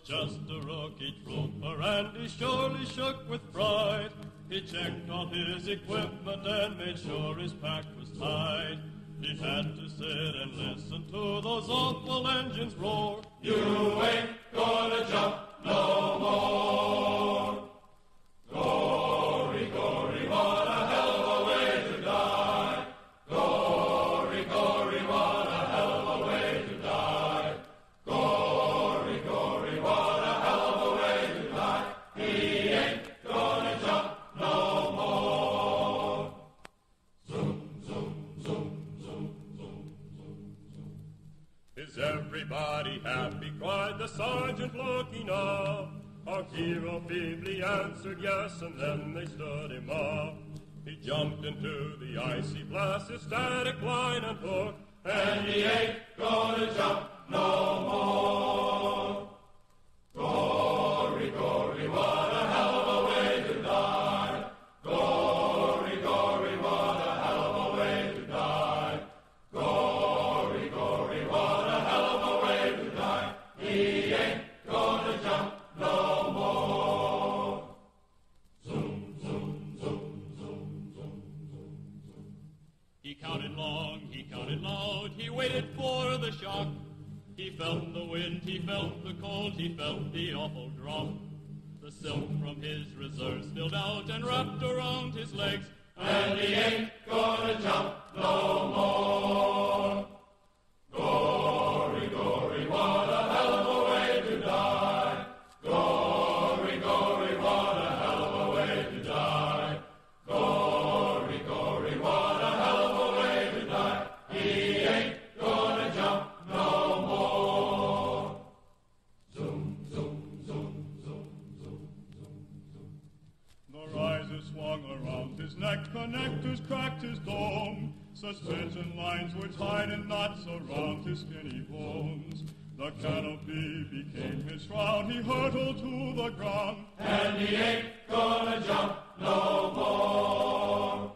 just a rookie trooper, and he surely shook with pride. He checked all his equipment and made sure his pack was tied. He had to sit and listen to those awful engines roar. You ain't gonna jump no more. Gory, gory, what a hell of a way to die. Gory, gory, what a hell of a way to die. Gory, gory, what a hell of a way to die. He ain't gonna jump no more. Zoom, zoom, zoom, zoom, zoom, zoom, zoom. Is everybody happy? Cried the sergeant looking up. Our hero feebly answered yes, and then they stood him up. He jumped into the icy blast, his static line and hook, and he ain't gonna jump no more. Gory, gory, what a hell of a way to die. Gory, gory, what a hell of a way to die. Gory, gory, what a hell of a way to die. He ain't gonna jump no more. Zoom, zoom, zoom, zoom, zoom, zoom, zoom. He counted long, he counted loud, he waited for the shock. He felt the wind, he felt the cold, he felt the awful drop. The silk from his reserves spilled out and wrapped around his legs, and he ain't gonna jump no more. Gory, gory, what a hell of a way to die. Gory, gory, what a hell of a way to die. Gory, gory, what a hell of a way to die. He ain't gonna jump no more. Zoom, zoom, zoom, zoom, zoom, zoom, zoom. The riser swung around his neck, connectors cracked his dome. Suspension lines were tied in knots around his skinny bones. The canopy became his shroud, he hurtled to the ground, and he ain't gonna jump no more.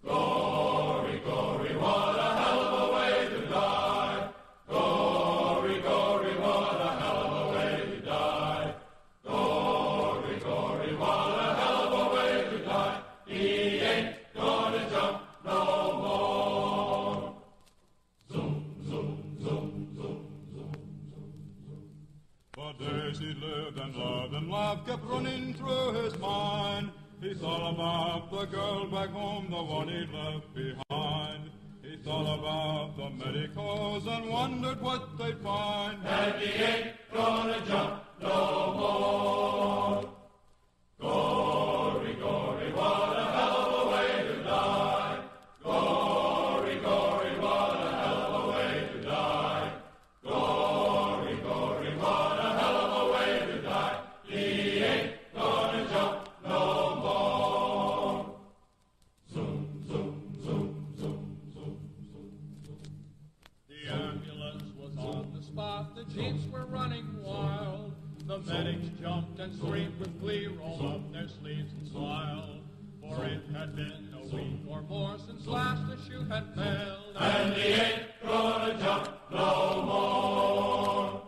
Gory, gory, what a hell of a way to die. Gory, gory, what a hell of a way to die. Gory, gory, what a hell of a way to die. He ain't gonna jump no more. Zoom, zoom, zoom, zoom. For days he lived and loved and laughed, kept running through his mind. He thought about the girl back home, the one he left behind. He thought about the medicos and wondered what they'd find. And he ain't gonna jump no more. Gory, gory, what a hell of a way to die. Gory, gory, what a hell of a way to die. Gory, gory, what a hell of a way to die. He ain't gonna jump no more. Zoom, zoom, zoom, zoom, zoom, zoom, zoom. The ambulance was on the spot, the jeeps were running wild. The medics jumped and screamed with glee, rolled up their sleeves and smiled. For it had been a week or more since last the shoe had failed, and he ain't gonna jump no more.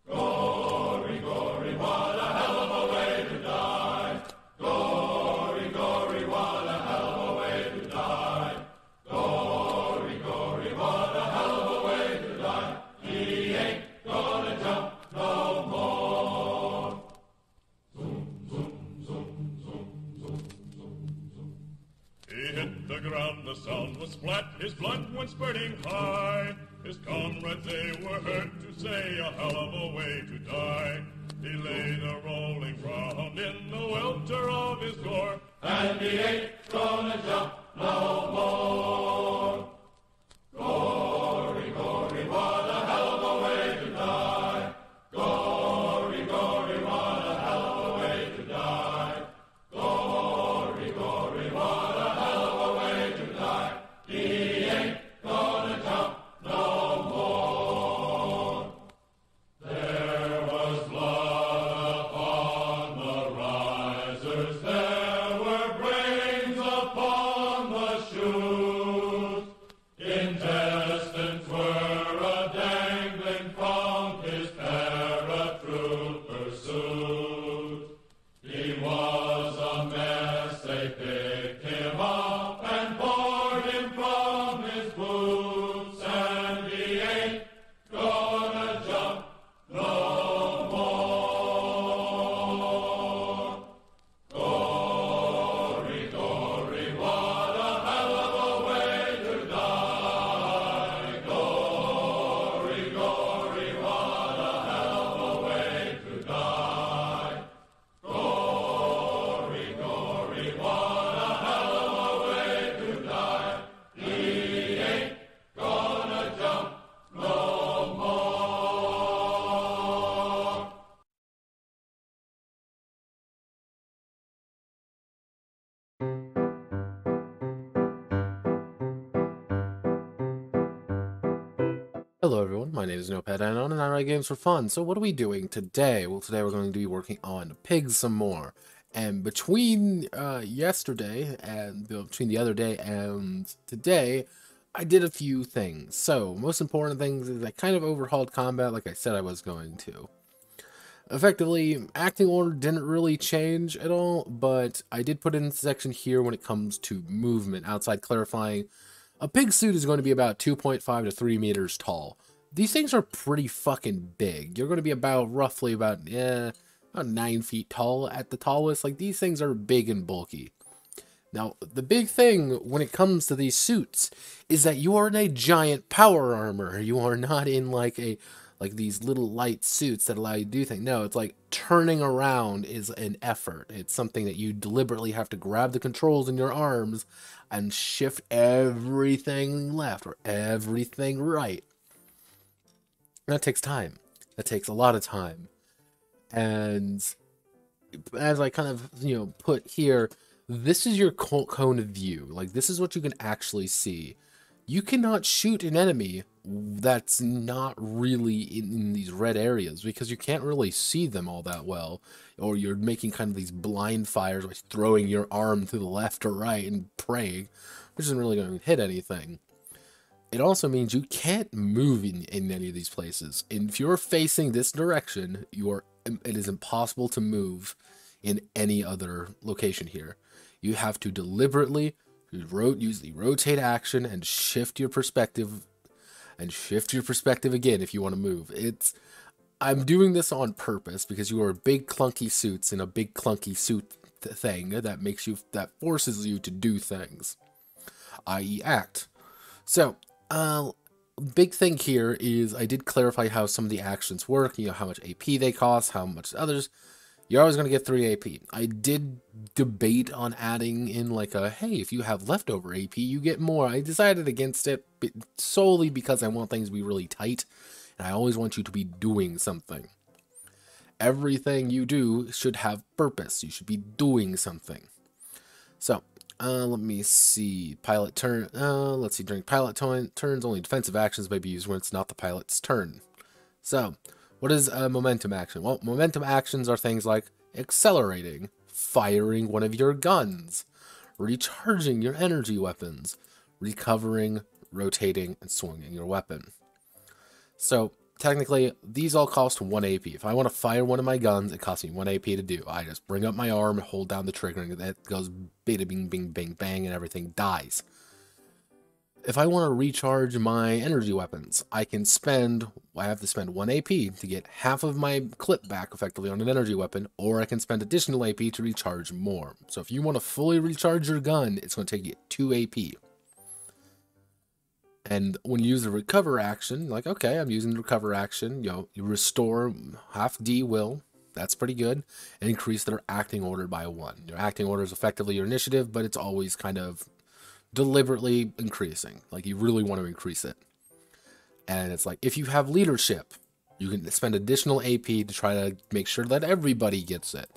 Gory, gory, what a hell of a way to die. Gory, gory, what a hell of a way to die. Gory, gory, what a hell of a way to die. He ain't gonna jump no more. Zoom, zoom, zoom, zoom, zoom, zoom, zoom. He hit the ground, the sound was splat, his blood went spurting high. His comrades, they were heard to say, a hell of a way to die. He lay there rolling round in the welter of his gore, and he ain't gonna jump no more. Gory, gory, what a hell of a way to die. Gory, gory, what a hell of a way to die. Gory, gory, what a hell of a way to die. He ain't gonna jump no more. There was blood upon the risers, there were brains upon Hello everyone, my name is Notepad Anon and I write games for fun. So what are we doing today? Well, today we're going to be working on pigs some more. And between yesterday and between the other day and today, I did a few things. So, most important things is I kind of overhauled combat like I said I was going to. Effectively, acting order didn't really change at all, but I did put in a section here when it comes to movement, outside clarifying a pig suit is going to be about 2.5 to 3 meters tall. These things are pretty fucking big. You're going to be roughly about 9 feet tall at the tallest. Like, these things are big and bulky. Now, the big thing when it comes to these suits is that you are in a giant power armor. You are not in like these little light suits that allow you to do things. No, it's like turning around is an effort. It's something that you deliberately have to grab the controls in your arms and shift everything left or everything right. And that takes time. That takes a lot of time. And as I kind of, put here, this is your cone of view. Like, this is what you can actually see. You cannot shoot an enemy that's not really in these red areas because you can't really see them all that well, or you're making kind of these blind fires by throwing your arm to the left or right and praying, which isn't really going to hit anything. It also means you can't move in any of these places. And if you're facing this direction, it is impossible to move in any other location here. You have to deliberately use the rotate action and shift your perspective again if you want to move. I'm doing this on purpose because you are big clunky suits in a big clunky suit thing that forces you to do things, i.e. act. So, big thing here is I did clarify how some of the actions work, how much AP they cost, how much others. You're always going to get 3 AP. I did debate on adding in hey, if you have leftover AP, you get more. I decided against it solely because I want things to be really tight, and I always want you to be doing something. Everything you do should have purpose. You should be doing something. So, let me see. Pilot turn. Let's see. During pilot turns, only defensive actions may be used when it's not the pilot's turn. So, what is a momentum action? Well, momentum actions are things like accelerating, firing one of your guns, recharging your energy weapons, recovering, rotating, and swinging your weapon. So, technically, these all cost 1 AP. If I want to fire one of my guns, it costs me 1 AP to do. I just bring up my arm, hold down the trigger, and that goes bada bing bing bing bang, and everything dies. If I want to recharge my energy weapons, I have to spend 1 AP to get half of my clip back effectively on an energy weapon, or I can spend additional AP to recharge more. So if you want to fully recharge your gun, it's going to take you 2 AP. And when you use the recover action, like, okay, I'm using the recover action, you restore half D will, that's pretty good, and increase their acting order by 1. Your acting order is effectively your initiative, but it's always kind of deliberately increasing. Like, you really want to increase it. And it's like, if you have leadership, you can spend additional AP to try to make sure that everybody gets it.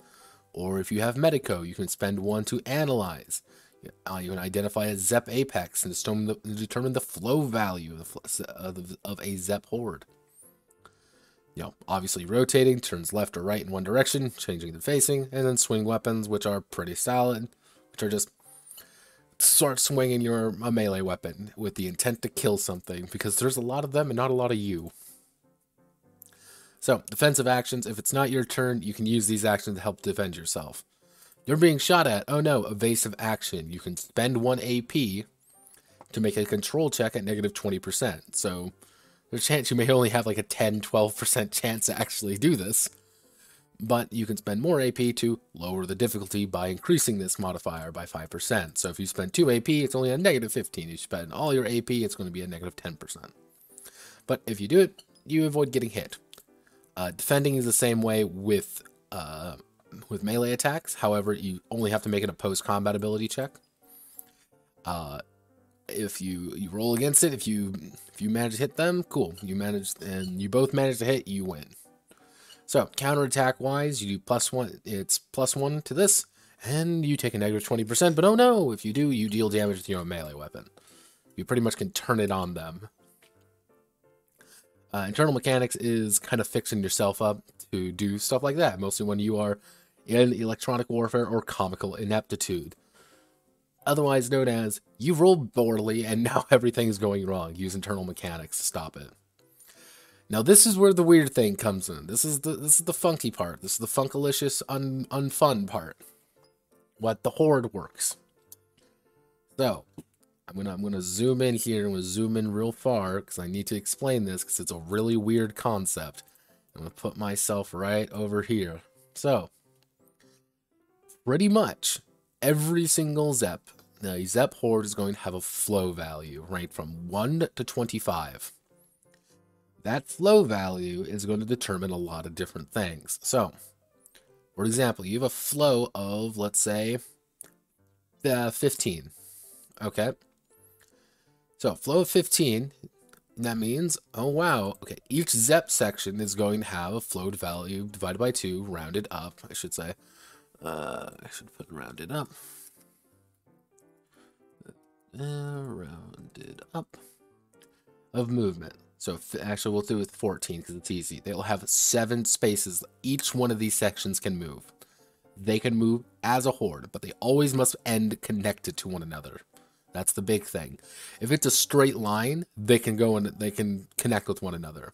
Or if you have medico, you can spend 1 to analyze. You can identify a Zep apex and determine the flow value of a Zep horde. Obviously rotating, turns left or right in one direction, changing the facing, and then swing weapons, which are pretty solid, which are just start swinging a melee weapon with the intent to kill something, because there's a lot of them and not a lot of you. So, defensive actions, if it's not your turn, you can use these actions to help defend yourself. You're being shot at, oh no, evasive action. You can spend 1 AP to make a control check at negative 20%. So, there's a chance you may only have like a 10-12% chance to actually do this. But you can spend more AP to lower the difficulty by increasing this modifier by 5%. So if you spend 2 AP, it's only a negative 15. If you spend all your AP, it's going to be a negative 10%. But if you do it, you avoid getting hit. Defending is the same way with melee attacks. However, you only have to make it a post-combat ability check. If you roll against it, if you manage to hit them, cool. You both manage to hit, you win. So, counterattack wise, you do +1, it's +1 to this, And you take a negative 20%, but oh no, if you do, you deal damage with your own melee weapon. You pretty much can turn it on them. Internal mechanics is kind of fixing yourself up to do stuff like that, mostly when you are in electronic warfare or comical ineptitude. Otherwise known as, you rolled poorly and now everything's going wrong. Use internal mechanics to stop it. Now this is where the weird thing comes in. This is the funky part. This is the funkalicious, unfun part. What the Horde works. So, I'm gonna zoom in here. I'm gonna zoom in real far because I need to explain this because it's a really weird concept. I'm gonna put myself right over here. So, pretty much every single Zep, the Zep Horde is going to have a flow value ranked from 1 to 25. That flow value is going to determine a lot of different things. So, for example, you have a flow of, let's say, 15. Okay. So, flow of 15, that means, oh wow, okay, each Zep section is going to have a flowed value divided by 2, rounded up, I should say. I should put rounded up. Rounded up of movement. So actually we'll do with 14 because it's easy. They'll have 7 spaces. Each one of these sections can move. They can move as a horde, but they always must end connected to one another. That's the big thing. If it's a straight line, they can go and they can connect with one another.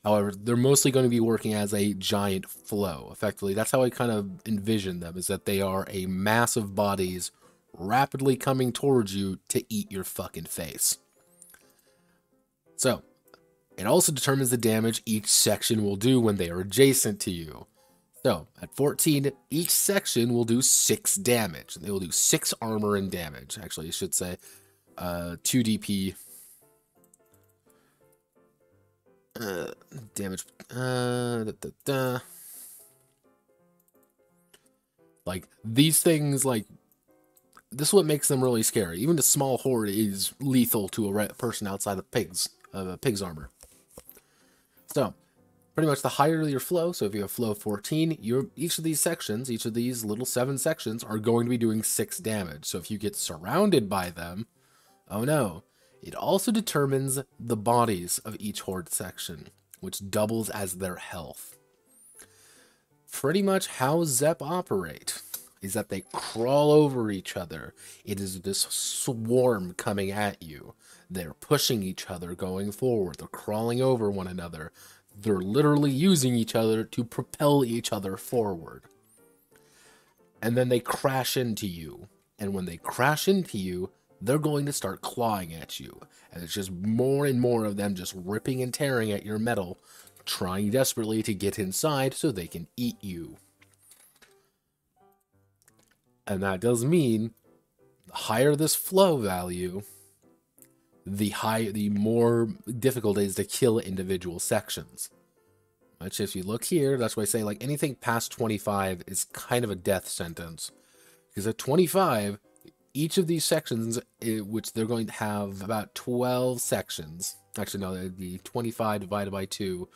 However, they're mostly going to be working as a giant flow. Effectively, that's how I kind of envision them, is that they are a mass of bodies rapidly coming towards you to eat your fucking face. So, it also determines the damage each section will do when they are adjacent to you. So, at 14, each section will do 6 damage. They will do 6 armor and damage. Actually, I should say 2 DP. Damage. Like, these things, like, this is what makes them really scary. Even the small horde is lethal to a person outside of pig's armor. So, pretty much the higher your flow, so if you have flow of 14, each of these sections, each of these little 7 sections are going to be doing 6 damage. So if you get surrounded by them, oh no. It also determines the bodies of each horde section, which doubles as their health. Pretty much how Zep operate is that they crawl over each other. It is this swarm coming at you. They're pushing each other going forward. They're crawling over one another. They're literally using each other to propel each other forward. And then they crash into you. And when they crash into you, they're going to start clawing at you. And it's just more and more of them just ripping and tearing at your metal, trying desperately to get inside so they can eat you. And that does mean the higher this flow value, the more difficult it is to kill individual sections. Which, if you look here, that's why I say, like, anything past 25 is kind of a death sentence. Because at 25, each of these sections, which they're going to have about 12 sections. Actually, no, it'd be 25 divided by 2,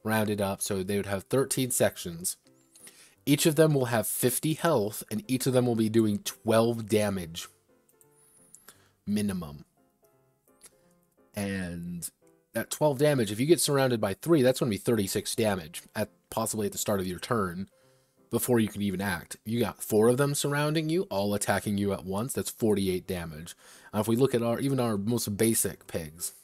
rounded up, so they would have 13 sections. Each of them will have 50 health, and each of them will be doing 12 damage. Minimum. And at 12 damage, if you get surrounded by 3, that's going to be 36 damage, possibly at the start of your turn, before you can even act. You got 4 of them surrounding you, all attacking you at once, that's 48 damage. If we look at even our most basic pigs,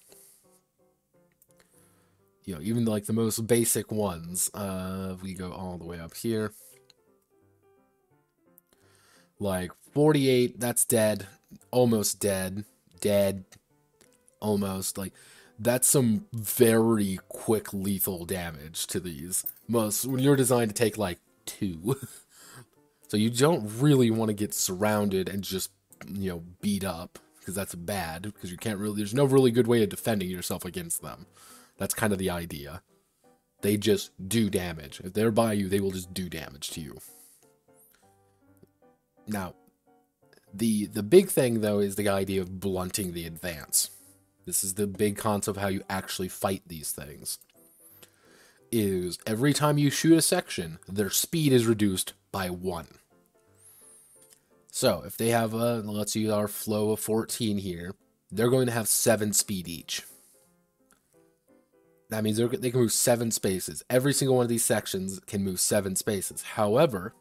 you know, even like the most basic ones, if we go all the way up here, like 48, that's dead, almost dead, almost, like, that's some very quick lethal damage to these. When you're designed to take like 2. So you don't really want to get surrounded and just, you know, beat up, because that's bad, because you can't really, there's no really good way of defending yourself against them. That's kind of the idea. They just do damage. If they're by you, they will just do damage to you. Now, the big thing, though, is the idea of blunting the advance. This is the big concept of how you actually fight these things. Is every time you shoot a section, their speed is reduced by 1. So if they have let's use our flow of 14 here, they're going to have 7 speed each. That means they can move 7 spaces. Every single one of these sections can move 7 spaces. However,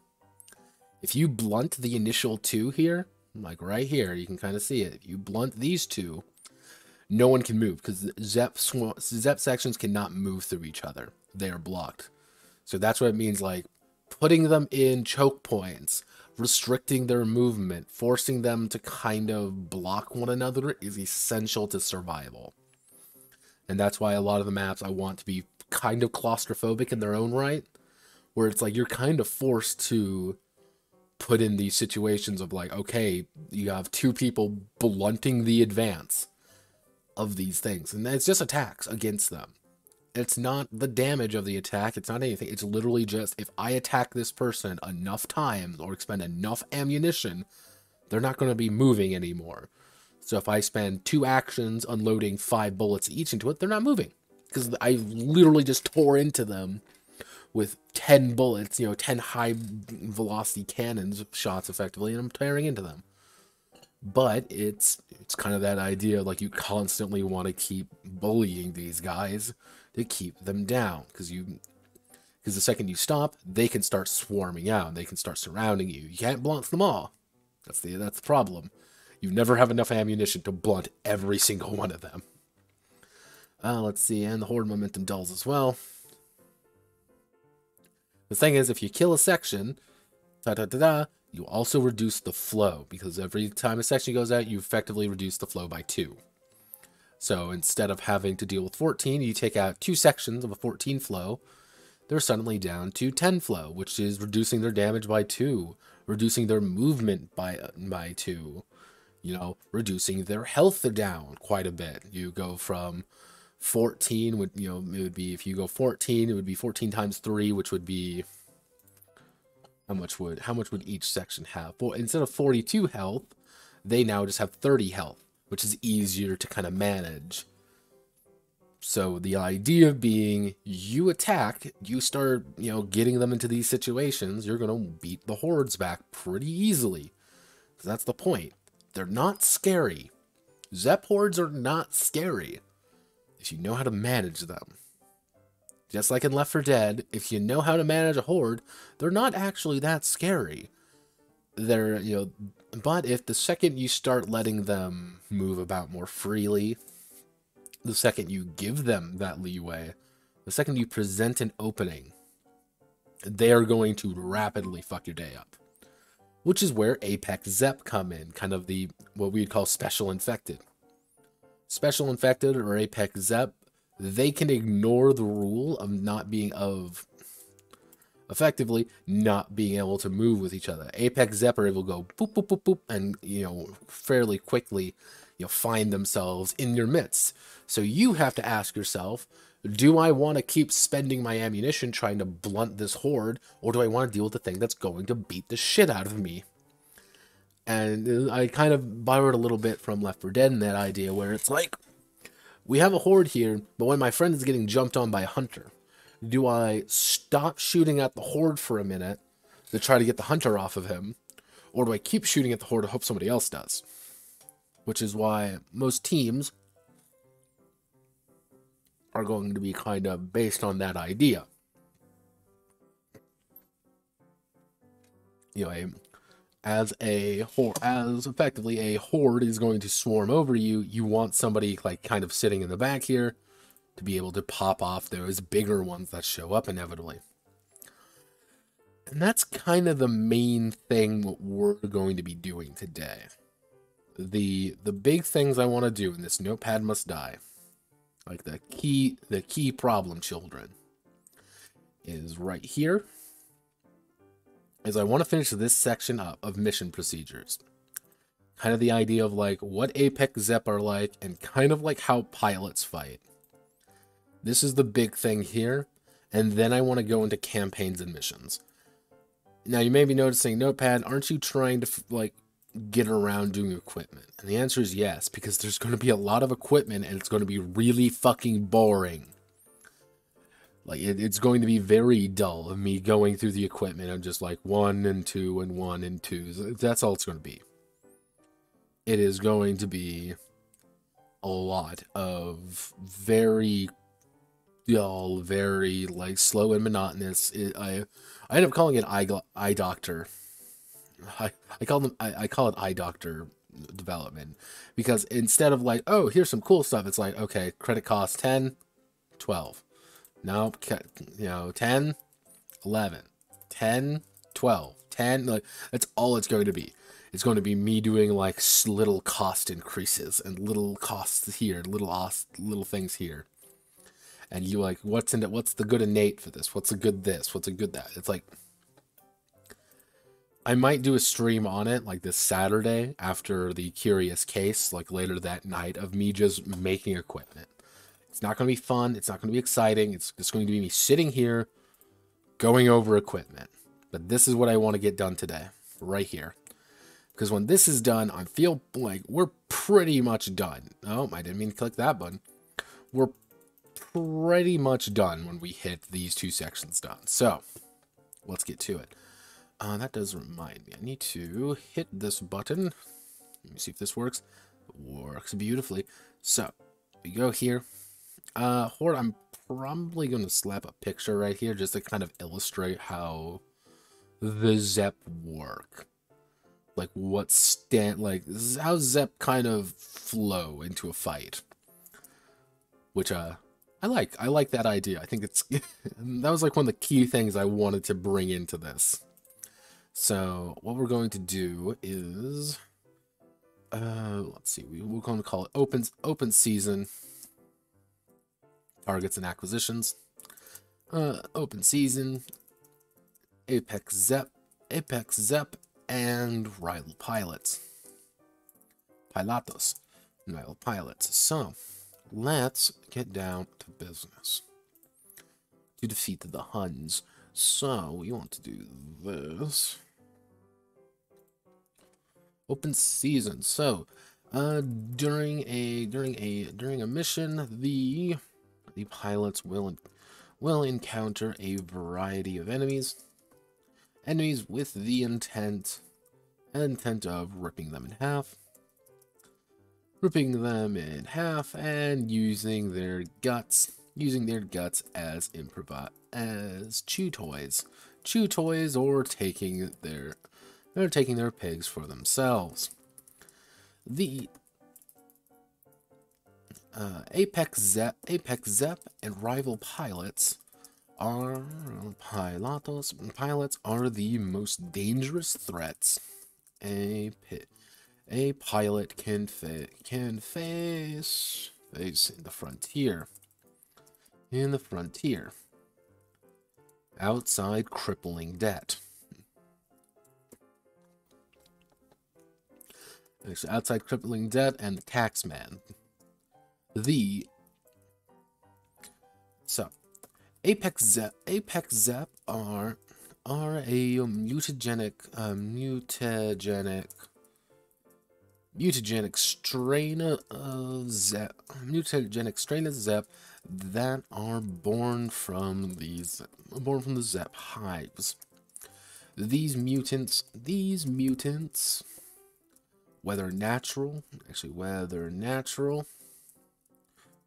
if you blunt the initial 2 here, like right here, you can kind of see it. If you blunt these 2, no one can move because Zep sections cannot move through each other. They are blocked. So that's what it means, like putting them in choke points, restricting their movement, forcing them to kind of block one another is essential to survival. And that's why a lot of the maps I want to be kind of claustrophobic in their own right, where it's like you're kind of forced to put in these situations of like, okay, you have 2 people blunting the advance of these things, and it's just attacks against them. It's not the damage of the attack, it's not anything, it's literally just, if I attack this person enough times or expend enough ammunition, they're not going to be moving anymore. So if I spend 2 actions unloading 5 bullets each into it, they're not moving. Because I literally just tore into them with 10 bullets, 10 high velocity cannons shots effectively, and I'm tearing into them. But it's kind of that idea, like you constantly want to keep bullying these guys to keep them down. Because the second you stop, they can start swarming out. They can start surrounding you. You can't blunt them all. That's the problem. You never have enough ammunition to blunt every single one of them. Let's see, and the horde momentum dulls as well. The thing is, if you kill a section, you also reduce the flow, because every time a section goes out, you effectively reduce the flow by 2. So instead of having to deal with 14, you take out 2 sections of a 14 flow, they're suddenly down to 10 flow, which is reducing their damage by 2, reducing their movement by 2. Reducing their health down quite a bit. You go from 14, it would be, if you go 14, it would be 14 times 3, which would be, how much would each section have? Well, instead of 42 health, they now just have 30 health, which is easier to kind of manage. So the idea being, you attack, you start, getting them into these situations, you're going to beat the hordes back pretty easily. So that's the point. They're not scary. Zep hordes are not scary if you know how to manage them. Just like in Left 4 Dead, if you know how to manage a horde, they're not actually that scary. They're, but if the second you start letting them move about more freely, the second you give them that leeway, the second you present an opening, they are going to rapidly fuck your day up. Which is where Apex Zep come in, kind of what we'd call Special Infected. Special Infected or Apex Zep, they can ignore the rule of effectively not being able to move with each other. Apex Zep are able to go boop, boop, boop, boop, and, fairly quickly, find themselves in your midst. So you have to ask yourself, do I want to keep spending my ammunition trying to blunt this horde, or do I want to deal with the thing that's going to beat the shit out of me? And I kind of borrowed a little bit from Left 4 Dead in that idea, where it's like, we have a horde here, but when my friend is getting jumped on by a hunter, do I stop shooting at the horde for a minute to try to get the hunter off of him, or do I keep shooting at the horde to hope somebody else does? Which is why most teams are going to be kind of based on that idea. As effectively a horde is going to swarm over you, you want somebody like kind of sitting in the back here to be able to pop off those bigger ones that show up inevitably. And that's kind of the main thing what we're going to be doing today. The big things I want to do in this Notepad Must Die, like the key problem children, is right here. Is I want to finish this section up of mission procedures. Kind of the idea of like what Apex Zep are like, and kind of like how pilots fight. This is the big thing here, and then I want to go into campaigns and missions. Now you may be noticing, Notepad, aren't you trying to like get around doing equipment? And the answer is yes, because there's going to be a lot of equipment and it's going to be really fucking boring. Like, it's going to be very dull of me going through the equipment and just like 1 and 2 and 1 and 2. That's all it's going to be. It is going to be a lot of very dull, very like slow and monotonous. I end up calling it eye doctor. I call it eye doctor development, because instead of like, oh, here's some cool stuff, it's like, okay, credit cost 10, 12. No, 10, 11, 10, 12, 10. Like, that's all it's going to be. It's going to be me doing like little cost increases and little costs here, little things here. And you like, what's the good innate for this? What's a good this? What's a good that? It's like, I might do a stream on it like this Saturday after the Curious Case, like later that night, of me just making equipment. It's not going to be fun. It's not going to be exciting. It's just going to be me sitting here going over equipment. But this is what I want to get done today, right here. Because when this is done, I feel like we're pretty much done. Oh, I didn't mean to click that button. We're pretty much done when we hit these 2 sections done. So, let's get to it. That does remind me, I need to hit this button. Let me see if this works. It works beautifully. So, we go here. Horde, I'm probably going to slap a picture right here just to kind of illustrate how the Zep work. Like, how Zep kind of flow into a fight. Which, I like that idea. I think it's, that was like one of the key things I wanted to bring into this. So, what we're going to do is, let's see, we're going to call it open season, targets and acquisitions, open season, Apex Zep, and rival pilots, rival pilots. So, let's get down to business to defeat the Huns. So, we want to do this. Open season. So, during a mission, the pilots will encounter a variety of enemies with the intent of ripping them in half, and using their guts as chew toys, or taking their pigs for themselves. The Apex Zep and rival pilots are the most dangerous threats a pilot can face in the frontier. Outside crippling debt. Outside crippling debt and the taxman. Apex Zep are a mutagenic strain of Zep that are born from the Zep hives. These mutants, whether natural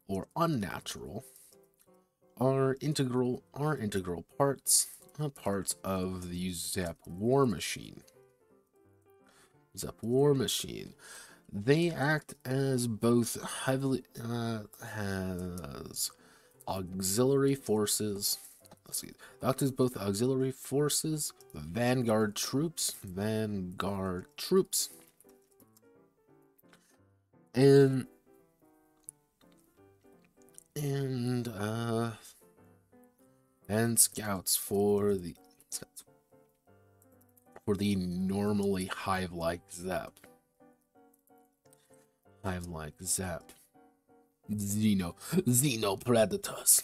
or unnatural, are integral parts of the Zep war machine. They act as both as auxiliary forces. Vanguard troops, and scouts for the normally hive-like Zep. Xenopredators.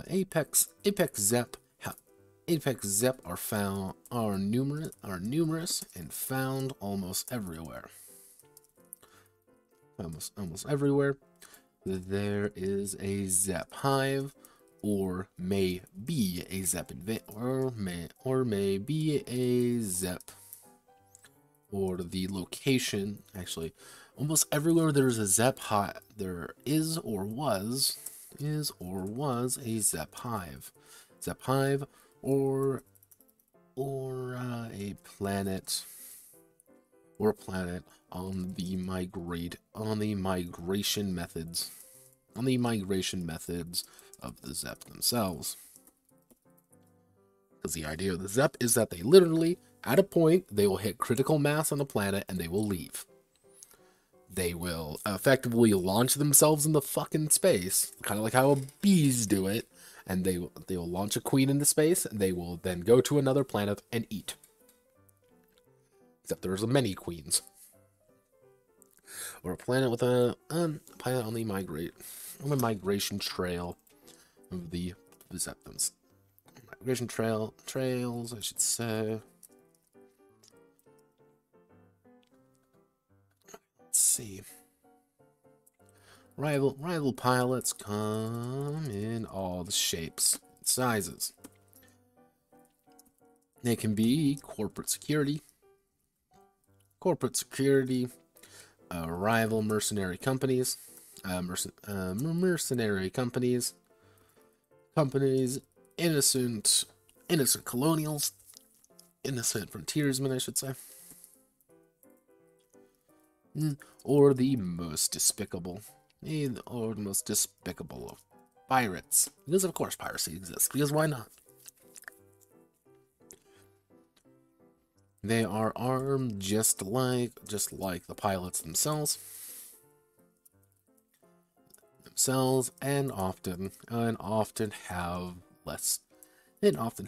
Apex Zep are numerous and found almost everywhere. There is a Zep hive or may be a Zep or may be a Zep, or the location. Actually, almost everywhere there's a Zep hive, there is or was a Zep hive, or a planet on the migration methods of the Zep themselves. Because the idea of the Zep is that they literally, at a point, they will hit critical mass on the planet and they will leave. They will effectively launch themselves into fucking space, kind of like how bees do it, and they will launch a queen into space, and they will then go to another planet and eat. Except there's many queens. Or a planet with a planet on the migration trail of the Zeptums. Migration trails, I should say. Let's see. Rival pilots come in all the shapes and sizes. They can be corporate security, rival mercenary companies, innocent colonials, innocent frontiersmen, I should say, or the most despicable of pirates. Because of course piracy exists, because why not? They are armed just like the pilots themselves, and often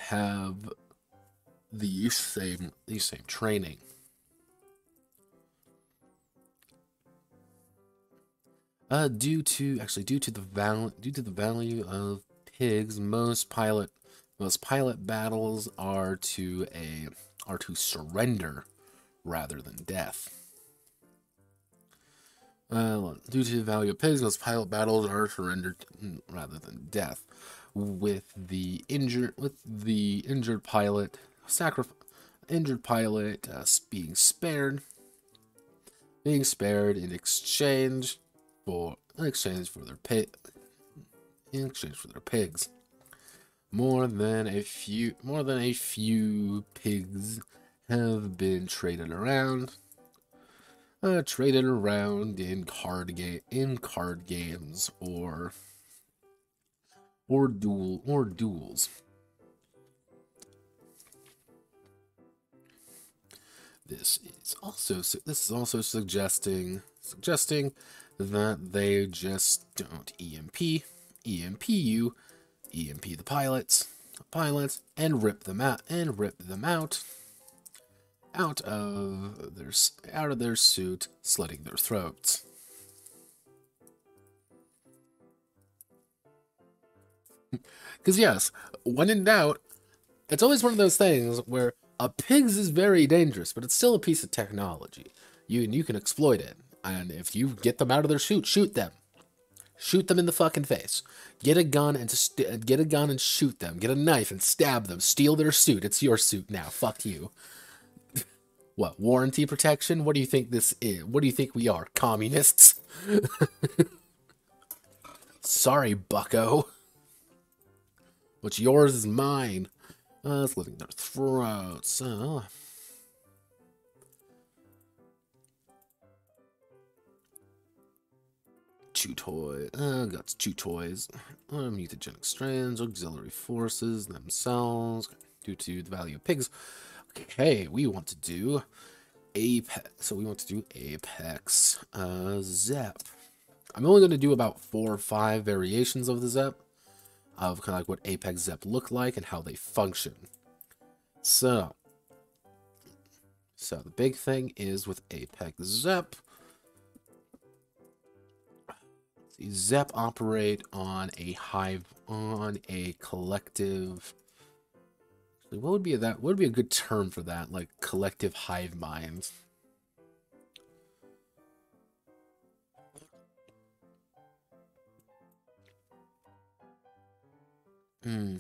have the same training. Due to the value of pigs, most pilot battles are to surrender rather than death. Due to the value of pigs, most pilot battles are surrendered rather than death. With the injured pilot being spared in exchange for their pigs. More than a few pigs have been traded around in card games or duels. This is also suggesting that they just don't EMP the pilots, and rip them out of their suit, slitting their throats. Because yes, when in doubt, it's always one of those things where a pig's is very dangerous, but it's still a piece of technology. You can exploit it, and if you get them out of their suit, shoot them. Shoot them in the fucking face. Get a gun and shoot them. Get a knife and stab them. Steal their suit. It's your suit now. Fuck you. What, warranty protection? What do you think this is? What do you think we are? Communists? Sorry, bucko. What's yours is mine. Slitting their throats. Chew toys, mutagenic strands, auxiliary forces themselves, due to the value of pigs. Okay, we want to do Apex. So we want to do Apex Zep. I'm only going to do about 4 or 5 variations of the Zep, of kind of like what Apex Zep look like and how they function. So the big thing is with Apex Zep. Zep operate on a collective. What would be a good term for that? Like collective hive minds. Hmm.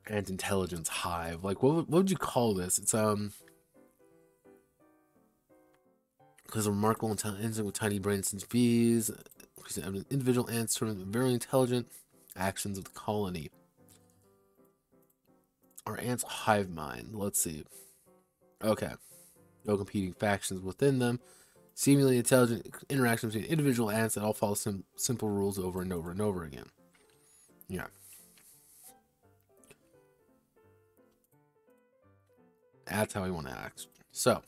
Ant intelligence hive. Like, what would you call this? It's because remarkable intelligence with tiny brains and bees. Individual ants are very intelligent. Actions of the colony. Are ants hive mind? Let's see. Okay. No competing factions within them. Seemingly intelligent interactions between individual ants that all follow simple rules over and over and over again. Yeah. That's how we want to act. So,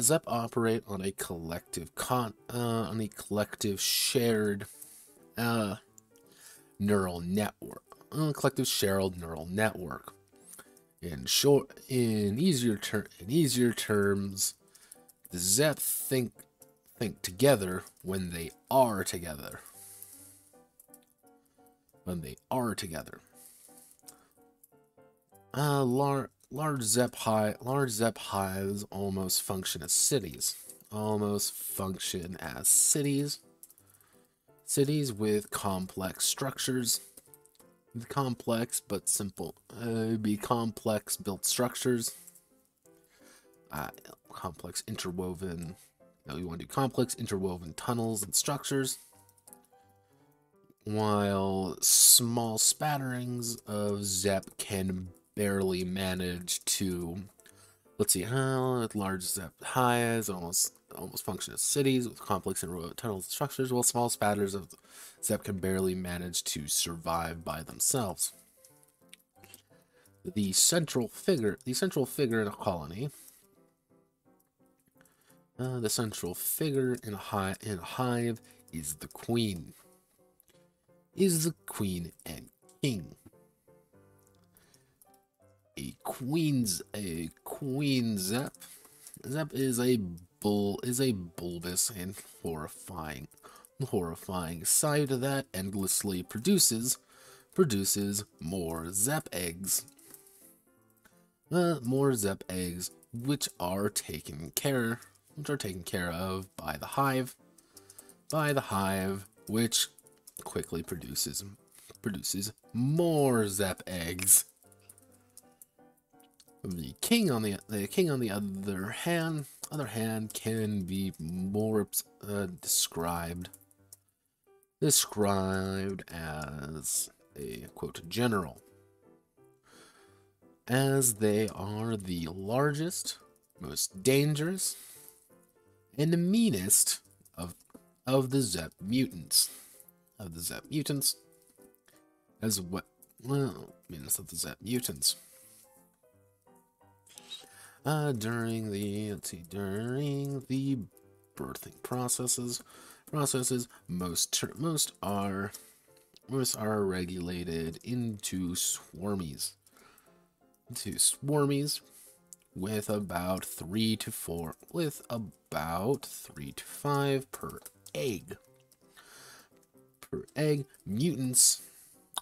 Zep operate on a collective shared neural network. Collective shared neural network. In easier terms, the Zep think together when they are together. Large Zep hives almost function as cities. Cities with complex structures. Complex but simple. Complex built structures. Complex interwoven. You want to do complex interwoven tunnels and structures. While small spatterings of Zep can barely manage to, let's see, large Zep hives almost function as cities with complex and tunnels and structures, while small spatters of Zep can barely manage to survive by themselves. The central figure in a colony. The central figure in a hive is the queen. Is the queen and king. A queen Zep. Zep is a bulbous and horrifying sight that endlessly produces more Zep eggs. More Zep eggs, which are taken care of by the hive, which quickly produces more Zep eggs. The king on the other hand can be more described as a quote general, as they are the largest, most dangerous, and the meanest of the Zep mutants. As well, meanest of the Zep mutants. During the birthing processes, most are regulated into swarmies. With about 3 to 5 per egg.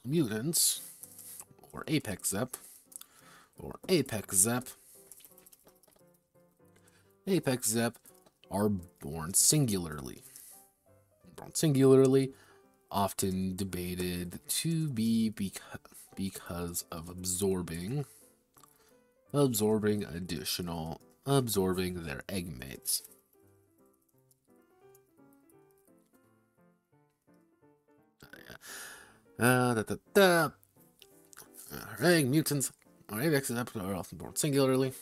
Mutants or apex Zep are born singularly. Often debated to be because of absorbing their egg mates. Egg mutants or apex Zep are often born singularly,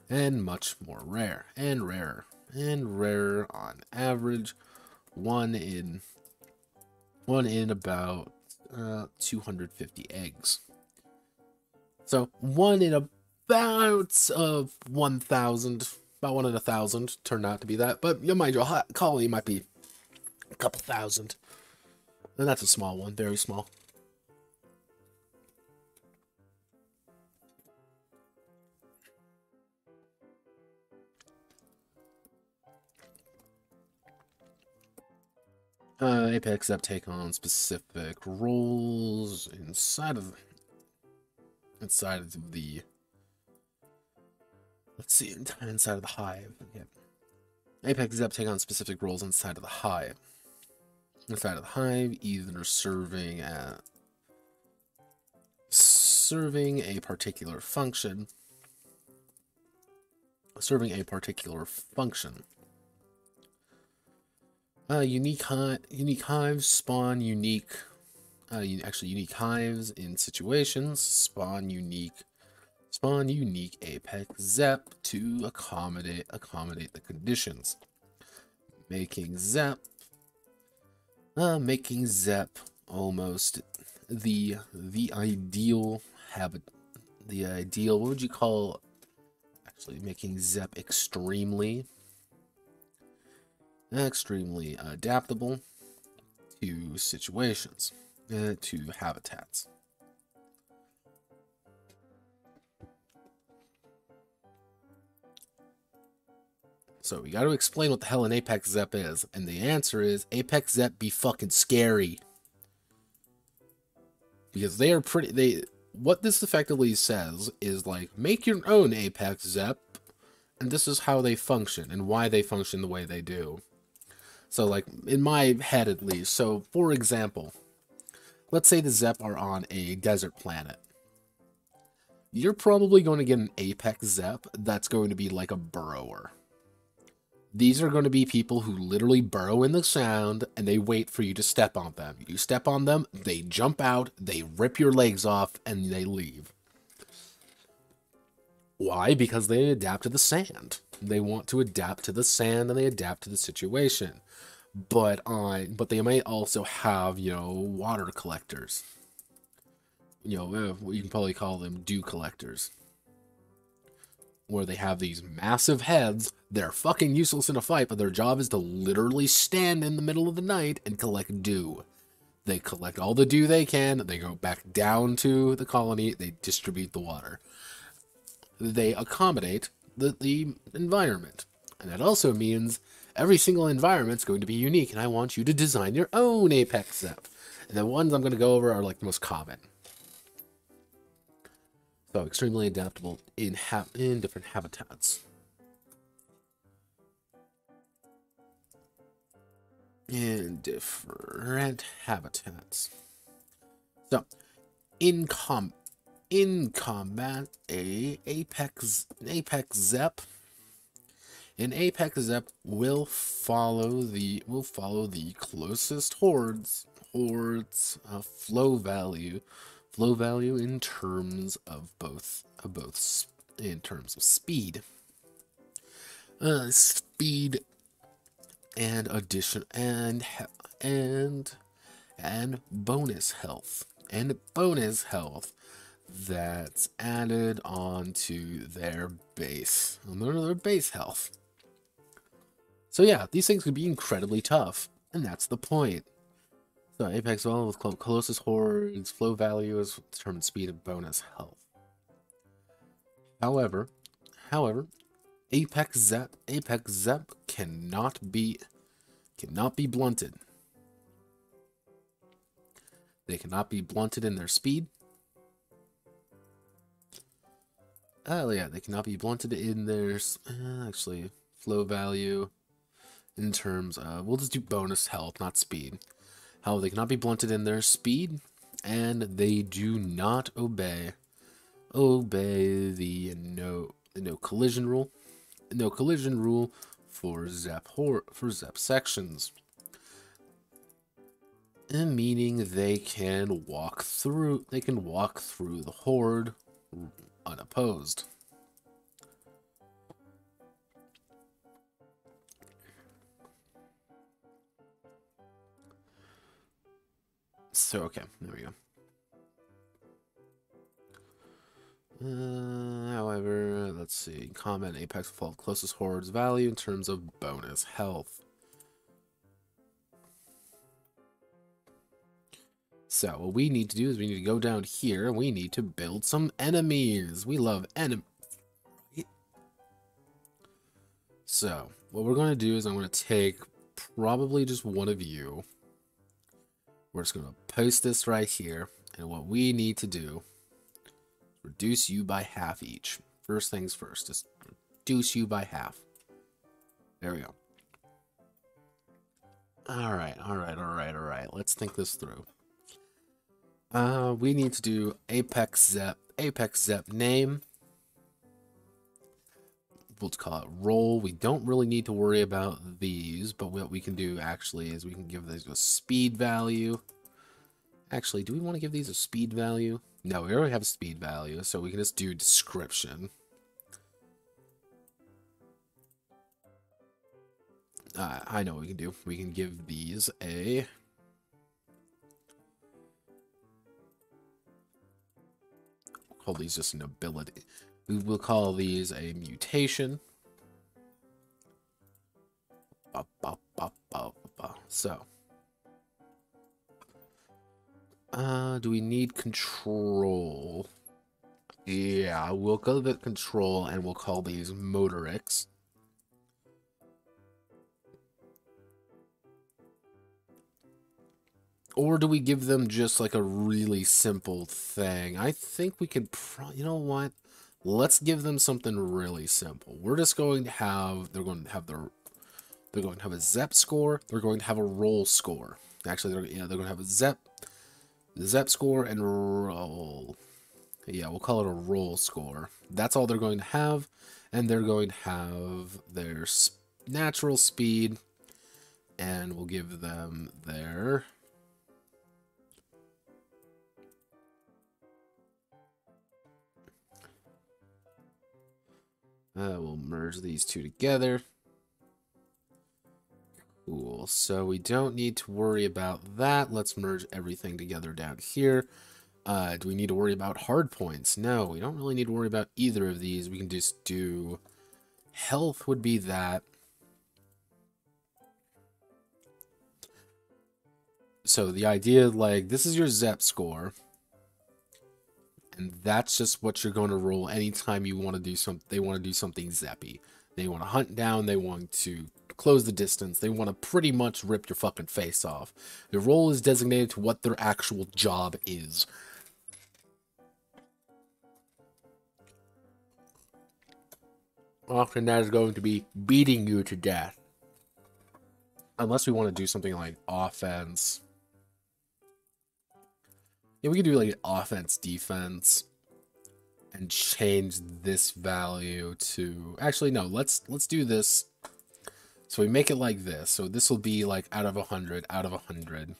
and much more rarer on average, one in about 250 eggs. So one in about 1,000, about 1 in 1,000 turned out to be that. But you mind, your colony might be a couple thousand, and that's a small one, very small. Apex Zep take on specific roles inside of the Let's see, inside of the hive. Okay. Apex Zep take on specific roles inside of the hive. Inside of the hive, either serving a particular function. Unique hives spawn unique. Unique hives in situations spawn unique Apex Zep to accommodate the conditions, making Zep almost the ideal habit. What would you call, actually, making Zep extremely adaptable to situations, to habitats. So we got to explain what the hell an Apex Zep is, and the answer is Apex Zep be fucking scary. Because they are what this effectively says is, like, make your own Apex Zep, and this is how they function, and why they function the way they do. So, like, in my head at least, so, for example, let's say the Zep are on a desert planet. You're probably going to get an Apex Zep that's going to be like a burrower. These are going to be people who literally burrow in the sand, and they wait for you to step on them. You step on them, they jump out, they rip your legs off, and they leave. Why? Because they adapt to the sand. They want to adapt to the sand, and they adapt to the situation. But they might also have, water collectors. You can probably call them dew collectors. Where they have these massive heads. They're fucking useless in a fight, but their job is to literally stand in the middle of the night and collect dew. They collect all the dew they can, they go back down to the colony, they distribute the water. They accommodate the environment. And that also means every single environment's going to be unique, and I want you to design your own Apex Zep. And the ones I'm going to go over are, like, the most common. So, extremely adaptable in different habitats. So, in combat, an Apex Zep will follow the closest hordes flow value in terms of in terms of speed. Speed and addition and bonus health. That's added onto their base health. So yeah, these things could be incredibly tough, and that's the point. So Apex Value with closest hordes, flow value is determined speed and bonus health. However, Apex Zep cannot be blunted. They cannot be blunted in their speed. Oh yeah, they cannot be blunted in their actually flow value in terms of, we'll just do bonus health, not speed. However, they cannot be blunted in their speed, and they do not obey the no collision rule. No collision rule for Zep sections. And meaning they can walk through the horde unopposed. So, okay, there we go. However, let's see. Combat Apex will fall closest hordes value in terms of bonus health. So, what we need to do is we need to go down here and we need to build some enemies. We love enemies. So, what we're going to do is I'm going to take probably just one of you. We're just going to post this right here, and what we need to do is reduce you by half each. First things first, just reduce you by half. There we go. Alright. Let's think this through. We need to do Apex Zep name. We'll call it role. We don't really need to worry about these, but what we can do actually is we can give these a speed value. Actually, do we want to give these a speed value? No, we already have a speed value, so we can just do description. I know what we can do. We can give these a... We'll call these just an ability. We will call these a mutation. So. Do we need control? Yeah, we'll go with control and we'll call these motorics. Or do we give them just like a really simple thing? I think we could, you know what? Let's give them something really simple. We're just going to have, they're going to have a Zep score. They're going to have a roll score. Actually, they're going to have a Zep score and roll. Yeah, we'll call it a roll score. That's all they're going to have. And they're going to have their natural speed. And we'll give them their... we'll merge these two together. Cool. So we don't need to worry about that. Let's merge everything together down here. Do we need to worry about hard points? No, we don't really need to worry about either of these. We can just do health would be that. So the idea, like, this is your Zep score. And that's just what you're going to roll anytime you want to do something. They want to do something Zeppy. They want to hunt down. They want to close the distance. They want to pretty much rip your fucking face off. The role is designated to what their actual job is. Often that is going to be beating you to death. Unless we want to do something like offense. Yeah, we could do like offense, defense, and change this value to... Actually, no, let's do this. So we make it like this. So this will be like out of 100, out of 100,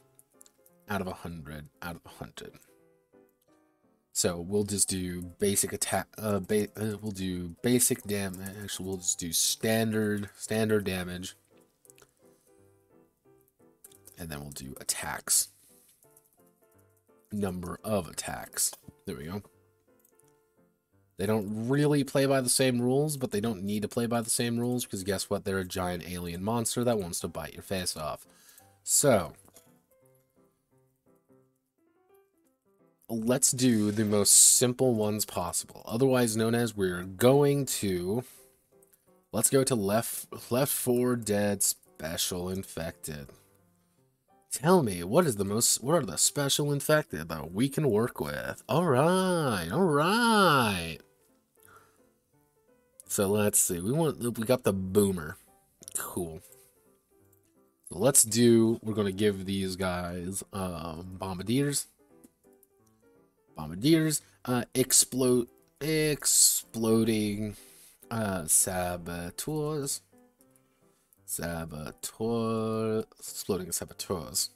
out of 100, out of 100. So we'll just do basic attack. We'll do basic damage. Actually, we'll just do standard damage, and then we'll do attacks. Number of attacks. There we go. They don't really play by the same rules, but they don't need to play by the same rules because guess what? They're a giant alien monster that wants to bite your face off. So, let's do the most simple ones possible. Otherwise known as let's go to left 4 dead special infected. Tell me, what are the special infected that we can work with? Alright. So let's see. We got the boomer. Cool. So we're gonna give these guys bombardiers. Exploding saboteurs. Exploding saboteurs.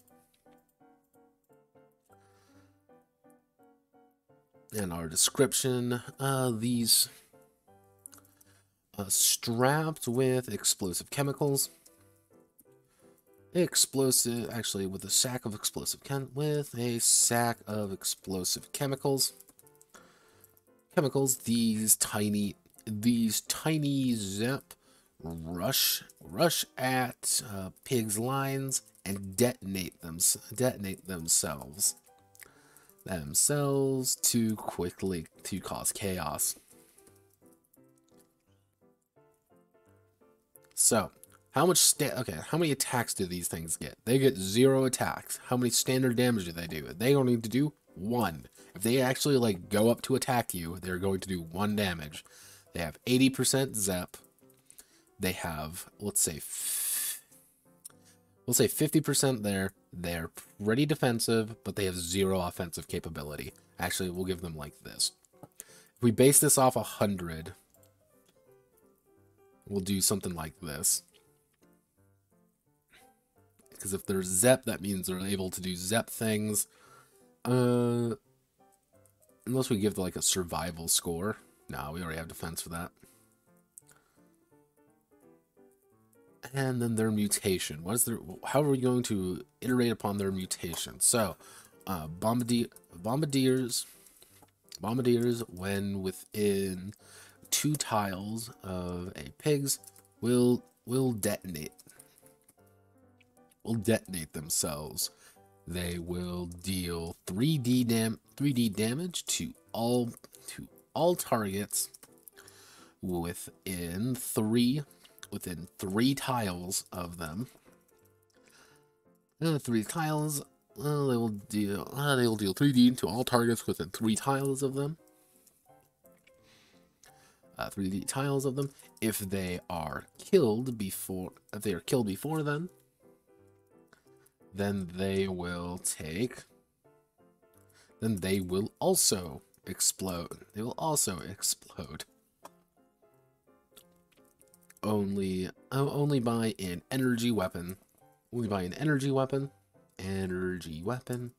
And our description, these strapped with explosive chemicals. Actually with a sack of explosive chemicals. These tiny Zep rush at pigs' lines and detonate themselves too quickly to cause chaos. So, how many attacks do these things get? They get 0 attacks. How many standard damage do they do? They only need to do 1. If they actually like go up to attack you, they're going to do 1 damage. They have 80% Zep, they have, let's say 50% there. They're pretty defensive, but they have 0 offensive capability. Actually, we'll give them like this. If we base this off 100, we'll do something like this. Because if they're Zep, that means they're able to do Zep things. Unless we give like a survival score. No, we already have defense for that. And then their mutation. How are we going to iterate upon their mutation? So, bombardiers, when within 2 tiles of a pigs, will detonate. Will detonate themselves. They will deal 3D damage to all targets within 3 tiles of them. 3 tiles. They will deal 3D to all targets within 3 tiles of them. 3D tiles of them. If they are killed before them, then they will also explode. They will also explode. Only by an energy weapon. Only by an energy weapon. Energy weapon.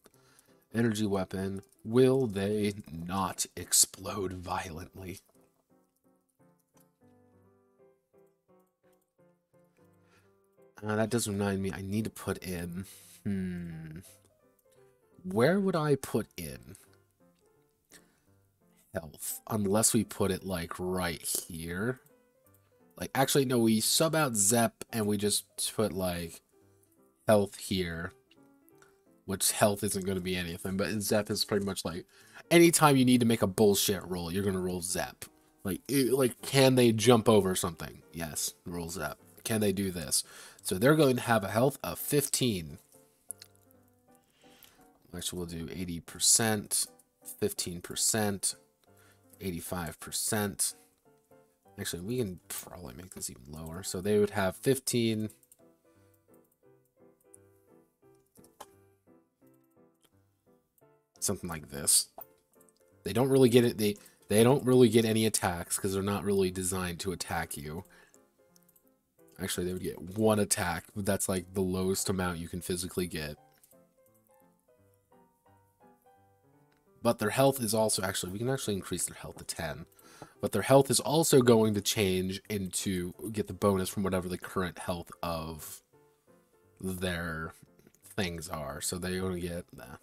Will they not explode violently? That does remind me, I need to put in... Where would I put in health? Unless we put it, like, right here. Like, actually, no, we sub out Zep, and we just put, like, health here. Which health isn't going to be anything, but Zep is pretty much like, anytime you need to make a bullshit roll, you're going to roll Zep. Like, can they jump over something? Yes, roll Zep. Can they do this? So they're going to have a health of 15. Actually, we'll do 80%, 15%, 85%. Actually, we can probably make this even lower. So they would have 15. Something like this. They don't really get it. They don't really get any attacks because they're not really designed to attack you. Actually, they would get 1 attack, but that's like the lowest amount you can physically get. But their health is also we can actually increase their health to 10. But their health is also going to change into get the bonus from whatever the current health of their things are. So they're going to get that.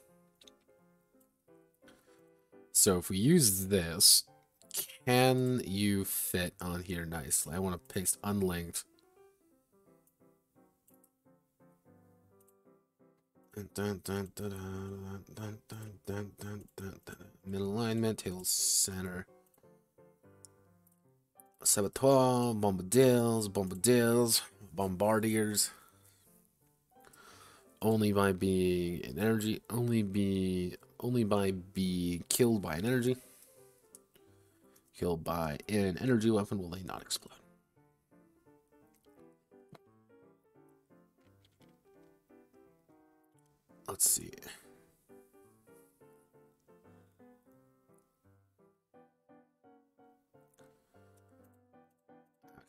So if we use this, can you fit on here nicely? I want to paste unlinked. Middle alignment, tail center. Saboteur, bombardiers. Only by being an energy, only by being killed by an energy. Killed by an energy weapon, will they not explode? Let's see.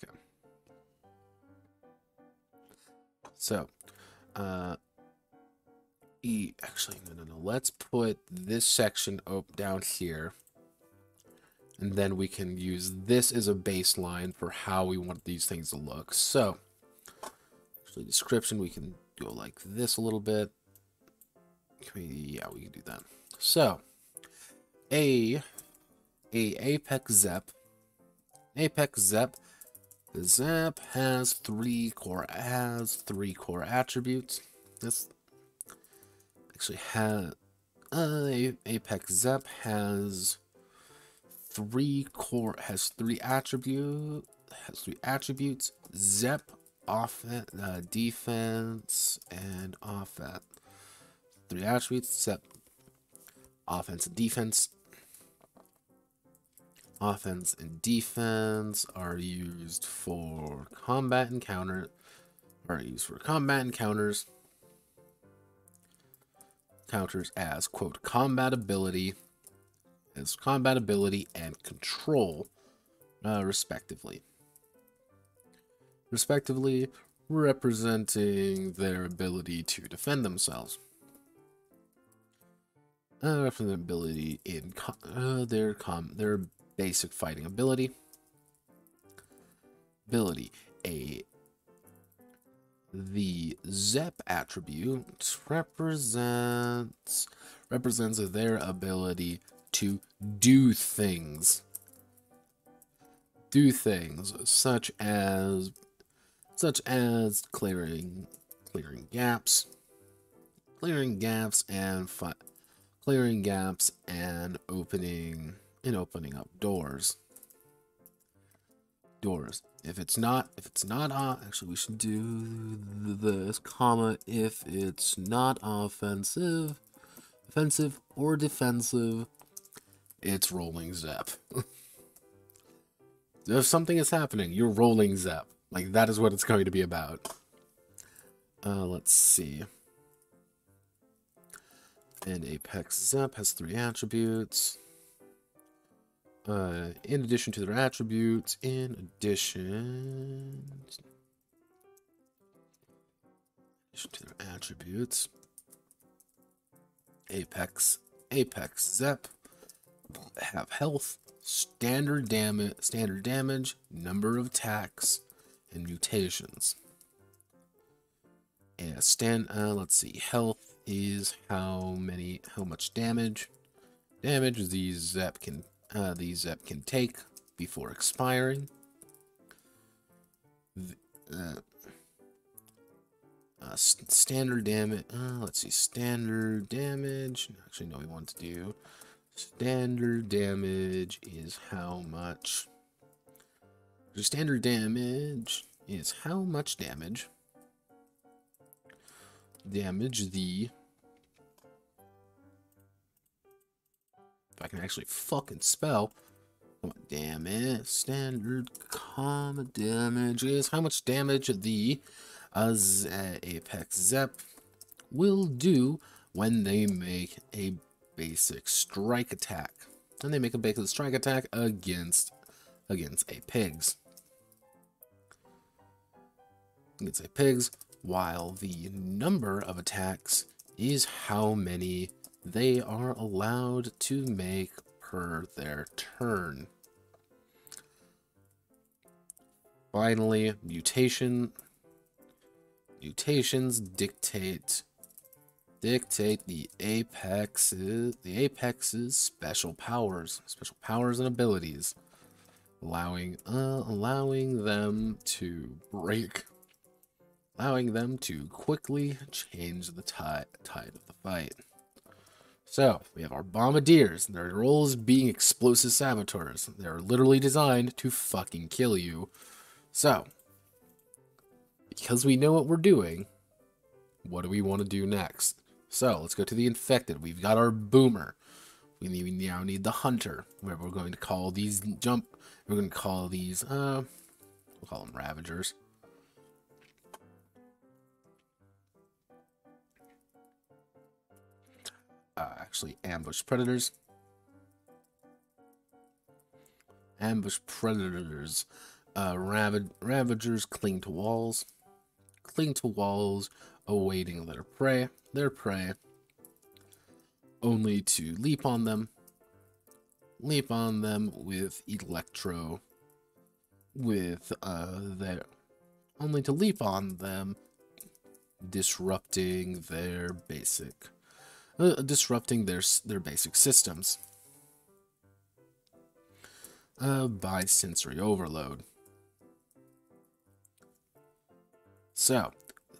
Okay. So, actually, no. Let's put this section up down here. And then we can use this as a baseline for how we want these things to look. So, actually, description, we can go like this a little bit. Yeah, we can do that. So, Apex Zep. The Zep has 3 core attributes. This actually has Apex Zep has 3 attributes. Zep, offense, defense, and offense. 3 attributes. Zep, offense and defense. Offense and defense are used for combat encounters. Counters as quote combat ability and control, respectively, representing their ability to defend themselves. Representing their ability in their basic fighting ability. The Zep attribute represents their ability to do things. Such as clearing gaps and opening up doors. If it's not actually we should do this comma if it's not offensive or defensive, it's rolling Zep. If something is happening, you're rolling Zep. Like, that is what it's going to be about. Let's see. And Apex Zep has 3 attributes. In addition to their attributes, Apex Zep have health, standard damage, number of attacks, and mutations. And let's see, health is how much damage these Zep can take before expiring. Standard damage. Let's see. Standard damage. Actually, no. We want to do standard damage is how much. Standard damage is how much damage the. If I can actually fucking spell. Damn it. Standard comma damage is how much damage the Apex Zep will do when they make a basic strike attack. And they make a basic strike attack against a pigs. While the number of attacks is how many they are allowed to make per their turn. Finally, mutations dictate the Apex's special powers and abilities, allowing them to quickly change the tide of the fight. So, we have our Bombardiers. Their role is being explosive saboteurs. They're literally designed to fucking kill you. So, because we know what we're doing, what do we want to do next? So, let's go to the Infected. We've got our Boomer. We now need the Hunter, where we're going to call these we'll call them Ravagers. Actually, Ambush Predators. Ravagers cling to walls, awaiting their prey, only to leap on them with disrupting their basic systems by sensory overload. So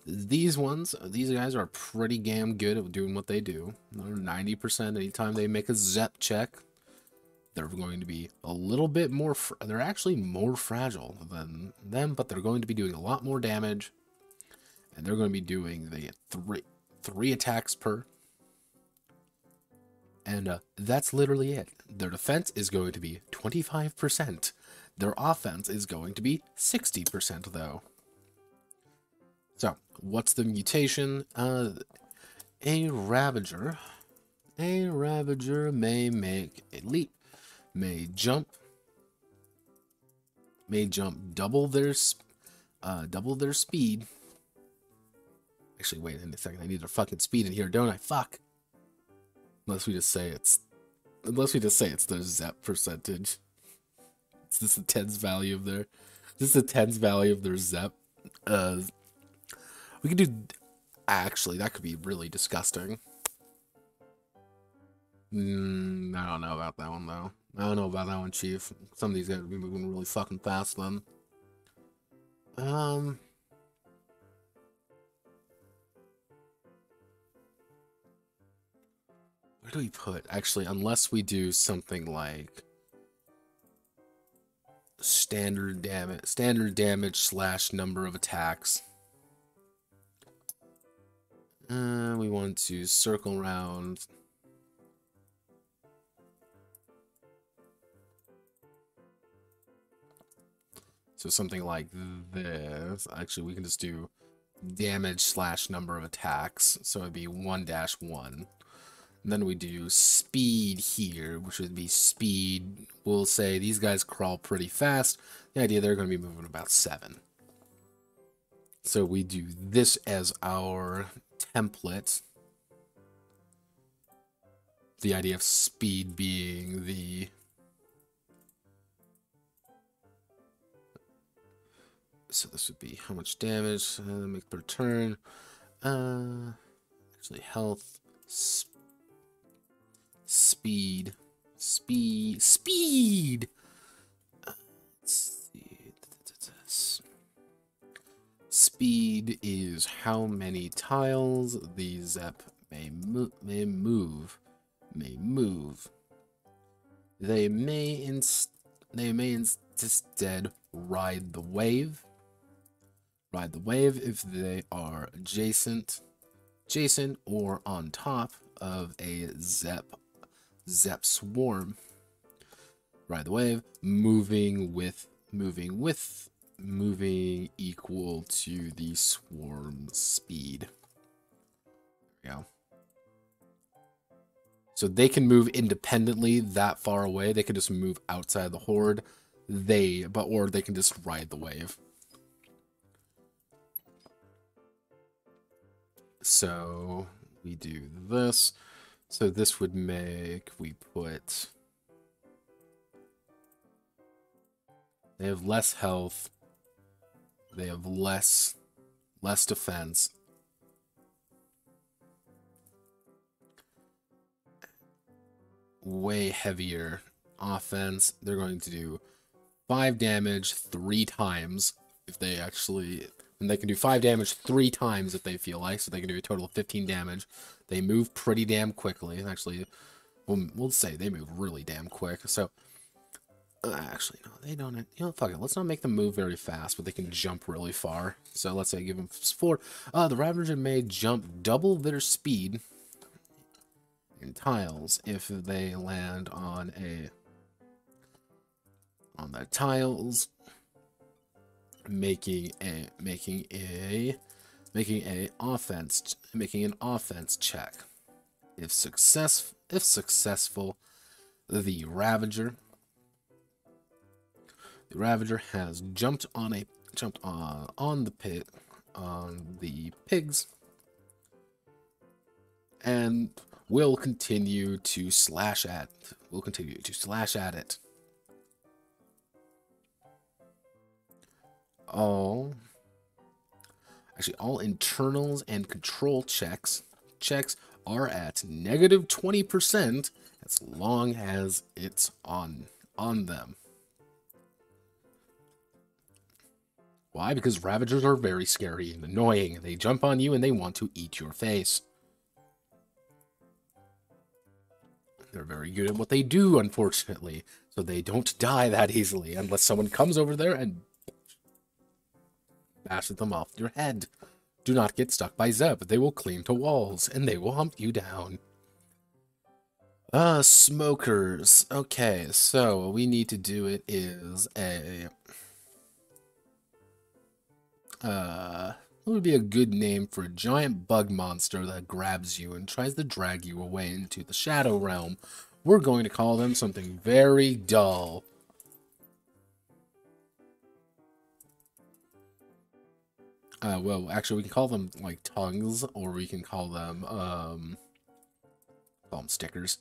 these guys are pretty damn good at doing what they do. They're 90% anytime they make a Zep check. They're going to be a little bit more. They're actually more fragile than them, but they're going to be doing a lot more damage, and they're going to be doing three attacks per. And that's literally it. Their defense is going to be 25%. Their offense is going to be 60%, though. So, what's the mutation? A Ravager. A Ravager may make a leap, may jump double their speed. Actually, wait a second. I need their fucking speed in here, don't I? Fuck. Unless we just say it's their Zep percentage. Is this the tens value of their? Is this the tens value of their Zep? We could do. Actually, that could be really disgusting. I don't know about that one though. I don't know about that one, Chief. Some of these guys would be moving really fucking fast then. Where do we put? Actually, unless we do something like standard damage slash number of attacks. We want to circle around. So something like this. Actually, we can just do damage slash number of attacks. So it'd be 1-1. And then we do speed here, which would be speed. We'll say these guys crawl pretty fast. The idea they're going to be moving about 7. So we do this as our template. The idea of speed being the... So this would be how much damage, make per turn. Actually, health, speed. Let's see. Speed is how many tiles the Zep may move. They may instead ride the wave. Ride the wave if they are adjacent or on top of a Zep swarm. Ride the wave, moving equal to the swarm speed. There we go. So they can move independently that far away. They can just move outside the horde. Or they can just ride the wave. So we do this. So this would make, we put, they have less health. They have less defense. Way heavier offense. They're going to do 5 damage 3 times if they actually... And they can do 5 damage 3 times if they feel like, so they can do a total of 15 damage. They move pretty damn quickly. Actually, we'll say they move really damn quick. So, actually, no, they don't. You know, fuck it. Let's not make them move very fast, but they can jump really far. So let's say give them 4. The Ravager may jump double their speed in tiles if they land on the tiles. Making an offense check. If successful, the Ravager has jumped on the pigs and will continue to slash at it. All internals and control checks are at -20% as long as it's on them. Why? Because Ravagers are very scary and annoying. They jump on you and they want to eat your face. They're very good at what they do, unfortunately, so they don't die that easily unless someone comes over there and bashes them off your head. Do not get stuck by Zeb. They will cling to walls, and they will hump you down. Smokers. Okay, so what we need to do it is what would be a good name for a giant bug monster that grabs you and tries to drag you away into the shadow realm? We're going to call them something very dull. Well, actually, we can call them, like, tongues, or we can call them stickers.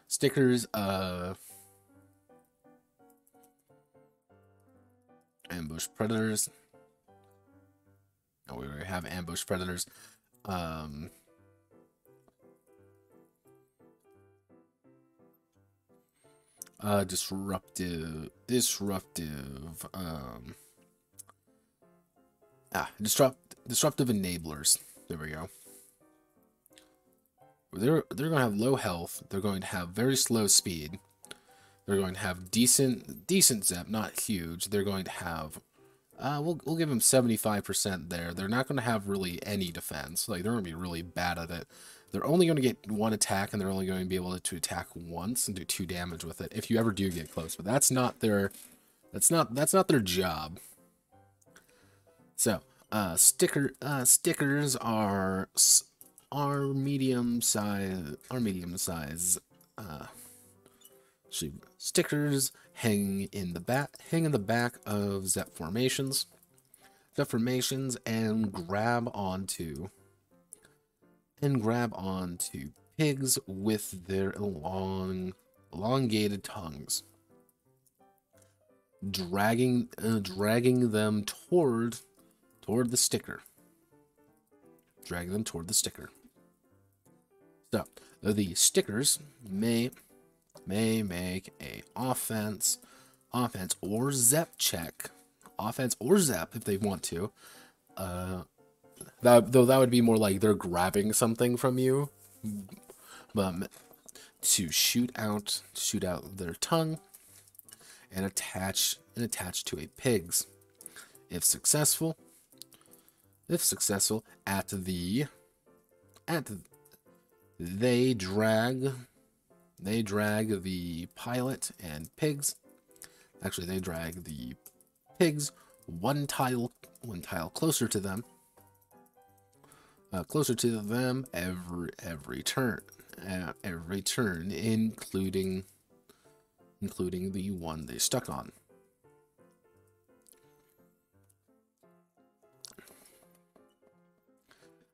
Stickers, ambush predators. Oh, we already have ambush predators. Disruptive, disruptive enablers. There we go. They're going to have low health. They're going to have very slow speed. They're going to have decent zep, not huge. They're going to have we'll give them 75% there. They're not going to have really any defense. Like, they're going to be really bad at it. They're only going to get one attack, and they're only going to be able to attack once and do 2 damage with it if you ever do get close. But that's not their their job. So, stickers are medium size. Stickers hang in the back of Zep formations. And grab onto pigs with their elongated tongues, dragging them toward the sticker. Dragging them toward the sticker. So the stickers may make a offense or Zep check. Offense or Zep if they want to. That would be more like they're grabbing something from you, but to shoot out their tongue and attach to a pig's. If successful, they drag the pilot and pigs. Actually, they drag the pigs one tile closer to them. Every turn, including the one they stuck on.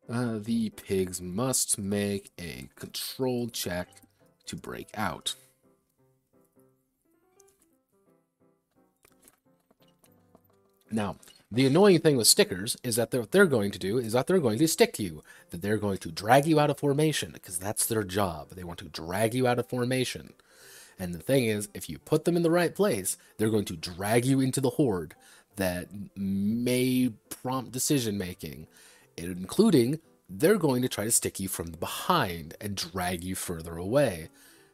The pigs must make a control check to break out. Now, the annoying thing with stickers is that what they're going to do is that they're going to stick you. That they're going to drag you out of formation, because that's their job. They want to drag you out of formation. And the thing is, if you put them in the right place, they're going to drag you into the horde that may prompt decision making, including they're going to try to stick you from behind and drag you further away.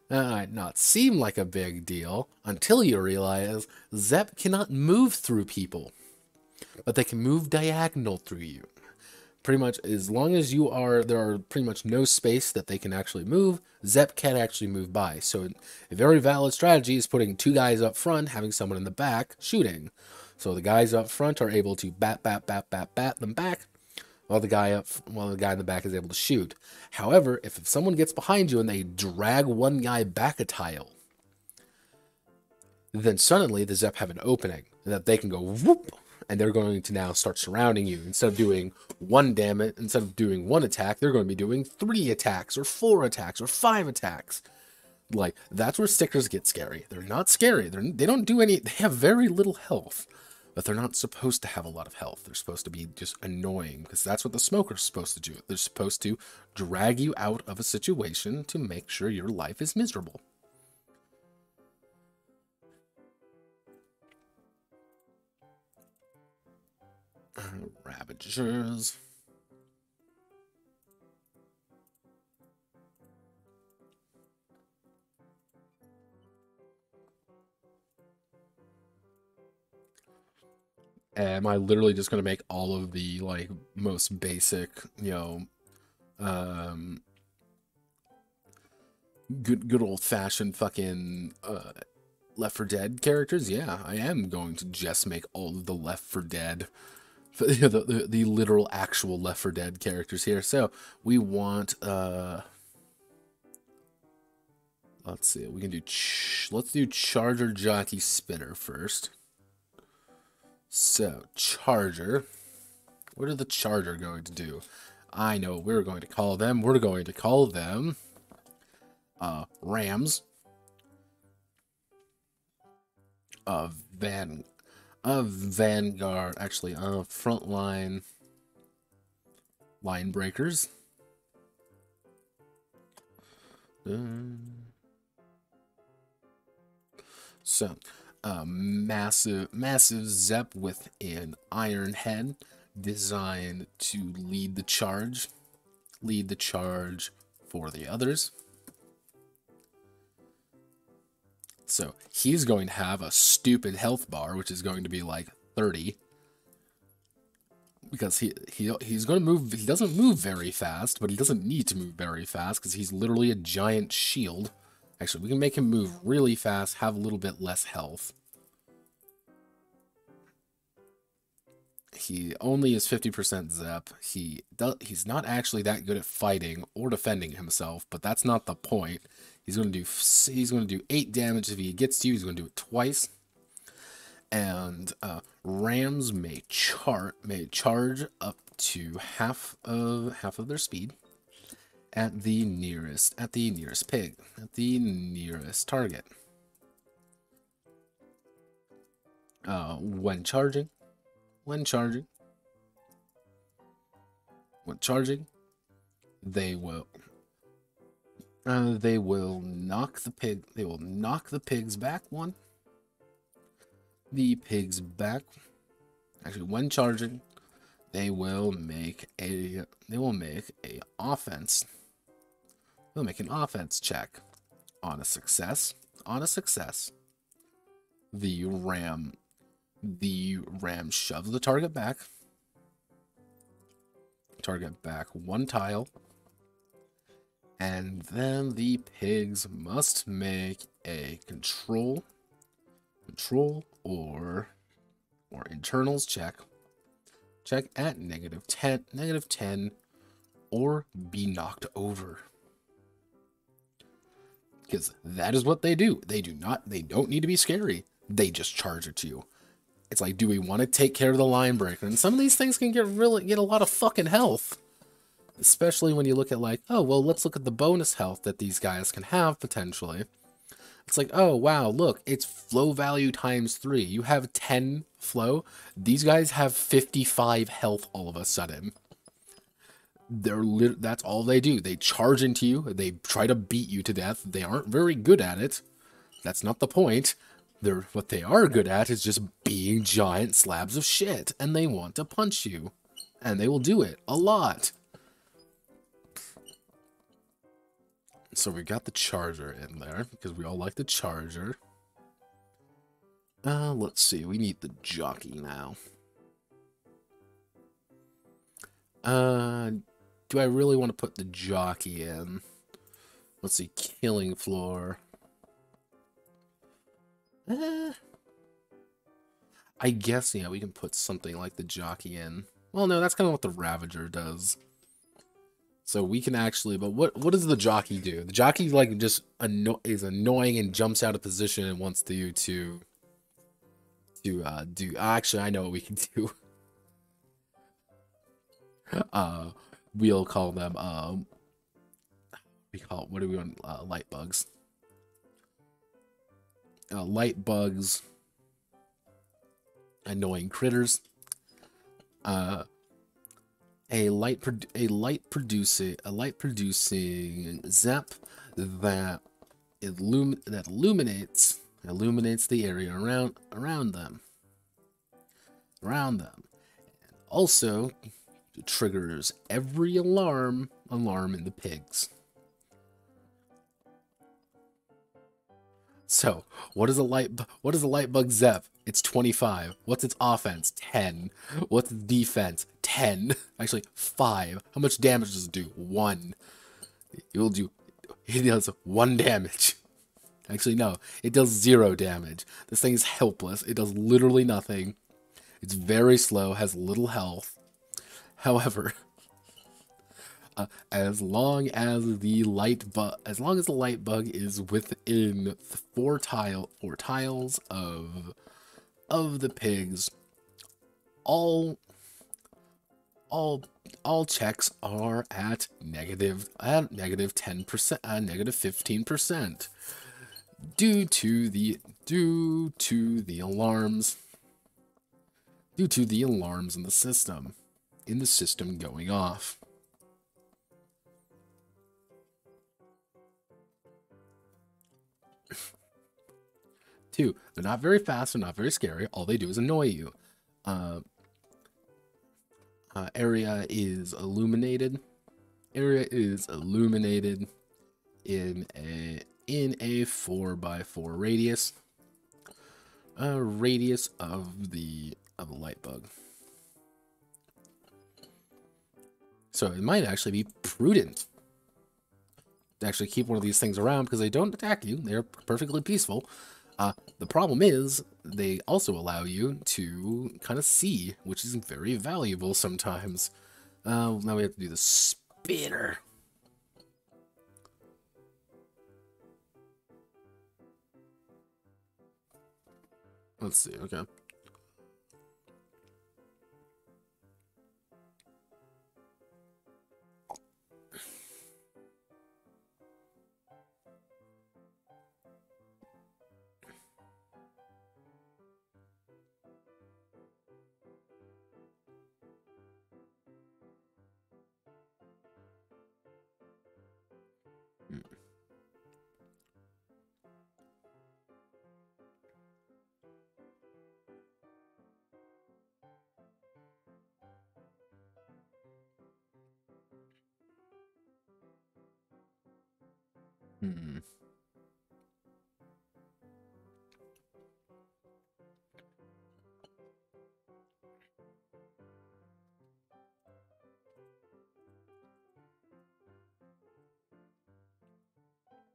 That might not seem like a big deal until you realize Zep cannot move through people, but they can move diagonal through you. Pretty much, as long as there are pretty much no space that they can actually move, Zep can't actually move by. So a very valid strategy is putting 2 guys up front, having someone in the back shooting. So the guys up front are able to bat them back, while the guy in the back is able to shoot. However, if someone gets behind you and they drag one guy back a tile, then suddenly the Zep have an opening that they can go whoop, and they're going to now start surrounding you. Instead of doing 1 attack, they're going to be doing 3 attacks or 4 attacks or 5 attacks. Like, that's where stickers get scary. They're not scary. They don't do any. They have very little health. But they're not supposed to have a lot of health. They're supposed to be just annoying, because that's what the smoker's supposed to do. They're supposed to drag you out of a situation to make sure your life is miserable. Ravagers. Am I literally just going to make all of the, like, most basic, good old fashioned fucking Left 4 Dead characters. Yeah, I am going to just make all of the Left 4 Dead, the literal actual Left 4 Dead characters here. So we want let's see, we can do let's do Charger, Jockey, Spitter first. So Charger, what are the Charger going to do? I know what we're going to call them. We're going to call them Rams of Vanguard, actually, frontline line breakers. So, massive Zep with an iron head, designed to lead the charge for the others. So he's going to have a stupid health bar, which is going to be like 30, because he's going to move. He doesn't move very fast, but he doesn't need to move very fast because he's literally a giant shield. Actually, we can make him move really fast, have a little bit less health. He only is 50% Zep. He's not actually that good at fighting or defending himself, but that's not the point. He's going to do 8 damage if he gets to you. He's going to do it twice. And Rams may charge up to half of their speed at the nearest pig, at the nearest target. When charging, they will knock the pig. They will knock the pigs back one. The pigs back. Actually, when charging, they will make a offense. They'll make an offense check. On a success, the ram shoves the target back. Target back 1 tile. And then the pigs must make a control or internals check at -10, or be knocked over. Because that is what they do. They don't need to be scary. They just charge at you. It's like, do we want to take care of the line breaker? And some of these things can get a lot of fucking health. Especially when you look at like, oh, well, let's look at the bonus health that these guys can have potentially. It's like, oh, wow, look, it's flow value times 3. You have 10 flow. These guys have 55 health all of a sudden. That's all they do. They charge into you. They try to beat you to death. They aren't very good at it. That's not the point. What they are good at is just being giant slabs of shit. And they want to punch you. And they will do it a lot. So we got the charger in there, because we all like the charger. Let's see, we need the jockey now. Do I really want to put the jockey in? Let's see, killing floor. I guess, yeah, we can put something like the jockey in. Well, no, that's kind of what the Ravager does. So we can actually, but what does the jockey do? The jockey like just is annoying and jumps out of position and wants you to do. Actually, I know what we can do. We'll call them what do we want? Light bugs. Light bugs. Annoying critters. A light producing zap that illuminates the area around them. And also triggers every alarm in the pigs. So, what is a light bug zap? It's 25. What's its offense? 10. What's its defense? 10. Actually, 5. How much damage does it do? 1. It does 1 damage. Actually, no, it does 0 damage. This thing is helpless. It does literally nothing. It's very slow, has little health. However, as long as the light bug is within 4 tiles of the pigs, all checks are at negative 10%, negative 15%, due to the alarms in the system going off. Two, they're not very fast, they're not very scary. All they do is annoy you. Area is illuminated. Area is illuminated in a 4x4 radius. Radius of the light bug. So it might actually be prudent to actually keep one of these things around because they don't attack you. They're perfectly peaceful. The problem is they also allow you to kind of see, which is very valuable sometimes. Now we have to do the spitter. Let's see, okay.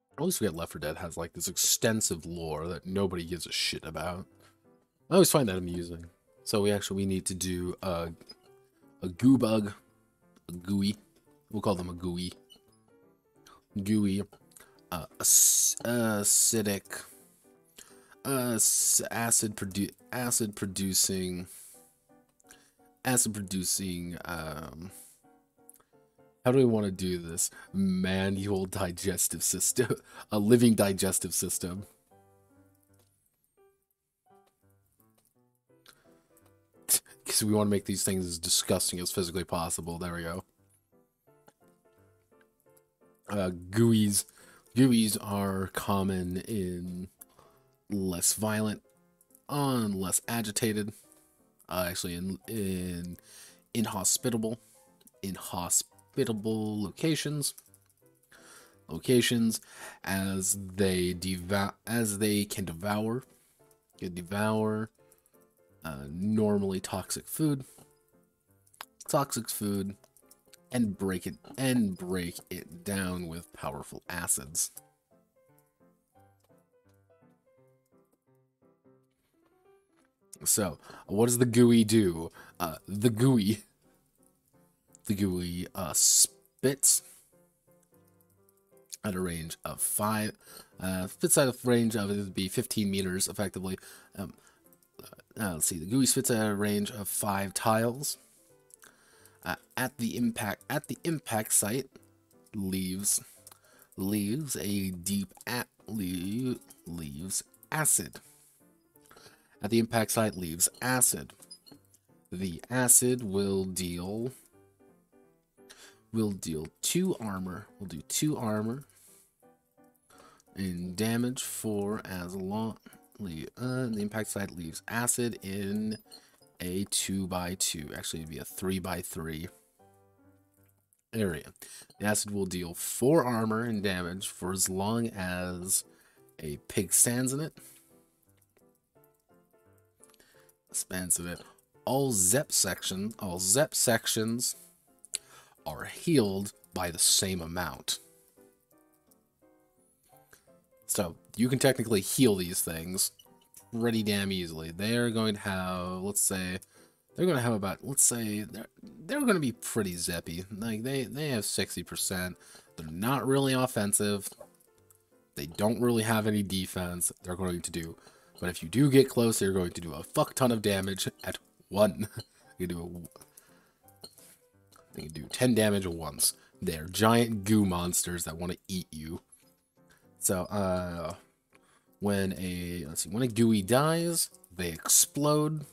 I always forget Left 4 Dead has like this extensive lore that nobody gives a shit about. I always find that amusing. So we need to do a goo bug, a gooey. We'll call them a gooey. Gooey, acidic, acid producing. How do we want to do this? Manual digestive system, a living digestive system. Because we want to make these things as disgusting as physically possible. There we go. Gooeys are common in less violent, less agitated. Actually, in inhospitable locations as they can devour normally toxic food and break it down with powerful acids. So what does the gooey do? The gooey spits at a range of 5. Spits at a range of, it would be 15 meters effectively. Let's see. The gooey spits at a range of 5 tiles. At the impact site, leaves acid. At the impact site, leaves acid. The acid will deal 2 armor. We'll do 2 armor and damage for as long. The impact site leaves acid in a 2x2. Actually, it'd be a 3x3 area. The acid will deal 4 armor and damage for as long as a pig stands in it. Spans of it. All ZEP sections are healed by the same amount. So you can technically heal these things pretty damn easily. They're going to have, let's say, they're going to have about, let's say, they're going to be pretty zippy. Like, they have 60%. They're not really offensive. They don't really have any defense. They're going to do, but if you do get close, they're going to do a fuck ton of damage at one. You can do 10 damage at once. They're giant goo monsters that want to eat you. So, when a gooey dies, they explode,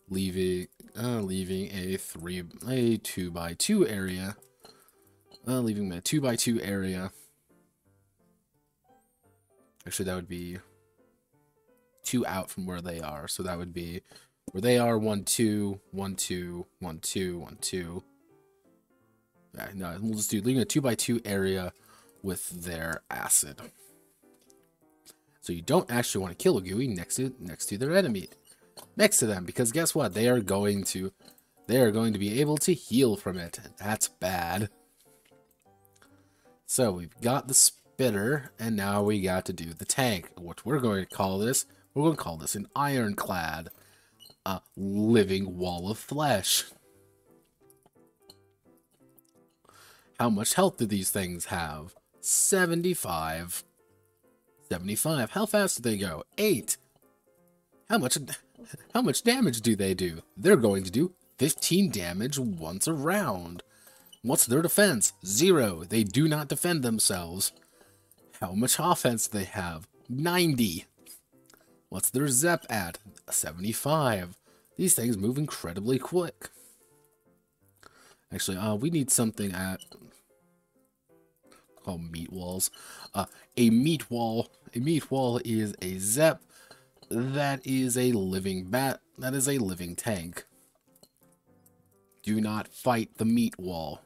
leaving a 2x2 area. Leaving a 2x2 area. Actually, that would be 2 out from where they are. So that would be where they are 1, 2, 1, 2, 1, 2, 1, 2. Yeah, no, we'll just do leaving a 2x2 area with their acid. So you don't actually want to kill a gooey next to their enemy, next to them, because guess what? They are going to be able to heal from it. That's bad. So we've got the spitter, and now we got to do the tank. What we're going to call this? We're going to call this an ironclad, living wall of flesh. How much health do these things have? 75. 75. How fast do they go? 8. How much damage do they do? They're going to do 15 damage once a round. What's their defense? 0. They do not defend themselves. How much offense do they have? 90. What's their Zep at? 75. These things move incredibly quick. Actually, we need something at called meat walls. A meat wall is a Zep that is a living that is a living tank. Do not fight the meat wall.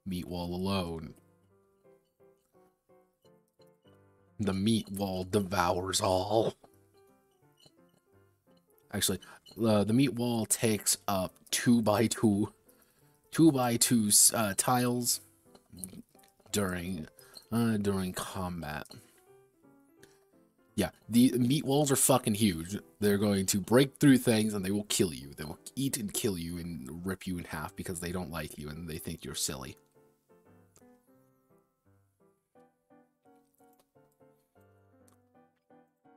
Meat wall alone. The meat wall devours all. Actually, the meat wall takes up 2x2 tiles during combat. Yeah, the meat walls are fucking huge. They're going to break through things and they will kill you. They will eat and kill you and rip you in half because they don't like you and they think you're silly.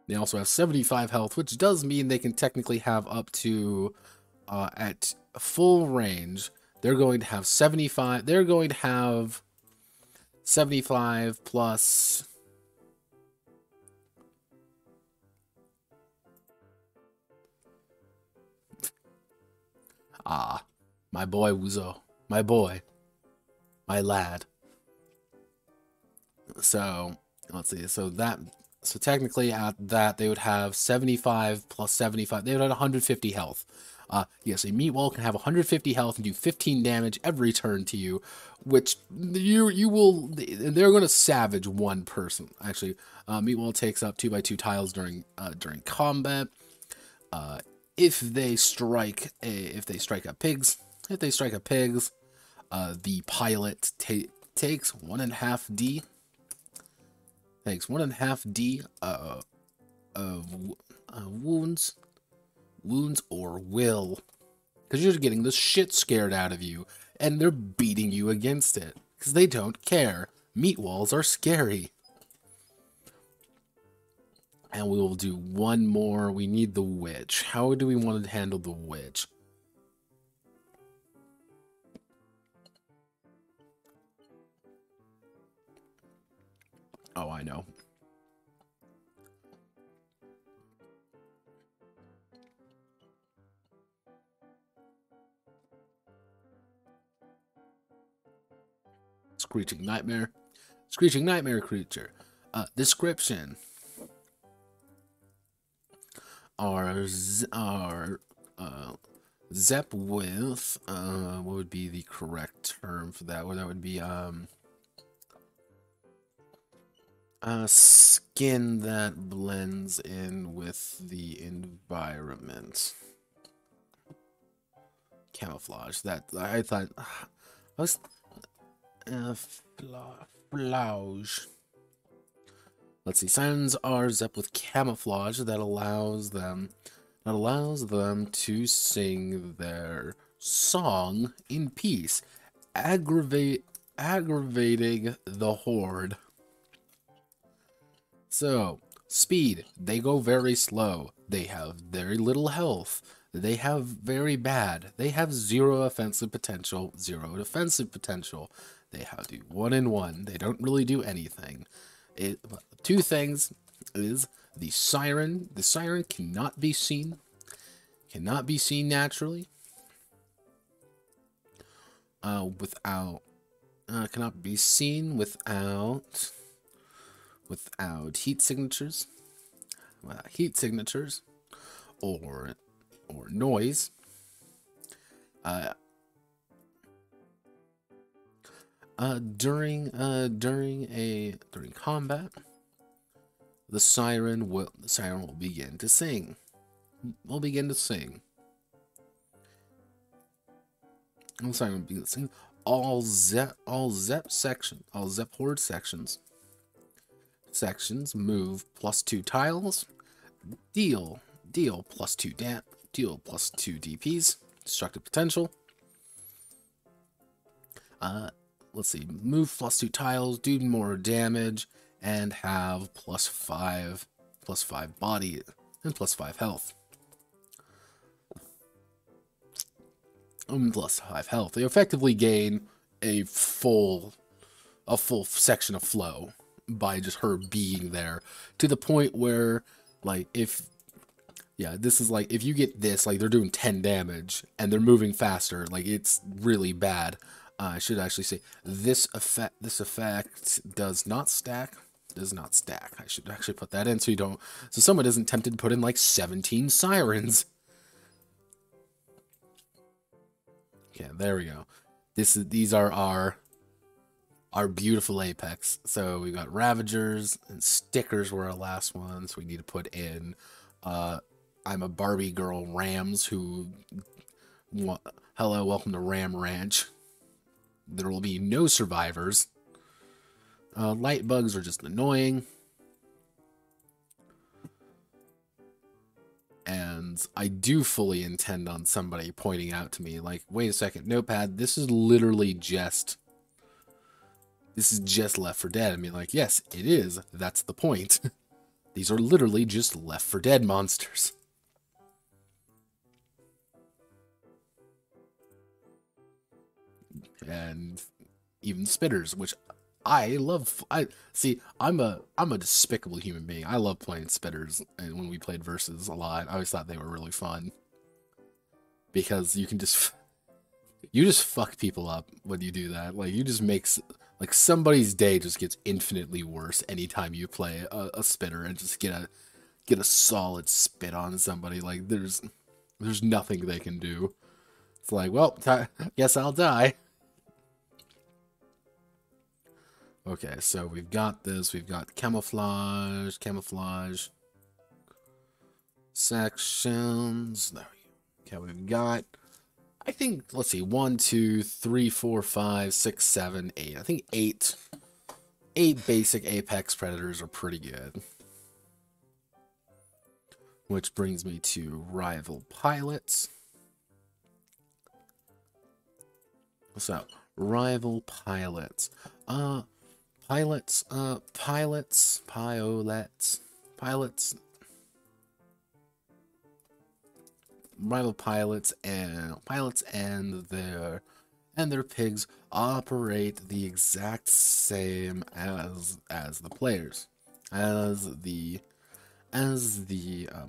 They also have 75 health, which does mean they can technically have up to, at full range, they're going to have 75, they're going to have 75 plus... my boy Wuzo. My boy. My lad. So, let's see, so technically at that, they would have 75 plus 75. They would have 150 health. Yes, a meat wall can have 150 health and do 15 damage every turn to you, which you will. They're going to savage one person. Actually, meat wall takes up 2x2 tiles during combat. If they strike a pigs, the pilot takes 1.5D. Takes 1.5D of wounds or will, because you're getting the shit scared out of you, and they're beating you against it because they don't care. Meat walls are scary. And we will do one more. We need the witch. How do we want to handle the witch? Oh, I know. Screeching nightmare. Screeching nightmare creature. Description. Our Zep with, what would be the correct term for that? Well, that would be, skin that blends in with the environment. Camouflage. That, I thought, I was, flauge. let's see, sirens are zep with camouflage that allows them to sing their song in peace, aggravating the horde. So, speed, they go very slow. They have very little health. They have very bad. They have 0 offensive potential, 0 defensive potential. They have to 1 and 1. They don't really do anything. Two things is the siren. The siren cannot be seen. Cannot be seen naturally. Cannot be seen without heat signatures. Heat signatures or noise. During combat, the siren will begin to sing. The siren will begin to sing. All Zep horde sections move +2 tiles, deal +2 DPs, destructive potential. Let's see, move +2 tiles, do more damage, and have +5 body and +5 health. +5 health. They effectively gain a full section of flow by just her being there, to the point where, like, this is like, if you get this, like, they're doing 10 damage and they're moving faster, like, it's really bad. I should actually say this effect does not stack. I should actually put that in so someone isn't tempted to put in like 17 sirens. Okay, there we go. These are our beautiful Apex. So we got Ravagers, and stickers were our last ones. We need to put in I'm a Barbie girl Rams hello, welcome to Ram Ranch. There will be no survivors. Light bugs are just annoying. And I do fully intend on somebody pointing out to me, like, wait a second, Notepad, this is literally just Left 4 Dead. I mean, like, yes, it is. That's the point. These are literally just Left 4 Dead monsters. And even spitters, which I love. I'm a despicable human being. I love playing spitters, and when we played versus a lot, I always thought they were really fun because you just fuck people up when you do that. Like, you just like, somebody's day just gets infinitely worse anytime you play a spitter and just get a solid spit on somebody. Like, there's nothing they can do. It's like, well, guess I'll die. Okay, so we've got this. We've got camouflage sections. There we go. Okay, we've got, I think, let's see, 1, 2, 3, 4, 5, 6, 7, 8. I think 8 basic Apex Predators are pretty good. Which brings me to rival pilots. So, rival pilots. Pilots, rival pilots and their pigs operate the exact same as the players, as the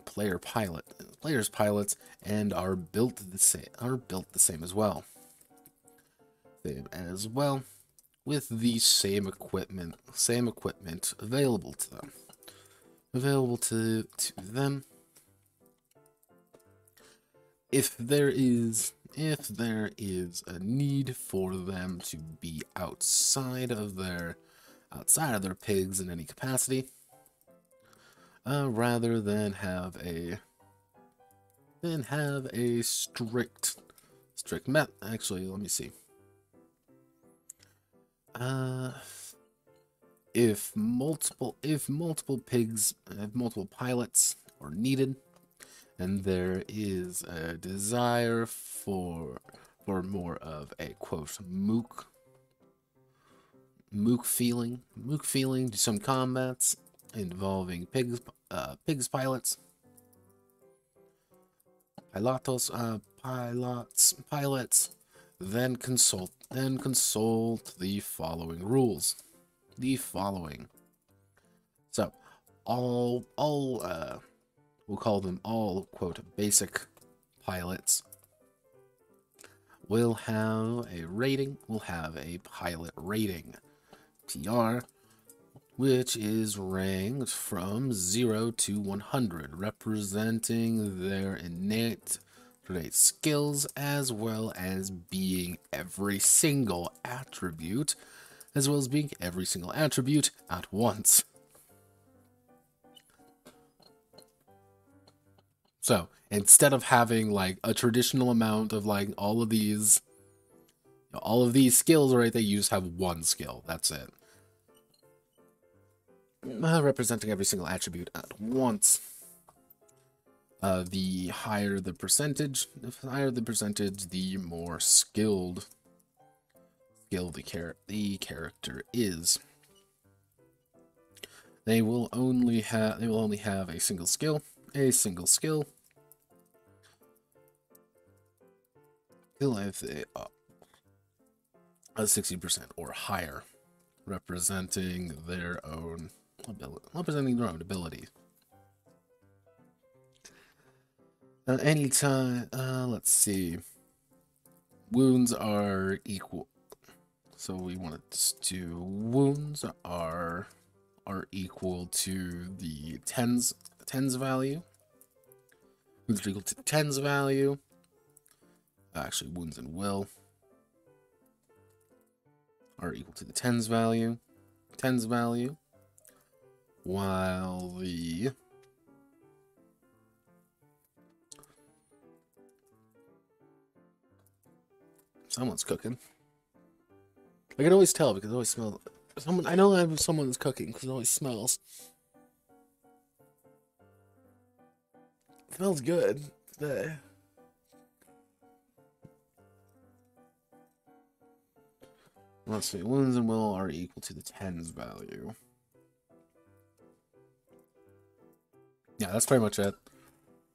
player's pilots, and are built the same as well. With the same equipment available to them. If there is a need for them to be outside of their pigs in any capacity, rather than have a strict method. Actually, let me see. if multiple pilots are needed, and there is a desire for more of a quote mook feeling to some combats involving pigs pilots, then consult the following rules. So all we'll call them all quote basic pilots will have a rating. We'll have a pilot rating, PR, which is ranked from 0 to 100, representing their innate skills as well as being every single attribute, at once. So instead of having like a traditional amount of like all of these skills, right, you just have one skill. That's it. Representing every single attribute at once. The higher the percentage, the more skilled the character is. They will only have a single skill. If they are 60% or higher, representing their own ability. Anytime, let's see. Wounds are equal. So we want to do wounds are equal to the tens value. Wounds are equal to tens value. Actually, wounds and will are equal to the tens value. While the someone's cooking. I can always tell because it always smells. I know someone is cooking because it always smells. It smells good today. Let's see. Wounds and will are equal to the tens value. Yeah, that's pretty much it.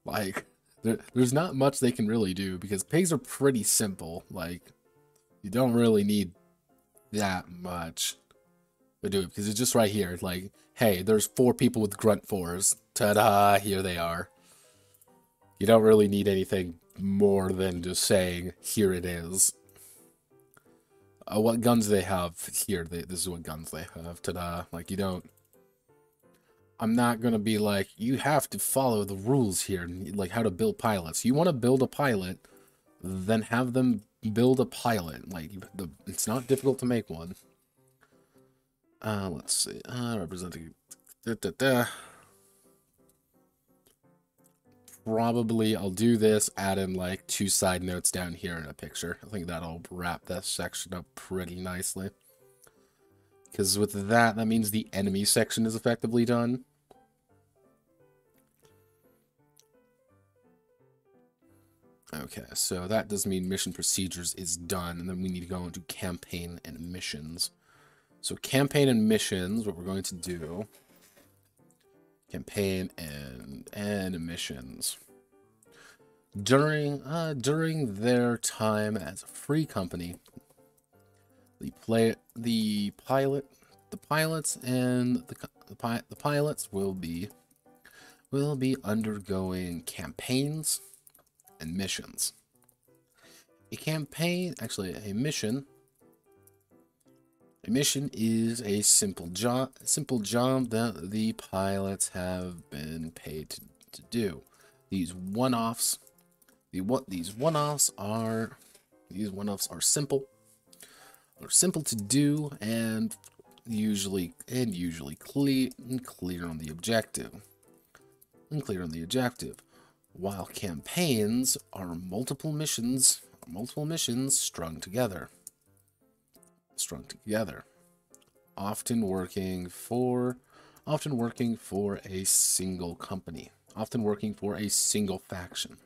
Like, there's not much they can really do because pigs are pretty simple. Like, you don't really need that much to do it because it's just right here. Like, hey, there's 4 people with grunt 4s. Ta-da! Here they are. You don't really need anything more than just saying, here it is. What guns they have here? This is what guns they have. Ta-da! Like, you don't. I'm not gonna be like, you have to follow the rules here, like how to build pilots. You want to build a pilot, then have them build a pilot. Like, it's not difficult to make one. Let's see. Representing. Probably I'll do this, add in like 2 side notes down here in a picture. I think that'll wrap that section up pretty nicely. Because with that means the enemy section is effectively done. Okay, so that does mean mission procedures is done, and then we need to go into campaign and missions. So campaign and missions, what we're going to do, campaign and missions. During their time as a free company, the pilots will be undergoing campaigns and missions. A mission is a simple job that the pilots have been paid to do. These one-offs are simple. They're simple to do and usually clear on the objective. While campaigns are multiple missions strung together. often working for a single company, often working for a single faction.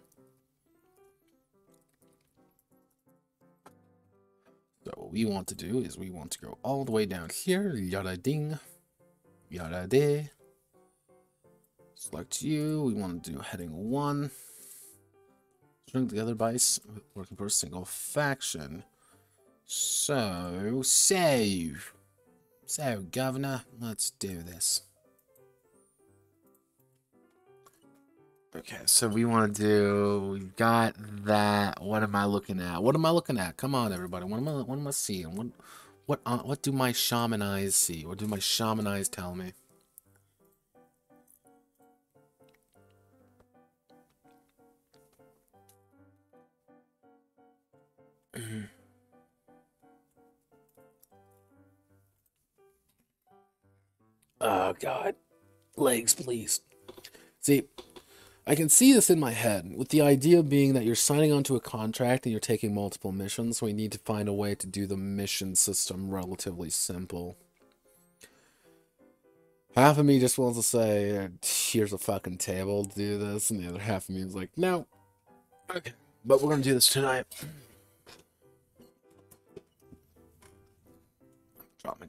So what we want to do is we want to go all the way down here, yada ding, yada de. Select you, we want to do heading 1. String together by working for a single faction. So, save. So, Governor, let's do this. Okay, so we want to do, we've got that. What am I looking at? What am I looking at? Come on, everybody. What am I seeing? What do my shaman eyes see? What do my shaman eyes tell me? Oh, God. Legs, please. See, I can see this in my head, with the idea being that you're signing onto a contract and you're taking multiple missions, so we need to find a way to do the mission system relatively simple. Half of me just wants to say, here's a fucking table to do this, and the other half of me is like, no. Okay, but we're gonna do this tonight. Drop my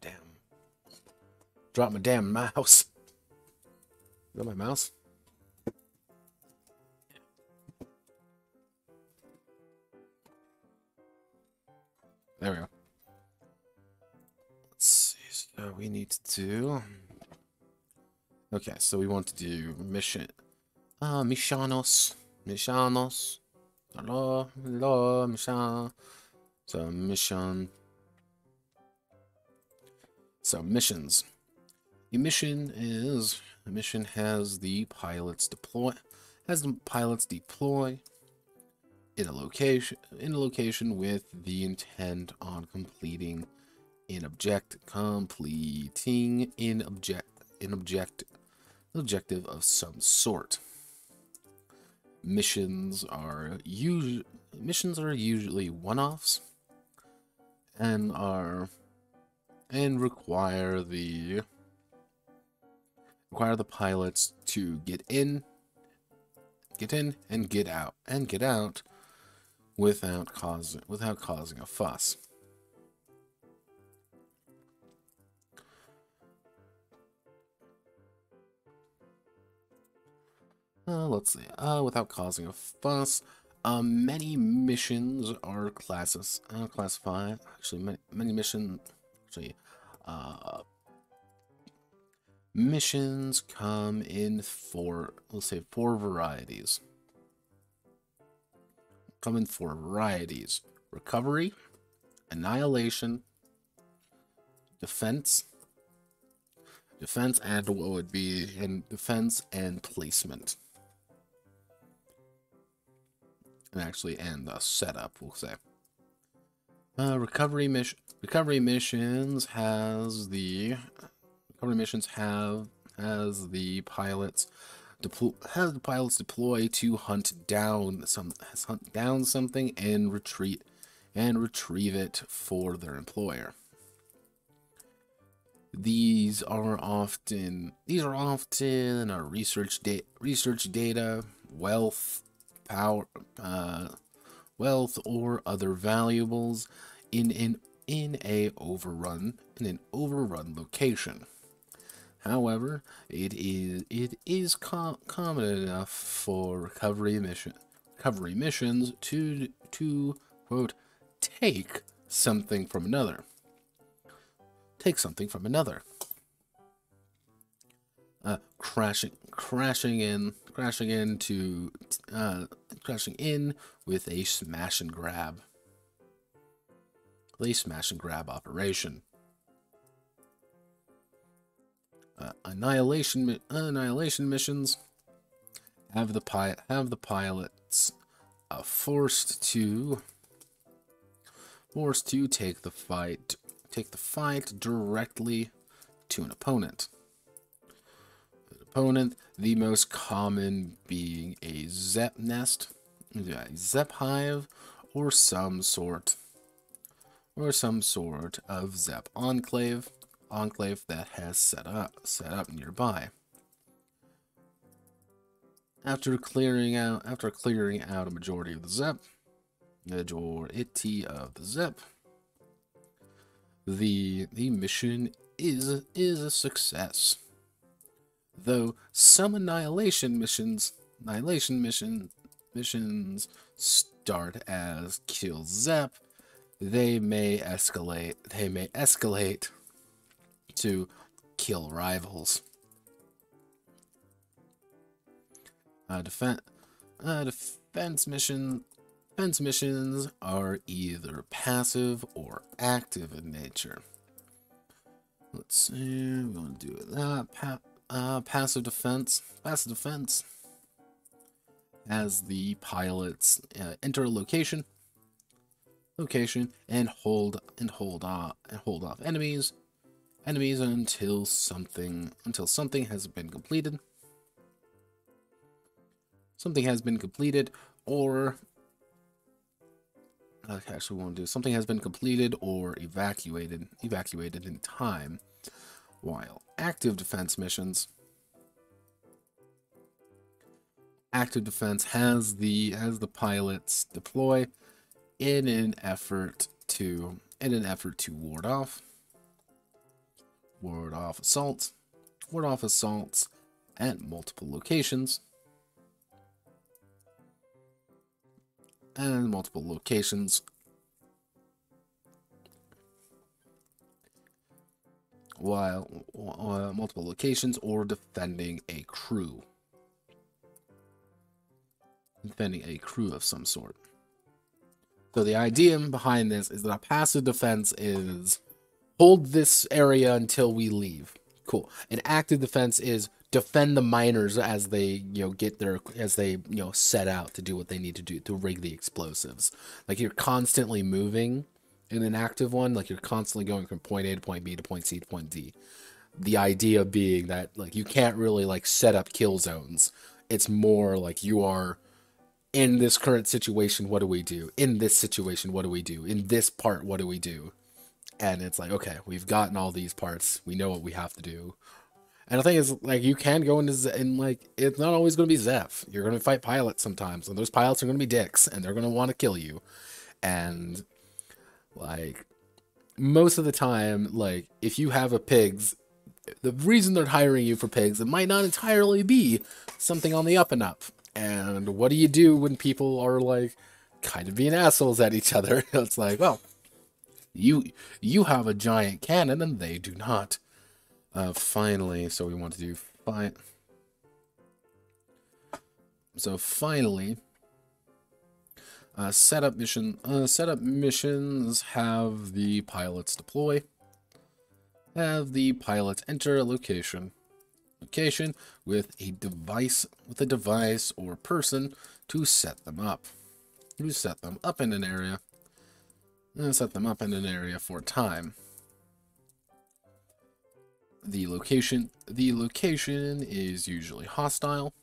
damn mouse. Is that my mouse? There we go. Let's see. So we need to do. Okay, so we want to do mission. Missionos. Hello, mission. So mission. So missions. The mission has the pilots deploy in a location with the intent on completing an objective of some sort. Missions are usually one-offs and require the pilots to get in and get out without causing a fuss. Let's see. Without causing a fuss. Many missions are classified. Actually, many missions. Actually, missions come in four varieties. Recovery, annihilation, defense, and what would be in defense and placement. And the setup, we'll say. Recovery missions have the pilots deploy to hunt down something and retrieve it for their employer. These are often research data, wealth, power, wealth, or other valuables in an overrun location. However, it is common enough for recovery missions to quote take something from another. Crashing in with a smash and grab. Operation. Annihilation missions have the pilots forced to take the fight directly to an opponent. The most common being a Zep nest, a Zep hive, or some sort of Zep enclave. enclave that has set up nearby. After clearing out a majority of the Zep, the mission is a success. Though some annihilation missions start as kill Zep, they may escalate to kill rivals. Defense missions are either passive or active in nature. Let's see, we're going to do that. Passive defense. Passive defense has the pilots enter a location and hold off enemies until something has been completed. Something has been completed, or actually, we want to do something has been completed or evacuated in time. While active defense missions, active defense has the pilots deploy in an effort to ward off assaults at multiple locations. While multiple locations, or defending a crew of some sort. So the idea behind this is that a passive defense is hold this area until we leave. Cool. An active defense is defend the miners as they set out to do what they need to do to rig the explosives. Like, you're constantly moving in an active one, like you're constantly going from point A to point B to point C to point D. The idea being that, like, you can't really like set up kill zones. It's more like you are in this current situation, what do we do? In this situation, what do we do? In this part, what do we do? And it's like, okay, we've gotten all these parts. We know what we have to do. And the thing is, like, you can go like, it's not always going to be Zeph. You're going to fight pilots sometimes, and those pilots are going to be dicks, and they're going to want to kill you. And, like, most of the time, like, if you have a pigs, the reason they're hiring you for pigs, it might not entirely be something on the up and up. And what do you do when people are, like, kind of being assholes at each other? It's like, well, you have a giant cannon and they do not. Finally, so we want to do finally, setup missions have the pilots deploy, have the pilots enter a location with a device or person to set them up in an area. Set them up in an area for a time. The location is usually hostile,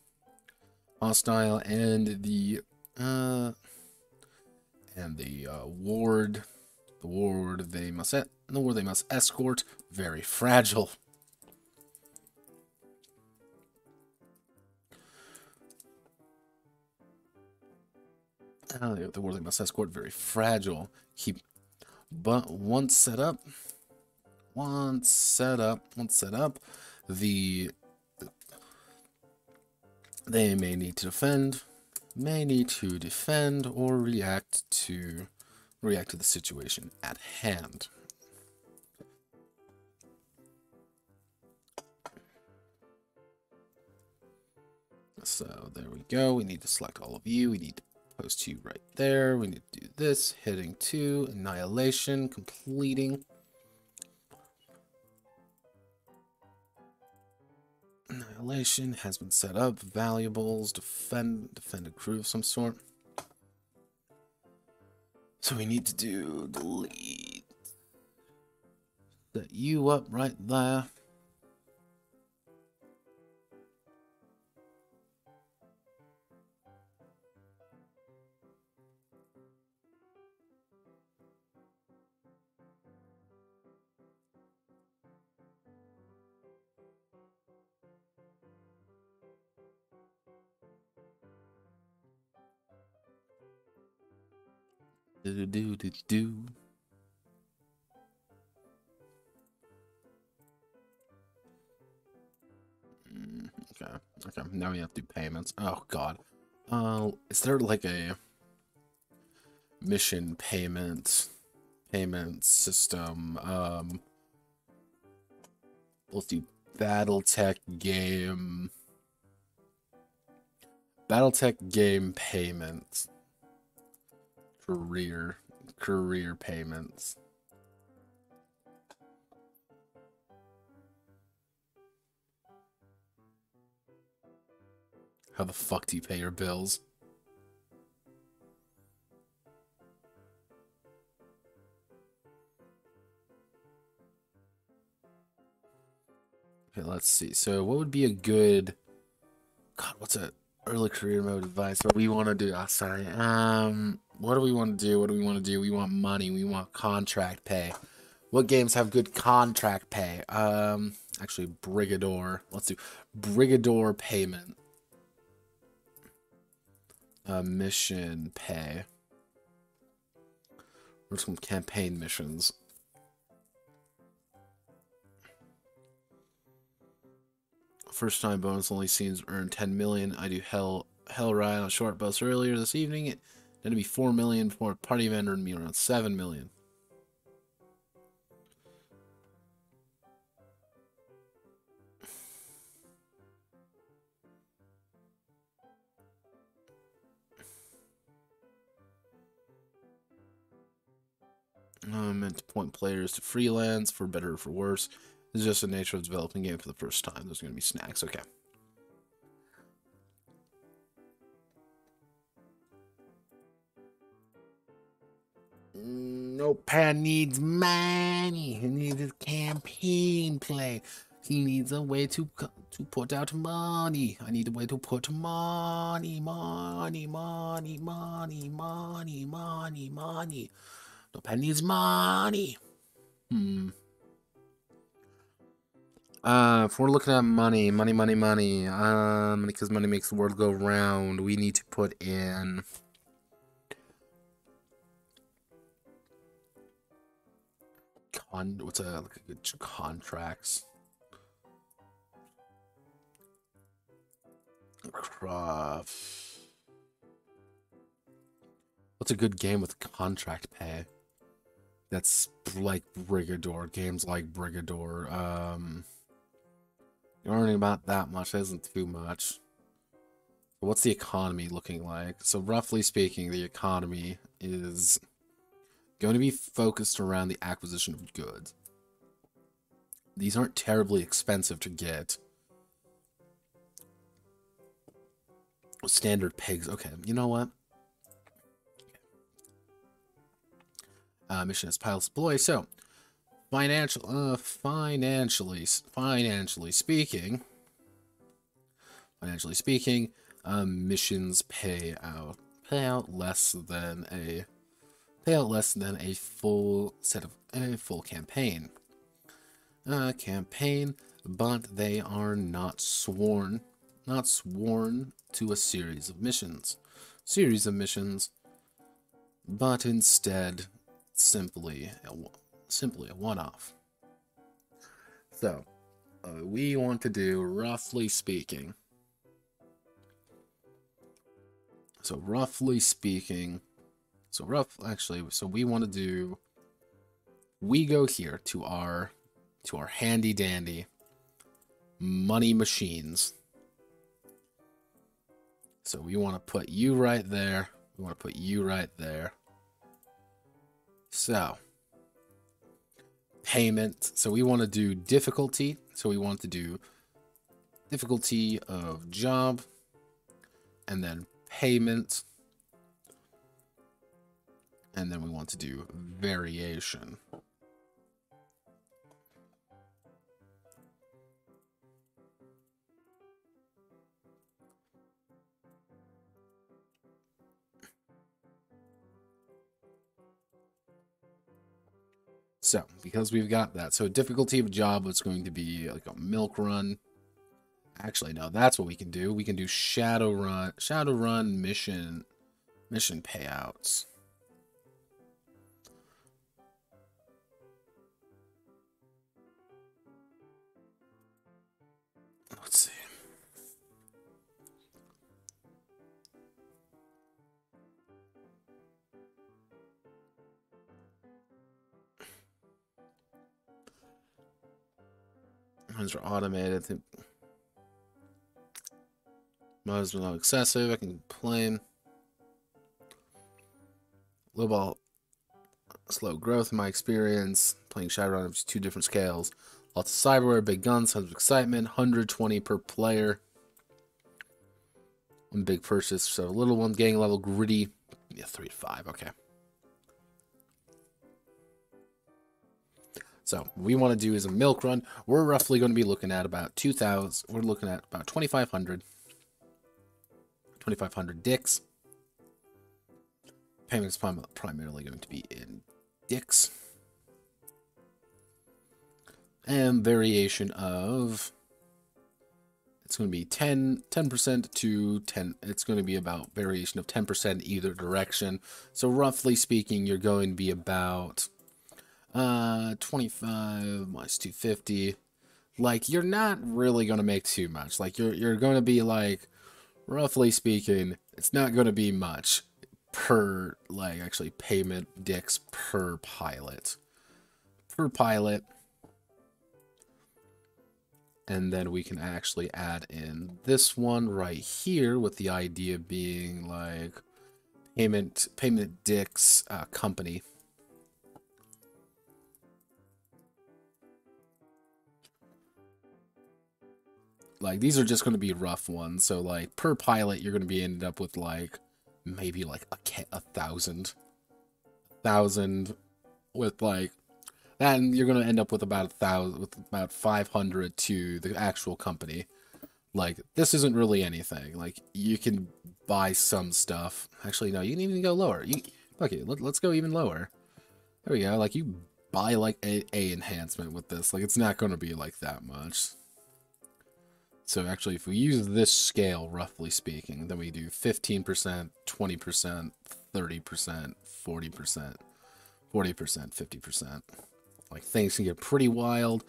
and the ward they must escort, very fragile. The ward they must escort, very fragile. But once set up, they may need to defend, or react to the situation at hand. So there we go. We need to select all of you. We need to post you right there. We need to do this. Heading to annihilation, completing. Annihilation has been set up. Valuables, defend a crew of some sort. So we need to do delete. Set you up right there. Do do do do. Okay. Okay. Now we have to do payments. Oh God. Is there like a mission payment system? Let's do BattleTech game payments. Career payments. How the fuck do you pay your bills? Okay, let's see. So what would be a good... God, what's a early career mode advice? What we want to do? Oh, sorry. What do we want to do? What do we want to do? We want money. We want contract pay. What games have good contract pay? Actually, Brigador. Let's do Brigador payment. Mission pay. Or some campaign missions. First time bonus only scenes earn 10 million. I do hell ride on a short bus earlier this evening. It had to be 4 million for a party event earned me around 7 million. Meant to point players to freelance for better or for worse. It's just the nature of developing a game for the first time. There's going to be snacks. Okay. Notepad needs money. He needs a campaign plan. He needs a way to put out money. I need a way to put money. Notepad needs money. If we're looking at money, because money makes the world go round, we need to put in what's a good contracts? What's a good game with contract pay? That's like Brigador, games like Brigador. Earning about that much isn't too much. What's the economy looking like? So roughly speaking, the economy is going to be focused around the acquisition of goods. These aren't terribly expensive to get. Standard pigs. Okay, you know what? Mission is piles deploy. So, financially speaking, missions pay out less than a full campaign. But they are not sworn to a series of missions, but instead simply a one-off. So, we want to do, roughly speaking. So we want to do. We go here to our handy dandy money machines. So we want to put you right there. So, payment. So we want to do difficulty. So we want to do difficulty of job, and then payment, and then we want to do variation. So, because we've got that, so difficulty of job is going to be like a milk run. Actually, no, that's what we can do. We can do shadow run mission payouts. Things are automated. Mods are not excessive. I can plain. Low ball, slow growth in my experience. Playing Shadowrun of 2 different scales. Lots of cyberware, big guns, tons of excitement. 120 per player. One big purchase, so a little one, gang level, gritty. Yeah, 3 to 5, okay. So what we want to do is a milk run. We're roughly going to be looking at about 2,000. We're looking at about 2,500. 2,500 dicks. Payments primarily going to be in dicks. And variation of, it's going to be 10% to 10. It's going to be about variation of 10% either direction. So roughly speaking, you're going to be about 25 minus 250. Like, you're not really going to make too much. Like, you're going to be like, roughly speaking, it's not going to be much per, like, actually payment dicks per pilot. Per pilot. And then we can actually add in this one right here with the idea being like payment dicks company. Like, these are just going to be rough ones. So like per pilot, you're going to be ended up with like maybe like a thousand with like. And you're going to end up with about 1,000, with about 500 to the actual company. Like, this isn't really anything. Like, you can buy some stuff. Actually, no, you can even go lower. Okay, let's go even lower. There we go. Like, you buy, like, a enhancement with this. Like, it's not going to be, like, that much. So, actually, if we use this scale, roughly speaking, then we do 15%, 20%, 30%, 40%, 40%, 50%. Like, things can get pretty wild.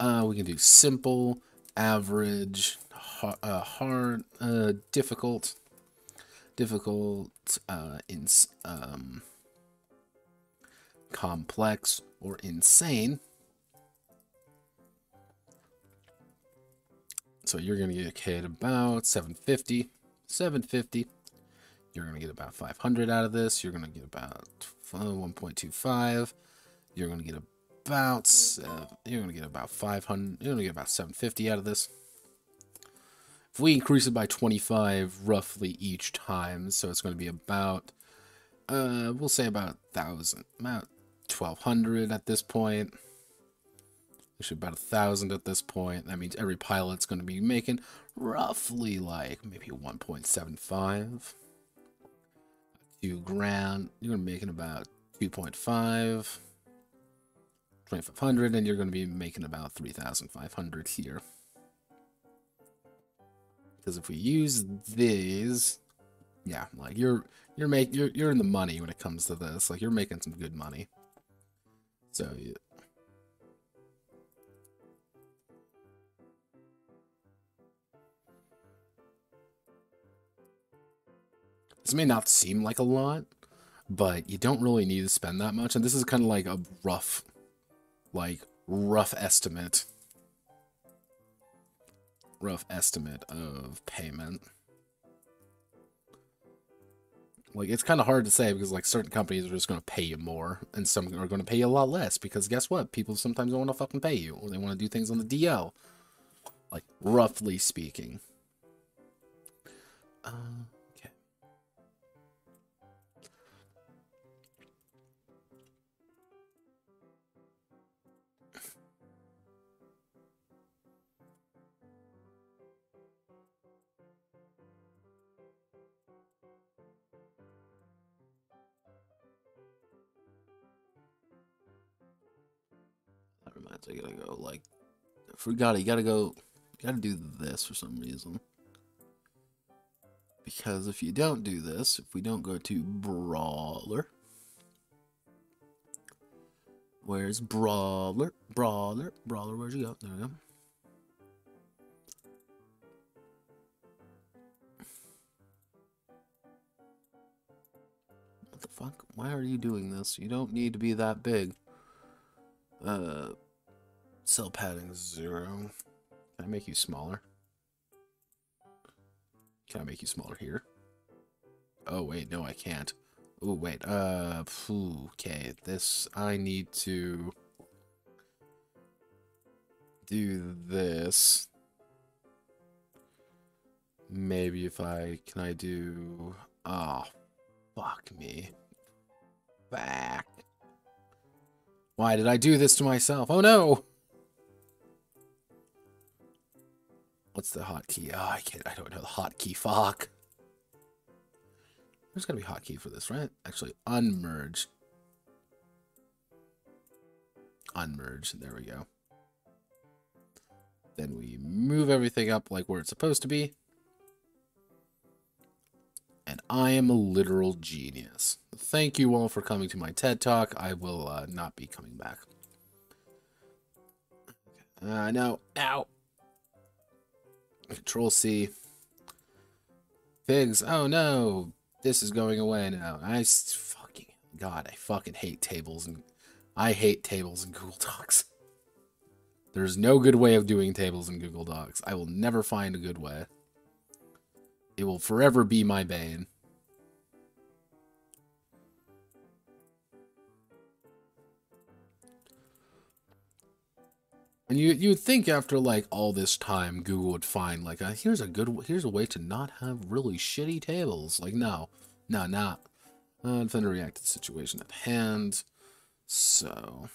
We can do simple, average, hard, difficult, complex, or insane. So you're going to get a kit about 750. You're going to get about 500 out of this. You're going to get about 1.25. You're going to get about you're going to get about 500. You're going to get about 750 out of this. If we increase it by 25 roughly each time, so it's going to be about we'll say about 1,000, about 1,200 at this point. Actually, about 1,000 at this point. That means every pilot's going to be making roughly like maybe 1.75. 2 grand. You're going to be making about 2.5. 2,500, and you're going to be making about 3,500 here. Because if we use these, yeah, like you're in the money when it comes to this. Like, you're making some good money. So yeah. This may not seem like a lot, but you don't really need to spend that much. And this is kind of like a rough estimate. Rough estimate of payment. Like, it's kind of hard to say because, like, certain companies are just going to pay you more, and some are going to pay you a lot less because guess what? People sometimes don't want to fucking pay you, or they want to do things on the DL. Like, roughly speaking. Okay. That reminds me, I gotta go, like, I forgot, you gotta do this for some reason. Because if you don't do this, if we don't go to Brawler, where's Brawler? Brawler, where'd you go? There we go. What the fuck? Why are you doing this? You don't need to be that big. Cell padding 0. make you smaller? Can I make you smaller here? Oh, wait, no, I can't. Oh, wait, okay, this, I need to do this. Maybe if can I do, oh, fuck me. Back. Why did I do this to myself? Oh, no! What's the hotkey? Oh, I don't know the hotkey, fuck. There's gotta be a hotkey for this, right? Actually, unmerge. Unmerge, there we go. Then we move everything up like where it's supposed to be. And I am a literal genius. Thank you all for coming to my TED Talk. I will not be coming back. No. Ow. Control C. Pigs. Oh no. This is going away now. God, I fucking hate tables, and I hate tables in Google Docs. There's no good way of doing tables in Google Docs. I will never find a good way. It will forever be my bane. And you'd think after like all this time, Google would find like here's a way to not have really shitty tables. Like no, not. Defend or react to the situation at hand. So,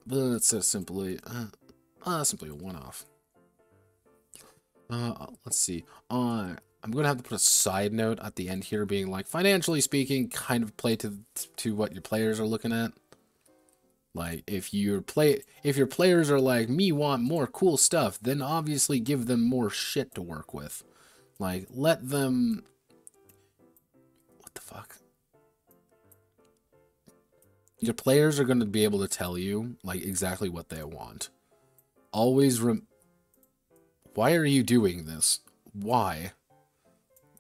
but let's say simply a one-off. Let's see. I'm gonna have to put a side note at the end here, being like, financially speaking, kind of play to what your players are looking at. Like, if your players are like, me want more cool stuff, then obviously give them more shit to work with. Like, let them... What the fuck? Your players are going to be able to tell you, like, exactly what they want. Always Why are you doing this? Why?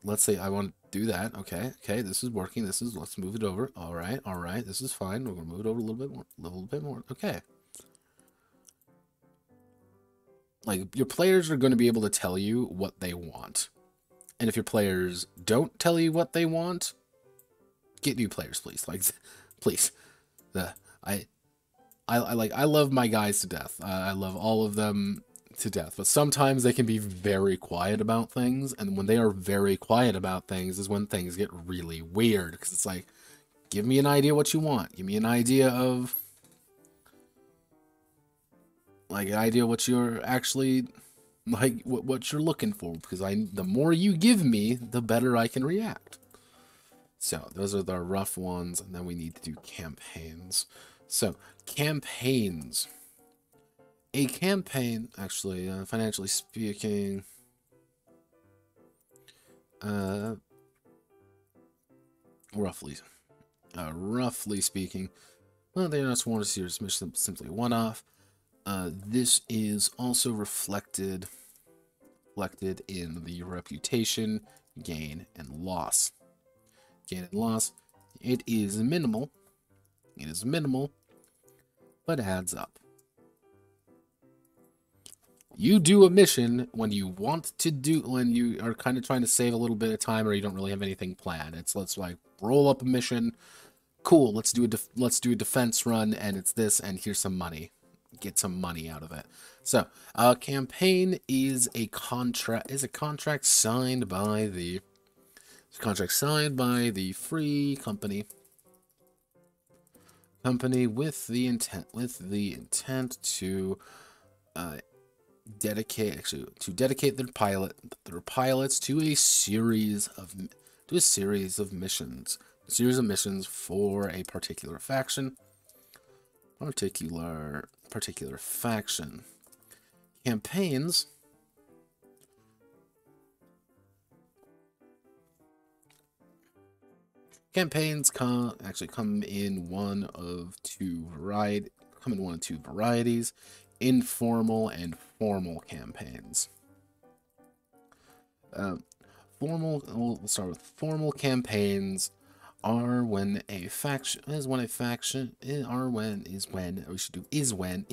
Let's say I want to do that. Okay, this is working. Let's move it over. All right, this is fine. We're going to move it over a little bit more. Okay. Like, your players are going to be able to tell you what they want. And if your players don't tell you what they want, get new players, please. Like, please. I love my guys to death. I love all of them to death, but sometimes they can be very quiet about things, and when they are very quiet about things is when things get really weird, because it's like, give me an idea what you want. Give me an idea of, like, an idea what you're actually, like, what you're looking for, because the more you give me, the better I can react. So, those are the rough ones, and then we need to do campaigns. So, campaigns. A campaign, actually, financially speaking, roughly speaking, well, they not want to see your mission simply one-off. This is also reflected in the reputation, gain, and loss. Gain and loss, it is minimal. It is minimal, but adds up. You do a mission when you are kind of trying to save a little bit of time, or you don't really have anything planned. Let's like roll up a mission. Cool, let's do a defense run, and it's this, and here's some money. Get some money out of it. So, campaign is a contract signed by the free company with the intent to dedicate their pilots to a series of missions for a particular faction. Campaigns come in one of two varieties: informal and formal campaigns. We'll start with formal campaigns. are when a faction is when a faction are when is when we should do is when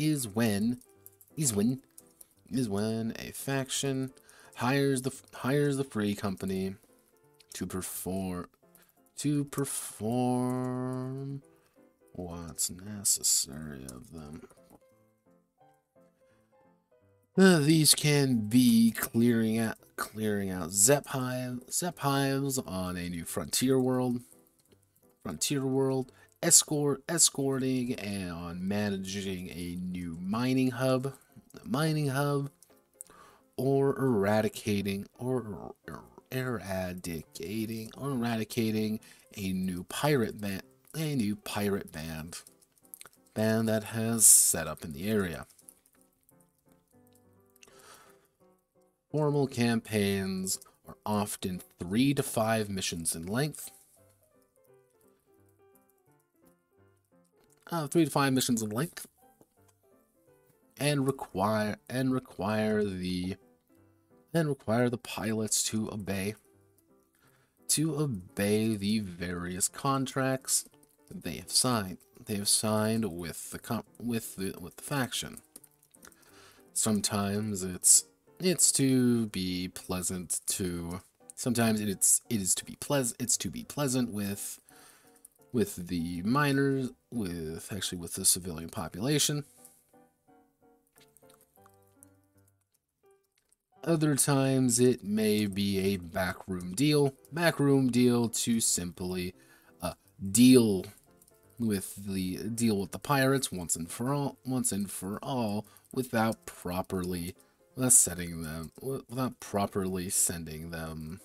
a faction hires the free company to perform what's necessary of them. These can be clearing out Zep hives on a new frontier world, escorting and on managing a new mining hub, or eradicating a new pirate band that has set up in the area. Formal campaigns are often 3 to 5 missions in length. 3 to 5 missions in length, and require the pilots to obey the various contracts that they have signed. With the faction. Sometimes it is to be pleasant with the miners, with the civilian population. Other times it may be a backroom deal to simply deal with the pirates once and for all without properly sending them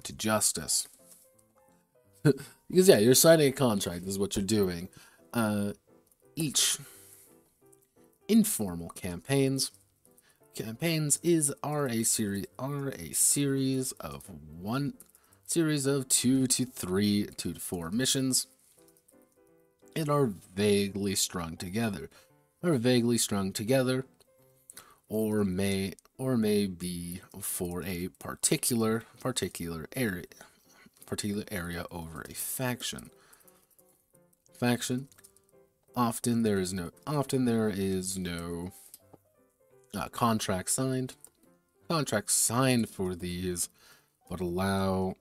to justice. Because yeah, you're signing a contract is what you're doing. Each informal campaigns are a series of 2 to 4 missions, and are vaguely strung together, or may be for a particular area over a faction. Often there is no contract signed for these, but allows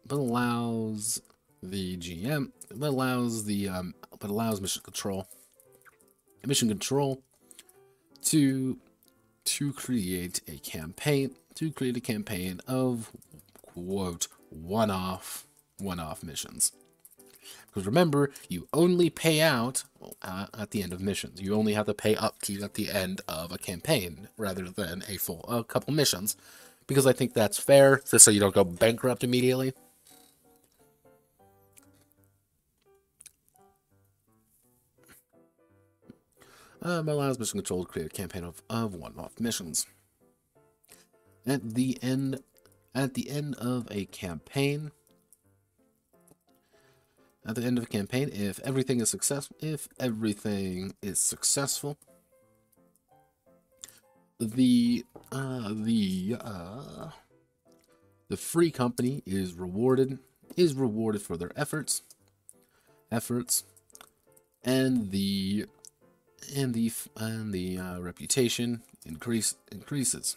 mission control to create a campaign of quote one-off missions. Because remember, you only pay out at the end of missions. You only have to pay upkeep at the end of a campaign rather than a couple missions. Because I think that's fair, just so you don't go bankrupt immediately. But allows mission control to create a campaign of one-off missions. At the end of a campaign, if everything is successful, the free company is rewarded for their efforts, and the reputation increases.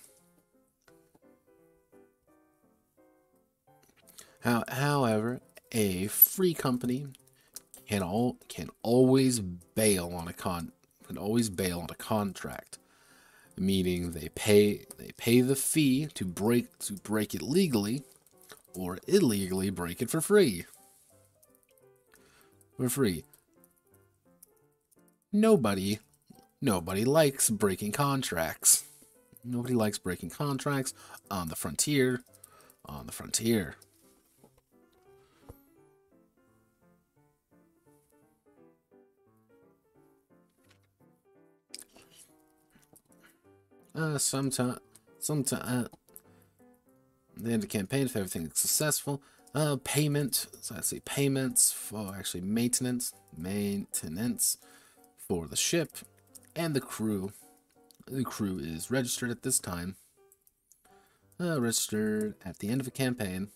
However, a free company can always bail on a contract, meaning they pay the fee to break it legally, or illegally break it for free. Nobody likes breaking contracts. Nobody likes breaking contracts on the frontier. Sometime at the end of the campaign, if everything is successful, payments for maintenance for the ship and the crew. The crew is registered at this time. Registered at the end of a campaign.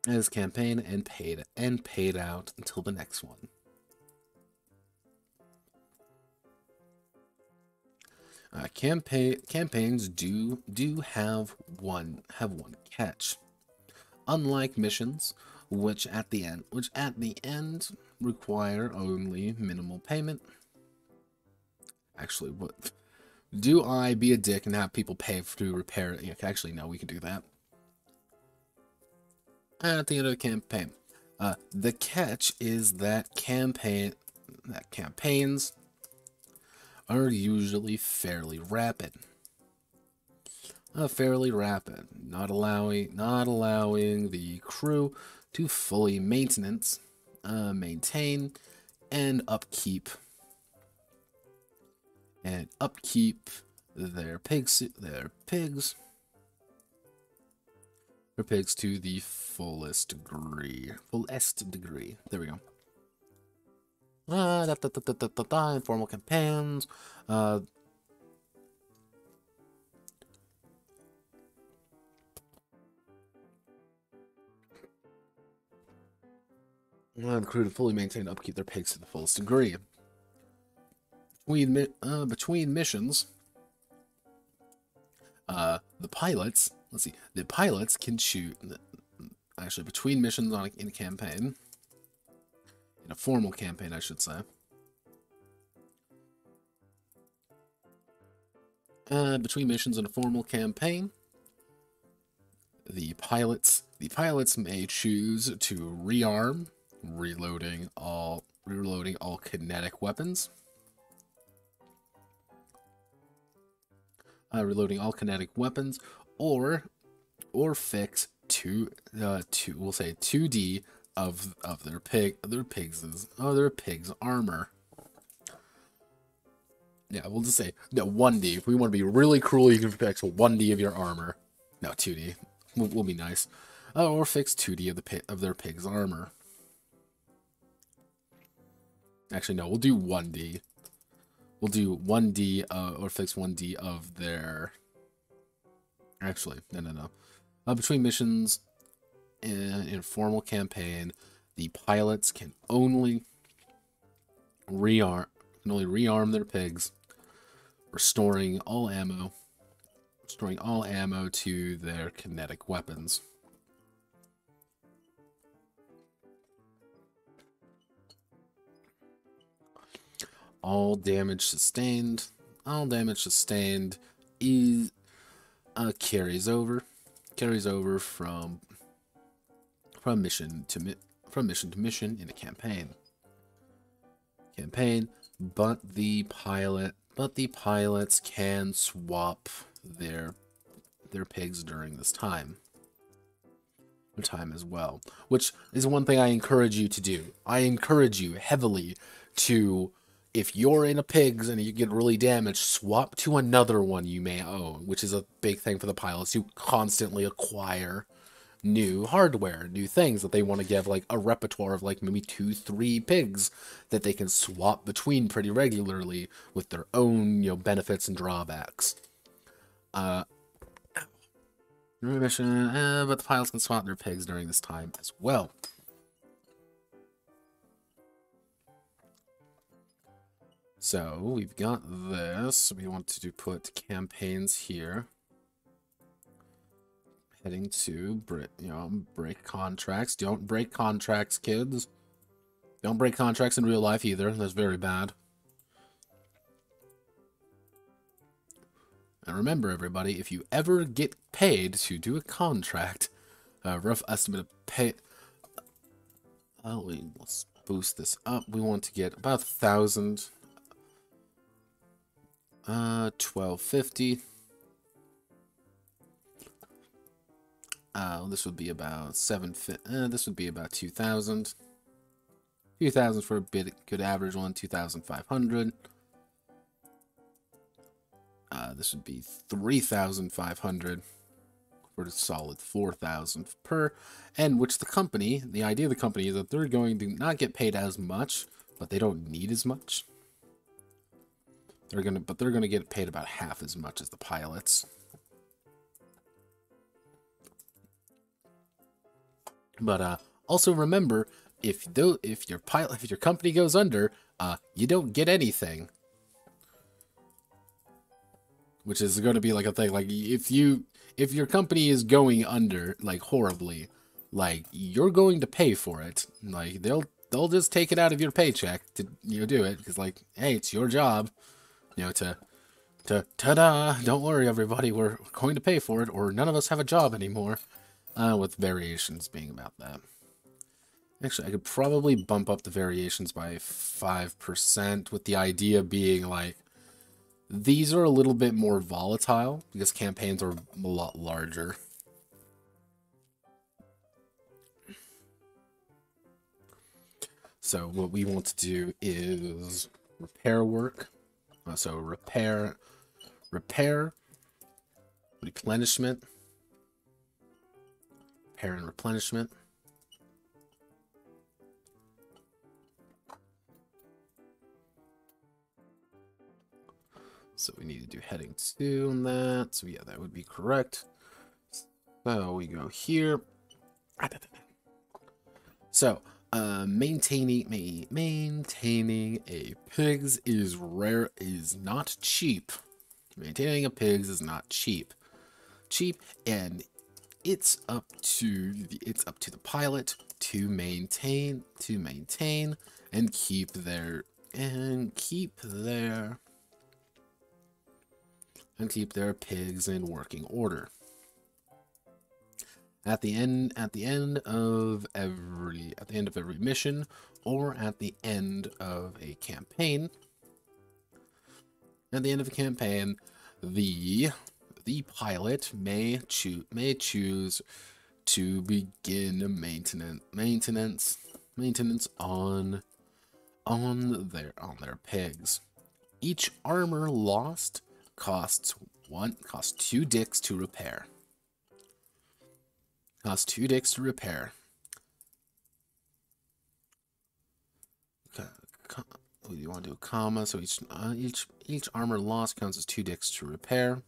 as campaign and paid out until the next one. Campaigns do have one catch. Unlike missions, which at the end require only minimal payment. Actually, what do I be a dick and have people pay to repair it? Yeah, actually, no, we can do that. At the end of the campaign, the catch is that campaigns are usually fairly rapid. Not allowing the crew to fully maintain and upkeep their pigs to the fullest degree. There we go. Informal campaigns. The crew to fully maintain and upkeep their pigs to the fullest degree. Between missions, the pilots can shoot. Actually, between missions in a campaign, in a formal campaign, I should say. Between missions in a formal campaign, the pilots may choose to rearm, reloading all kinetic weapons. Or fix 2D of their pig's armor. Yeah, we'll just say no 1D. If we want to be really cruel, you can fix 1D of your armor. No, 2D. We'll be nice. Or fix 2D of their pig's armor. Actually, no, we'll do 1D. We'll do 1D, or fix 1D of their... Actually, no. Between missions in a formal campaign, the pilots can only rearm their pigs, restoring all ammo to their kinetic weapons. All damage sustained is carries over from mission to mission in a campaign. But the pilots can swap their pigs during this time as well, which is one thing I encourage you to do. I encourage you heavily to, if you're in a pigs and you get really damaged, swap to another one you may own, which is a big thing for the pilots who constantly acquire new hardware, new things that they want to give, like a repertoire of like maybe 2-3 pigs that they can swap between pretty regularly with their own, benefits and drawbacks. But the pilots can swap their pigs during this time as well. So we've got this. We want to put campaigns here. Heading to break contracts. Don't break contracts, kids. Don't break contracts in real life either. That's very bad. And remember, everybody, if you ever get paid to do a contract, rough estimate of pay. Let's boost this up. We want to get about 1,000. 1250. This would be about 750. This would be about 2,000. 2,000 for a good average one. 2,500. This would be 3,500 for a solid 4,000 per. And which the idea of the company is that they're going to not get paid as much, but they don't need as much. They're gonna get paid about half as much as the pilots. But also remember, if your company goes under, you don't get anything. Which is going to be like a thing. Like if your company is going under like horribly, like you're going to pay for it. Like they'll just take it out of your paycheck to do it, because like, hey, it's your job, to ta-da, don't worry everybody, we're going to pay for it, or none of us have a job anymore. With variations being about that. Actually, I could probably bump up the variations by 5%, with the idea being like, these are a little bit more volatile because campaigns are a lot larger. So what we want to do is repair work. So repair, replenishment, repair and replenishment. So we need to do heading 2 on that. So yeah, that would be correct. So we go here. So maintaining a pigs is not cheap. Maintaining a pigs is not cheap. And it's up to the pilot to maintain and keep their pigs in working order. At the end of every mission, or at the end of a campaign, the pilot may choose to begin maintenance on their pigs. Each armor lost costs 2 dicks to repair. Costs 2 dicks to repair. You want to do a comma, so each armor loss counts as 2 dicks to repair.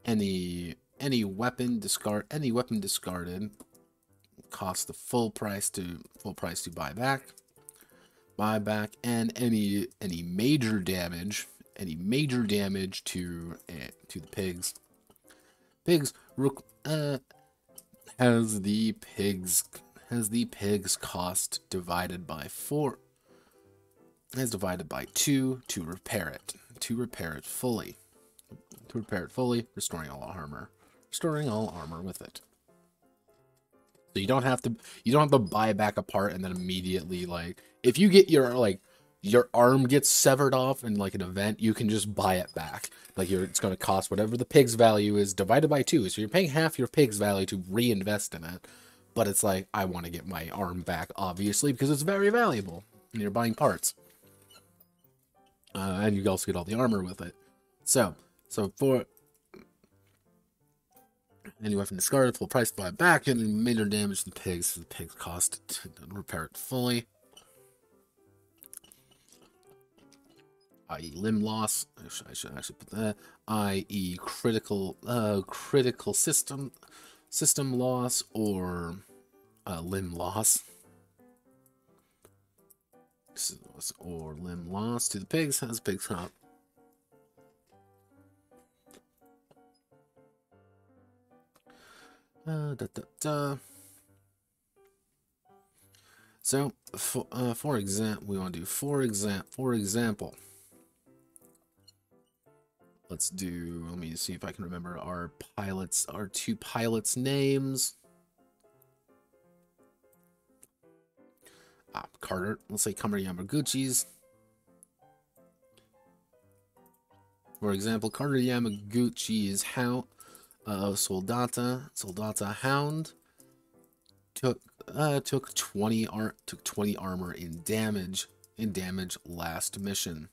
Any weapon discarded costs the full price to buy back. And any major damage to the pigs has the pigs cost divided by 4, as divided by 2 to repair it fully, restoring all armor with it. So you don't have to buy back a part and then immediately, like, if you get your arm gets severed off in like an event, you can just buy it back. Like it's going to cost whatever the pig's value is divided by 2. So you're paying half your pig's value to reinvest in it. But it's like, I want to get my arm back, obviously, because it's very valuable. And you're buying parts. And you also get all the armor with it. So for any weapon discarded, full price to buy it back, and major damage to the pigs. So the pigs cost to repair it fully. I.e. limb loss. I should put that. I.e. critical system loss, or limb loss. Or limb loss to the pigs. Has pigs hop. So for example, we want to do for example. Let me see if I can remember our 2 pilots' names. Carter, let's say Carter Yamaguchi's. For example, Carter Yamaguchi's Soldata Hound took 20 armor in damage last mission.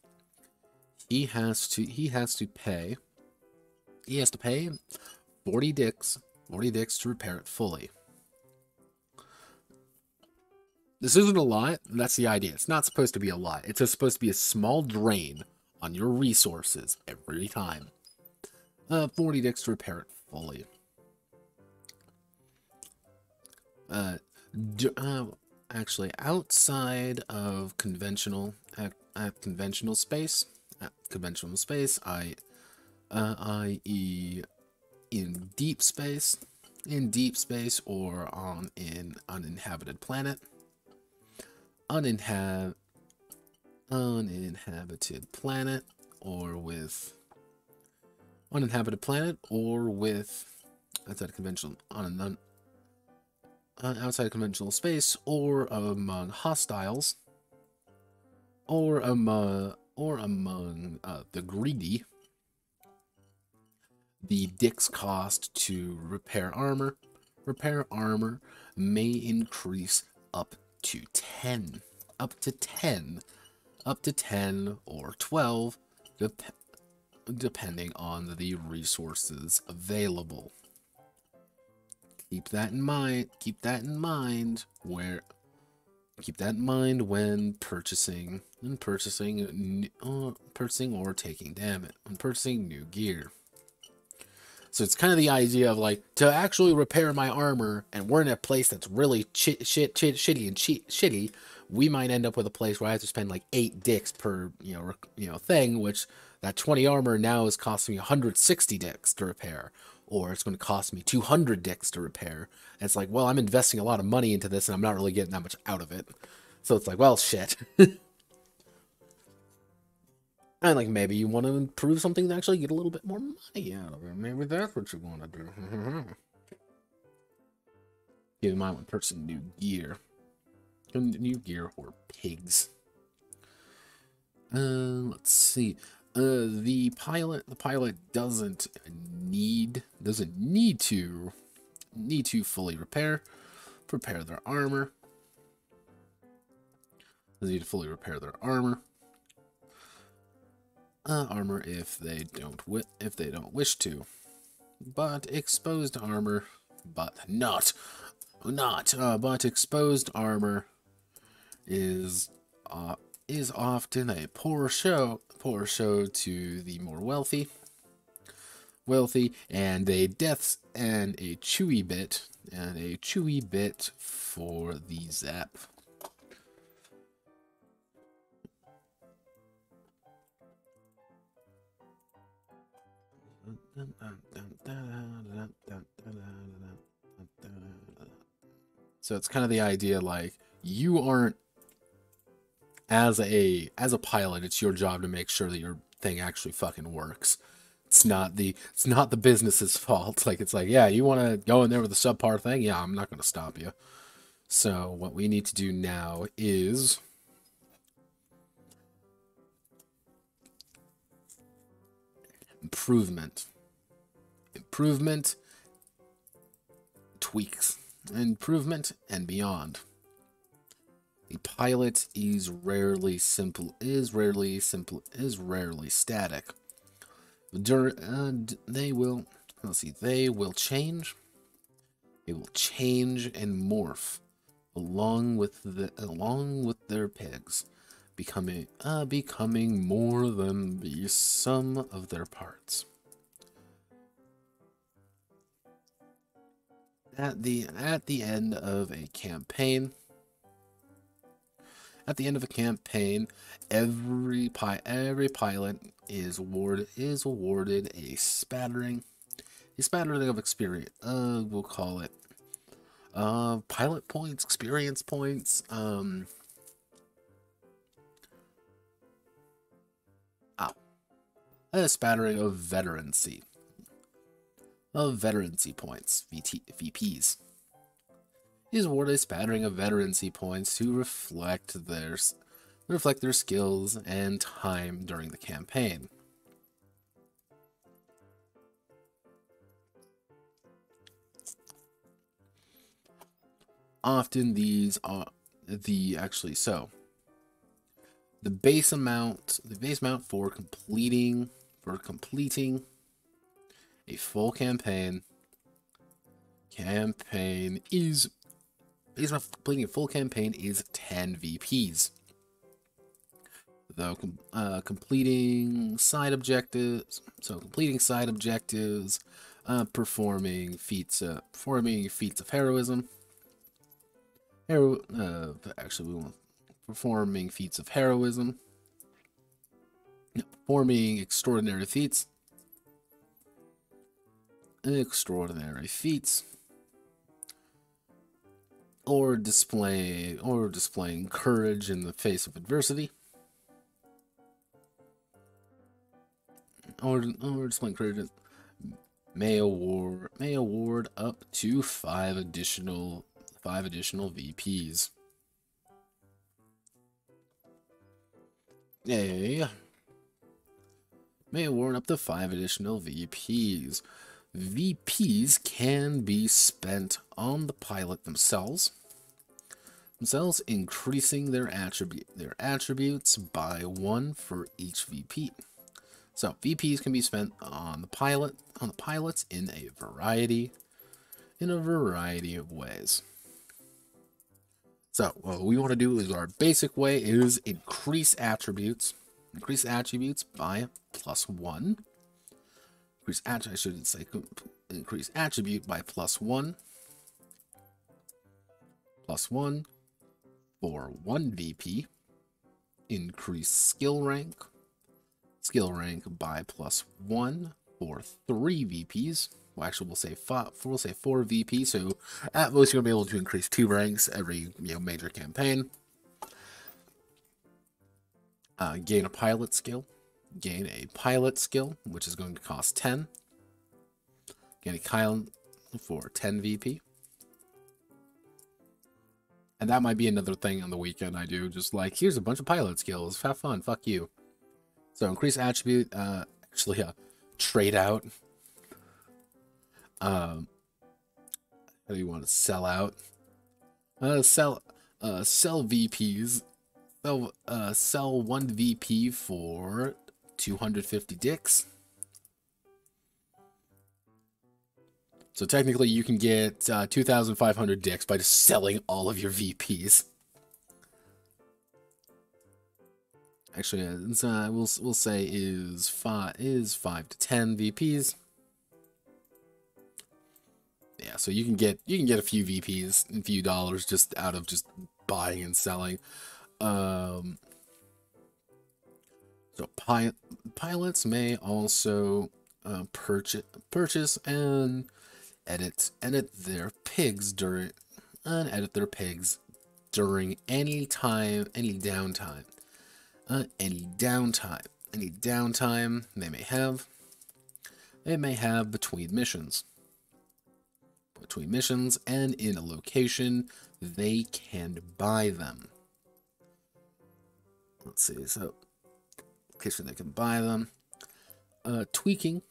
He has to pay 40 dicks to repair it fully. This isn't a lot. That's the idea. It's not supposed to be a lot. It's just supposed to be a small drain on your resources every time. 40 dicks to repair it fully. Uh, actually, outside of conventional conventional space, i.e., in deep space, or on an uninhabited planet, uninhabited planet, or with outside of conventional outside conventional space, or among hostiles, or among the greedy. The Dix cost to repair armor may increase up to 10, or 12, depending on the resources available. Keep that in mind when purchasing or taking damage, when purchasing new gear. So it's kind of the idea of like, to actually repair my armor, and we're in a place that's really shitty, we might end up with a place where I have to spend like 8 dicks per thing, which that 20 armor now is costing me 160 dicks to repair, or it's going to cost me 200 dicks to repair. And it's like, well, I'm investing a lot of money into this, and I'm not really getting that much out of it. So it's like, well, shit. And like, maybe you want to improve something to actually get a little bit more money out of it. Maybe that's what you want to do. Keep in mind when purchasing new gear. Or pigs. Let's see. The pilot doesn't need to fully prepare their armor. Doesn't need to fully repair their armor. If they don't wish to, but exposed armor is often a poor show to the more wealthy, and a chewy bit for the zap. So it's kind of the idea, like, you aren't, as a pilot, it's your job to make sure that your thing actually fucking works. It's not the business's fault. Like, it's like, yeah, you want to go in there with a subpar thing? Yeah, I'm not going to stop you. So what we need to do now is improvement, tweaks, improvement, and beyond. The pilot is rarely static. They will change. They will change and morph along with their pigs, becoming more than the sum of their parts. At the end of a campaign, every pilot is awarded a spattering of experience. We'll call it pilot points, experience points. A spattering of veterancy. Points, VPs. Is awarded a spattering of veterancy points to reflect their skills and time during the campaign. Often these are the base amount for completing a full campaign is 10 VPs. Though completing side objectives, performing feats of heroism, Actually, we want performing feats of heroism. Performing extraordinary feats. Extraordinary feats. Or displaying courage in the face of adversity. Or displaying courage may award up to 5 additional VPs. Yeah. May award up to 5 additional VPs. VPs can be spent on the pilot themselves, increasing their attributes by 1 for each VP. So VPs can be spent on the pilots in a variety of ways. So what we want to do is our basic way is increase attributes by +1. Increase attribute by +1 for 1 VP. Increase skill rank by +1 for 3 VPs. Well, actually, we'll say 4 VPs. So at most, you're gonna be able to increase 2 ranks every major campaign. Gain a pilot skill, which is going to cost 10. Gain a Kyle for 10 VP. And that might be another thing on the weekend I do. Just like, here's a bunch of pilot skills. Have fun. Fuck you. So increase attribute. Trade out. How do you want to sell out? Sell VPs. Sell 1 VP for 250 dicks. So technically, you can get 2,500 dicks by just selling all of your VPs. Actually, we'll say is 5 to 10 VPs. Yeah, so you can get a few VPs and a few dollars just out of just buying and selling. So pilots may also purchase and edit their pigs during any downtime they may have between missions and in a location they can buy them. Let's see, so location they can buy them. Tweaking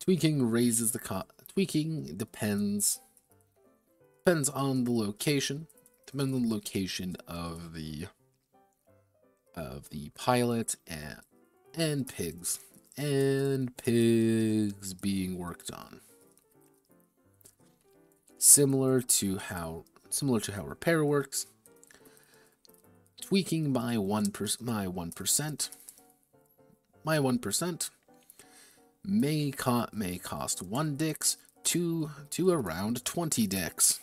raises the cost. Tweaking depends on the location. Depends on the location of the pilot and pigs being worked on. Similar to how repair works. Tweaking by 1% may cost 1 dix to around 20 dicks.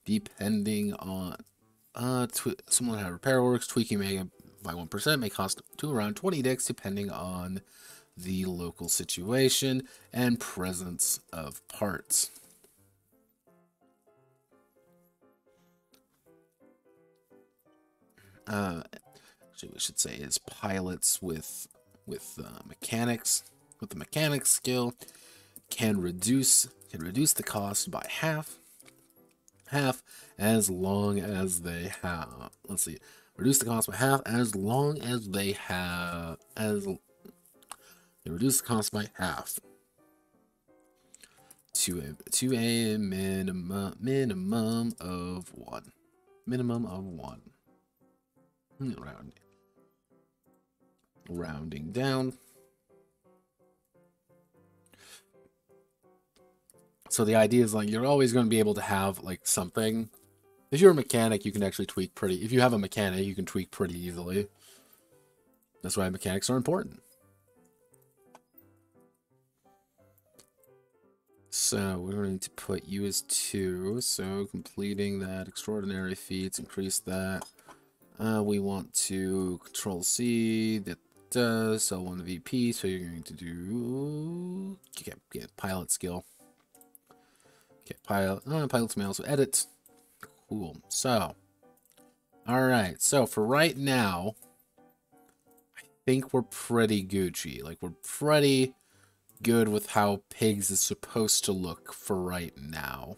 Depending on similar to how repair works, tweaking by 1% may cost to around 20 dicks, depending on the local situation and presence of parts. Actually, we should say is pilots with mechanics. With the mechanics skill, can reduce the cost by half as long as they have. Let's see, reduce the cost by half as long as they have they reduce the cost by half to a minimum of 1. Rounding down. So the idea is like you're always going to be able to have like something. If you're a mechanic, you can actually tweak pretty. If you have a mechanic, you can tweak pretty easily. That's why mechanics are important. So we're going to put you as 2. So completing that extraordinary feats, increase that. We want to control C. That does sell 1 VP. So you're going to do get pilot skill. Okay, pilot's mail. So edit. Cool. So, all right. So for right now, I think we're pretty Gucci. Like we're pretty good with how pigs is supposed to look for right now,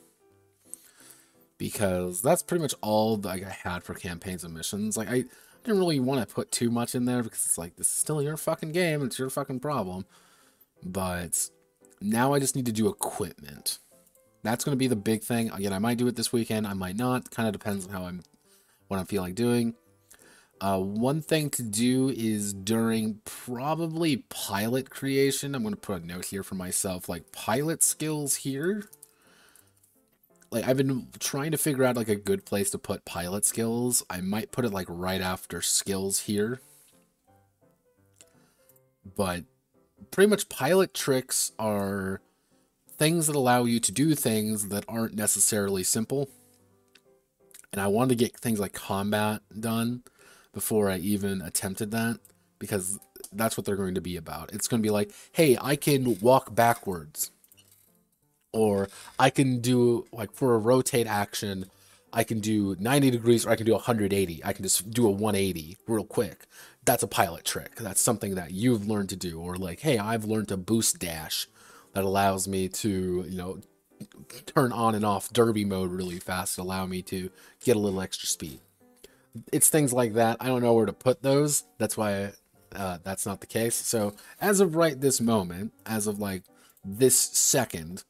because that's pretty much all like I had for campaigns and missions. Like I didn't really want to put too much in there because it's like, this is still your fucking game, it's your fucking problem. But now I just need to do equipment. That's going to be the big thing. Again, I might do it this weekend, I might not. Kind of depends on what I'm feeling doing. One thing to do is during probably pilot creation, I'm going to put a note here for myself, like pilot skills here. Like I've been trying to figure out like a good place to put pilot skills. I might put it like right after skills here. But pretty much pilot tricks are things that allow you to do things that aren't necessarily simple. And I wanted to get things like combat done before I even attempted that, because that's what they're going to be about. It's going to be like, hey, I can walk backwards, or I can do, like, for a rotate action, I can do 90 degrees, or I can do 180. I can just do a 180 real quick. That's a pilot trick. That's something that you've learned to do. Or like, hey, I've learned to boost dash that allows me to, you know, turn on and off derby mode really fast to allow me to get a little extra speed. It's things like that. I don't know where to put those. That's why that's not the case. So as of right this moment, as of like this second,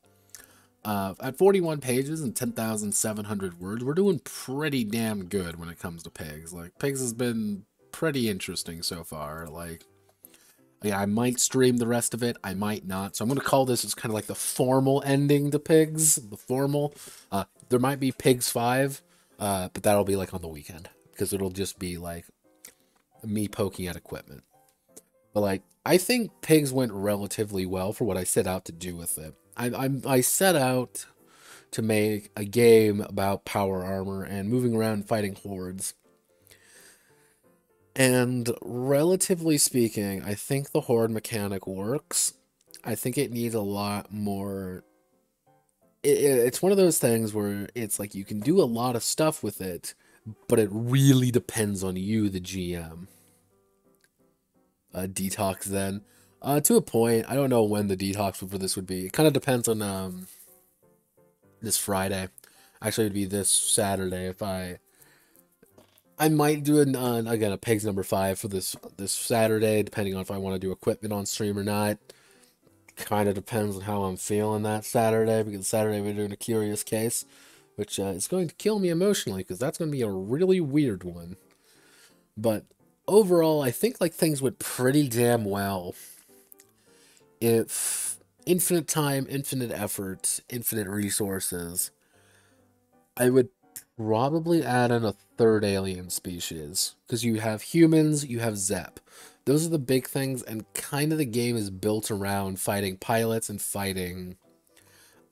at 41 pages and 10,700 words, we're doing pretty damn good when it comes to pigs. Like pigs has been pretty interesting so far. Like, yeah, I might stream the rest of it. I might not. So I'm going to call this as kind of like the formal ending to pigs. The formal. There might be Pigs 5, but that'll be like on the weekend, because it'll just be like me poking at equipment. But like, I think pigs went relatively well for what I set out to do with it. I set out to make a game about power armor and moving around fighting hordes. And relatively speaking, I think the horde mechanic works. I think it needs a lot more. It's one of those things where it's like you can do a lot of stuff with it, but it really depends on you, the GM. Detox then. To a point, I don't know when the detox for this would be. It kind of depends on this Friday. Actually, it'd be this Saturday if I might do again a pigs number 5 for this Saturday, depending on if I want to do equipment on stream or not. Kind of depends on how I'm feeling that Saturday, because Saturday we're doing a curious case, which is going to kill me emotionally, because that's going to be a really weird one. But overall, I think like things went pretty damn well. If infinite time, infinite effort, infinite resources, I would probably add in a 3rd alien species, because you have humans, you have Zep. Those are the big things, and kind of the game is built around fighting pilots and fighting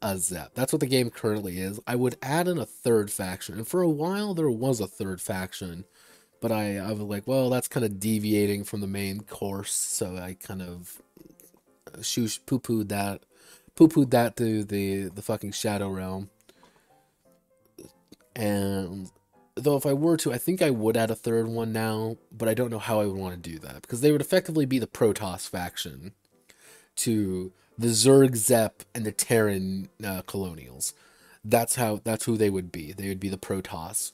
a Zep. That's what the game currently is. I would add in a 3rd faction, and for a while there was a 3rd faction, but I was like, well, that's kind of deviating from the main course, so I kind of poo-pooed that to the fucking Shadow Realm. And though if I were to, I think I would add a 3rd one now, but I don't know how I would want to do that, because they would effectively be the Protoss faction to the Zerg, Zep, and the Terran Colonials. That's who they would be. They would be the Protoss.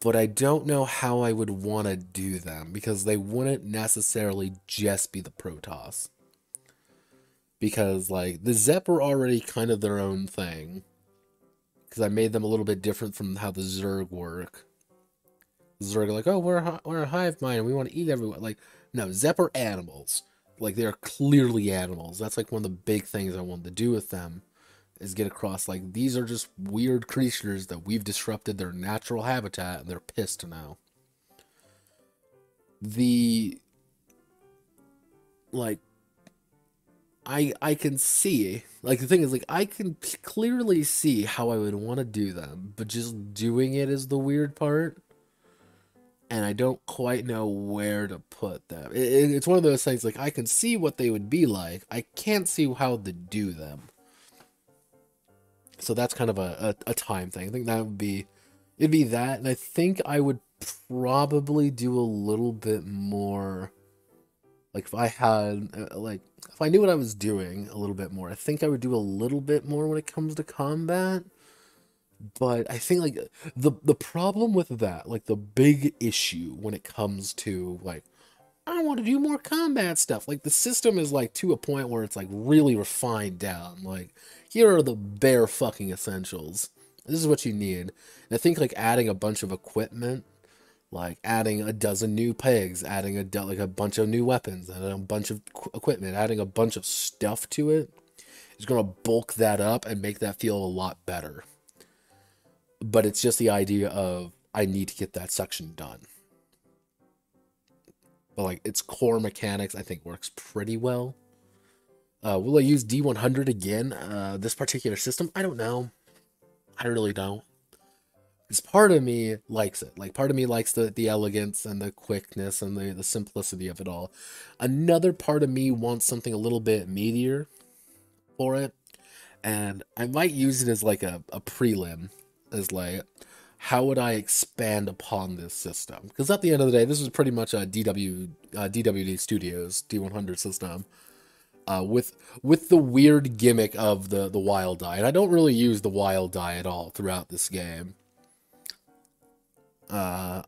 But I don't know how I would want to do them, because they wouldn't necessarily just be the Protoss. Because, like, the Zep are already kind of their own thing, because I made them a little bit different from how the Zerg work. The Zerg are like, oh, we're a hive mind and we want to eat everyone. Like, no, Zep are animals. Like, they are clearly animals. That's like one of the big things I wanted to do with them, is get across, like, these are just weird creatures that we've disrupted their natural habitat, and they're pissed now. Like, I can see Like, the thing is, like, I can clearly see how I would want to do them, but just doing it is the weird part, and I don't quite know where to put them. It's one of those things, like, I can see what they would be like, I can't see how to do them. So that's kind of a time thing. I think that would be, it'd be that, and I think I would probably do a little bit more, like, if I had, like, if I knew what I was doing a little bit more, I think I would do a little bit more when it comes to combat. But I think, like, the problem with that, like, the big issue when it comes to, like, I want to do more combat stuff. Like, the system is, like, to a point where it's, like, really refined down. Like, here are the bare fucking essentials. This is what you need. And I think, like, adding a bunch of equipment, like adding a dozen new pigs, adding like a bunch of new weapons, and a bunch of equipment, adding a bunch of stuff to it is going to bulk that up and make that feel a lot better. But it's just the idea of, I need to get that section done. But, like, its core mechanics, I think, works pretty well. Will I use D100 again? This particular system? I don't know. I really don't. Because part of me likes it. Like, part of me likes the elegance and the quickness and the simplicity of it all. Another part of me wants something a little bit meatier for it. And I might use it as, like, a prelim. As, like, how would I expand upon this system? Because at the end of the day, this is pretty much a DWD Studios D100 system. With the weird gimmick of the wild die. And I don't really use the wild die at all throughout this game. I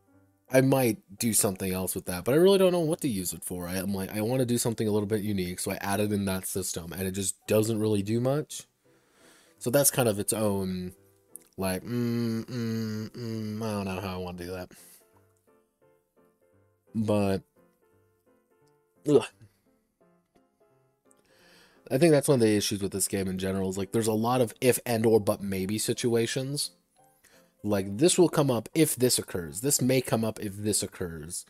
might do something else with that, but I really don't know what to use it for. I'm like, I want to do something a little bit unique, so I added in that system, and it just doesn't really do much. So that's kind of its own, like, I don't know how I want to do that. But, ugh. I think that's one of the issues with this game in general, is, like, there's a lot of if and or but maybe situations. Like, this will come up if this occurs. This may come up if this occurs.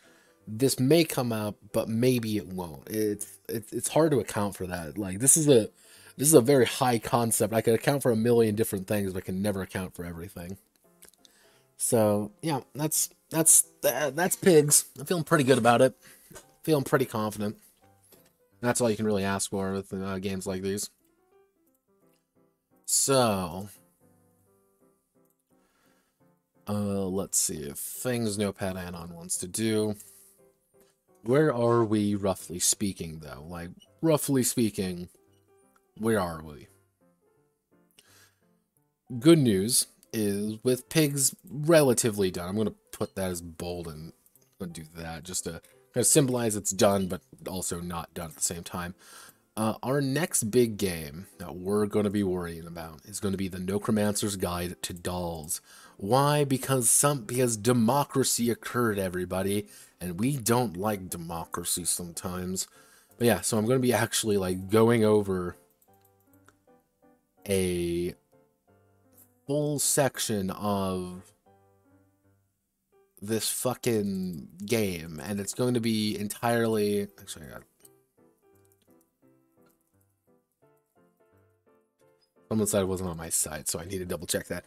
This may come up, but maybe it won't. It's hard to account for that. Like, this is a very high concept. I can account for a million different things, but I can never account for everything. So yeah, that's pigs. I'm feeling pretty good about it. Feeling pretty confident. That's all you can really ask for with games like these. So. Let's see if things Notepad Anon wants to do. Where are we, roughly speaking, though? Like, roughly speaking, where are we? Good news is, with pigs relatively done, I'm going to put that as bold and do that just to kind of symbolize it's done, but also not done at the same time. Our next big game that we're going to be worrying about is going to be the Necromancer's Guide to Dolls. Why? Because democracy occurred, everybody, and we don't like democracy sometimes. But yeah, so I'm going to be actually, like, going over a full section of this fucking game, and it's going to be entirely... Actually, I got... Someone said it wasn't on my side, so I need to double check that.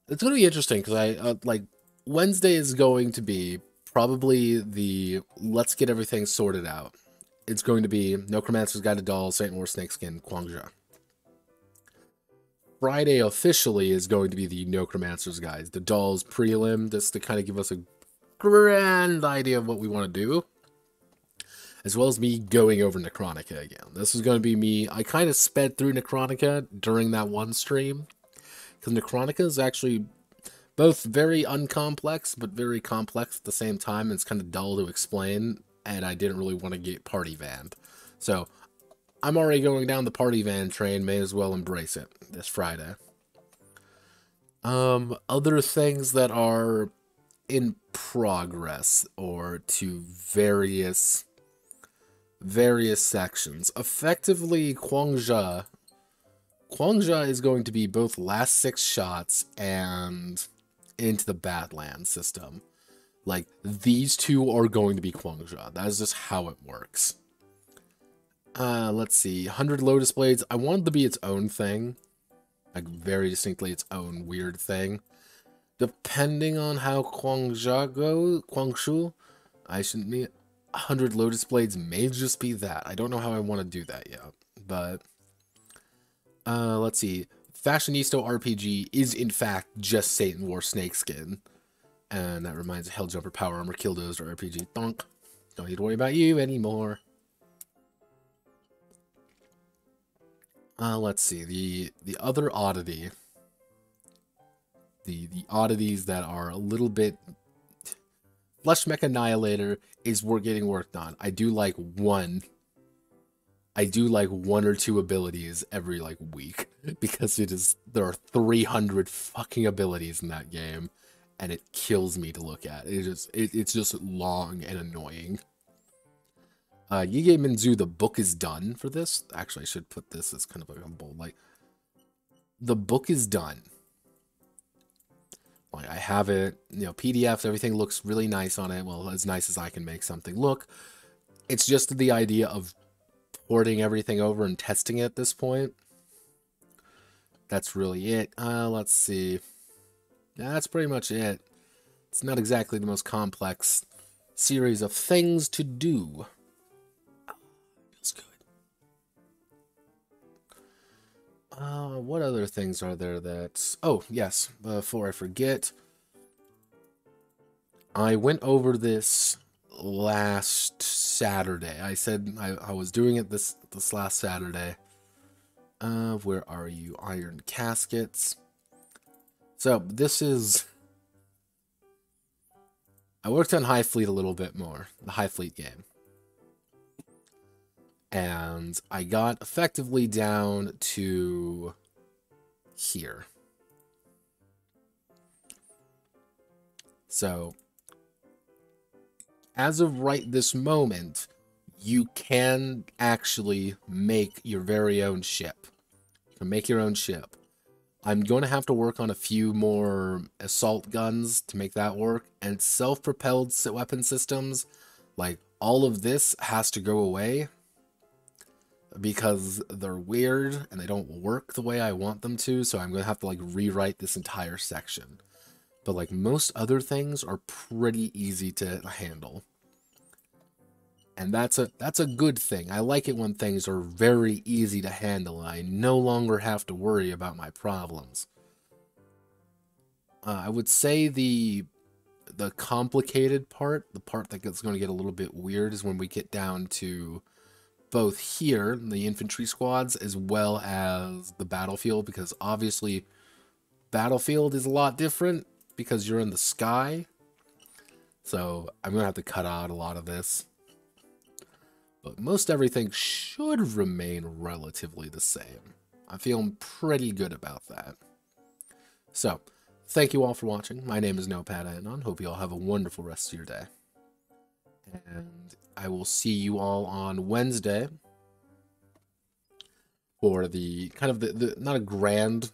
It's going to be interesting, because like, Wednesday is going to be probably the let's get everything sorted out. It's going to be Necromancer's Guide to Dolls, Saint War Snakeskin, Kwangja. Friday officially is going to be the Necromancer's Guide, the Dolls prelim, just to kind of give us a grand idea of what we want to do. As well as me going over Necronica again. This is going to be me. I kind of sped through Necronica during that one stream. Because Necronica is actually both very uncomplex, but very complex at the same time. And it's kind of dull to explain. And I didn't really want to get party vanned. So, I'm already going down the party van train. May as well embrace it this Friday. Other things that are in progress, or to various sections. Effectively, Kwangja is going to be both last 6 shots and into the Badlands system. Like, these two are going to be Kwangja. That is just how it works. Let's see. 100 Lotus Blades. I wanted to be its own thing. Like, very distinctly its own weird thing. Depending on how Kwangshu, I shouldn't be 100 Lotus Blades may just be that. I don't know how I want to do that yet. But, let's see. Fashionista RPG is, in fact, just Satan War Snakeskin. And that reminds me, Helljumper Power Armor Killdozer RPG. Donk. Don't need to worry about you anymore. Let's see. The other oddity. The oddities that are a little bit... Flesh Mech Annihilator is getting worked on. I do like one or two abilities every like week because there are 300 fucking abilities in that game, and it kills me to look at. It's just long and annoying. Yige Minzu, the book is done for this. Actually, I should put this as kind of like a bold, like, the book is done. Like, I have it, you know, PDFs, everything looks really nice on it. Well, as nice as I can make something look. It's just the idea of porting everything over and testing it at this point. That's really it. Let's see. Yeah, that's pretty much it. It's not exactly the most complex series of things to do. Feels good. What other things are there that... Oh, yes. Before I forget, I went over this last Saturday. I said I was doing it this last Saturday. Where are you? Iron Caskets. So, this is... I worked on High Fleet a little bit more. The High Fleet game. And I got effectively down to here. So, as of right this moment, you can actually make your very own ship. You can make your own ship. I'm going to have to work on a few more assault guns to make that work. And self-propelled weapon systems, like all of this has to go away. Because they're weird and they don't work the way I want them to, so I'm going to have to like rewrite this entire section. But like most other things are pretty easy to handle. And that's a good thing. I like it when things are very easy to handle and I no longer have to worry about my problems. I would say the complicated part, the part that's going to get a little bit weird, is when we get down to both here, the infantry squads, as well as the battlefield, because obviously battlefield is a lot different because you're in the sky. So I'm going to have to cut out a lot of this. But most everything should remain relatively the same. I'm feeling pretty good about that. So, thank you all for watching. My name is Notepad Anon. Hope you all have a wonderful rest of your day. And I will see you all on Wednesday for the kind of the not a grand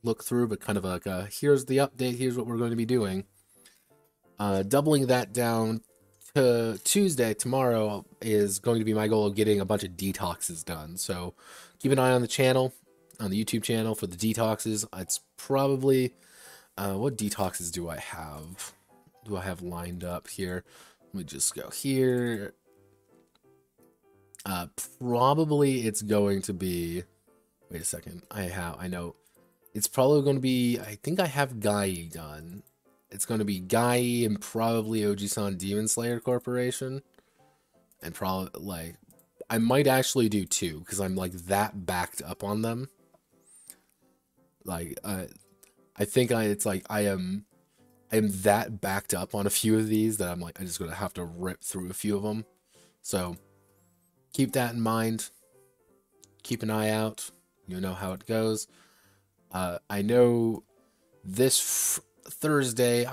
look through, but kind of like a here's the update, here's what we're going to be doing. Doubling that down to Tuesday, tomorrow, is going to be my goal of getting a bunch of detoxes done. So keep an eye on the channel, on the YouTube channel for the detoxes. It's probably, what detoxes do I have? Do I have lined up here? Let me just go here. Probably it's going to be, wait a second, I know. It's probably going to be, I think I have Gai done. It's going to be Gai and probably Ojisan Demon Slayer Corporation. And probably, like, I might actually do two, because I'm, like, that backed up on them. Like, I think it's like, I am that backed up on a few of these that I'm like, I'm just going to have to rip through a few of them. So, keep that in mind. Keep an eye out. You'll know how it goes. I know this Thursday,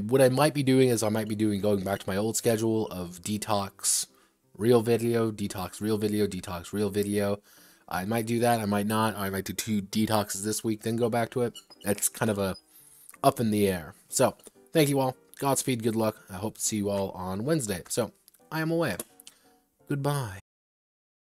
what I might be doing is I might be going back to my old schedule of detox, real video, detox, real video, detox, real video. I might do that. I might not. I might do 2 detoxes this week, then go back to it. That's kind of a up in the air. So, thank you all. Godspeed, good luck. I hope to see you all on Wednesday. So, I am away. Goodbye.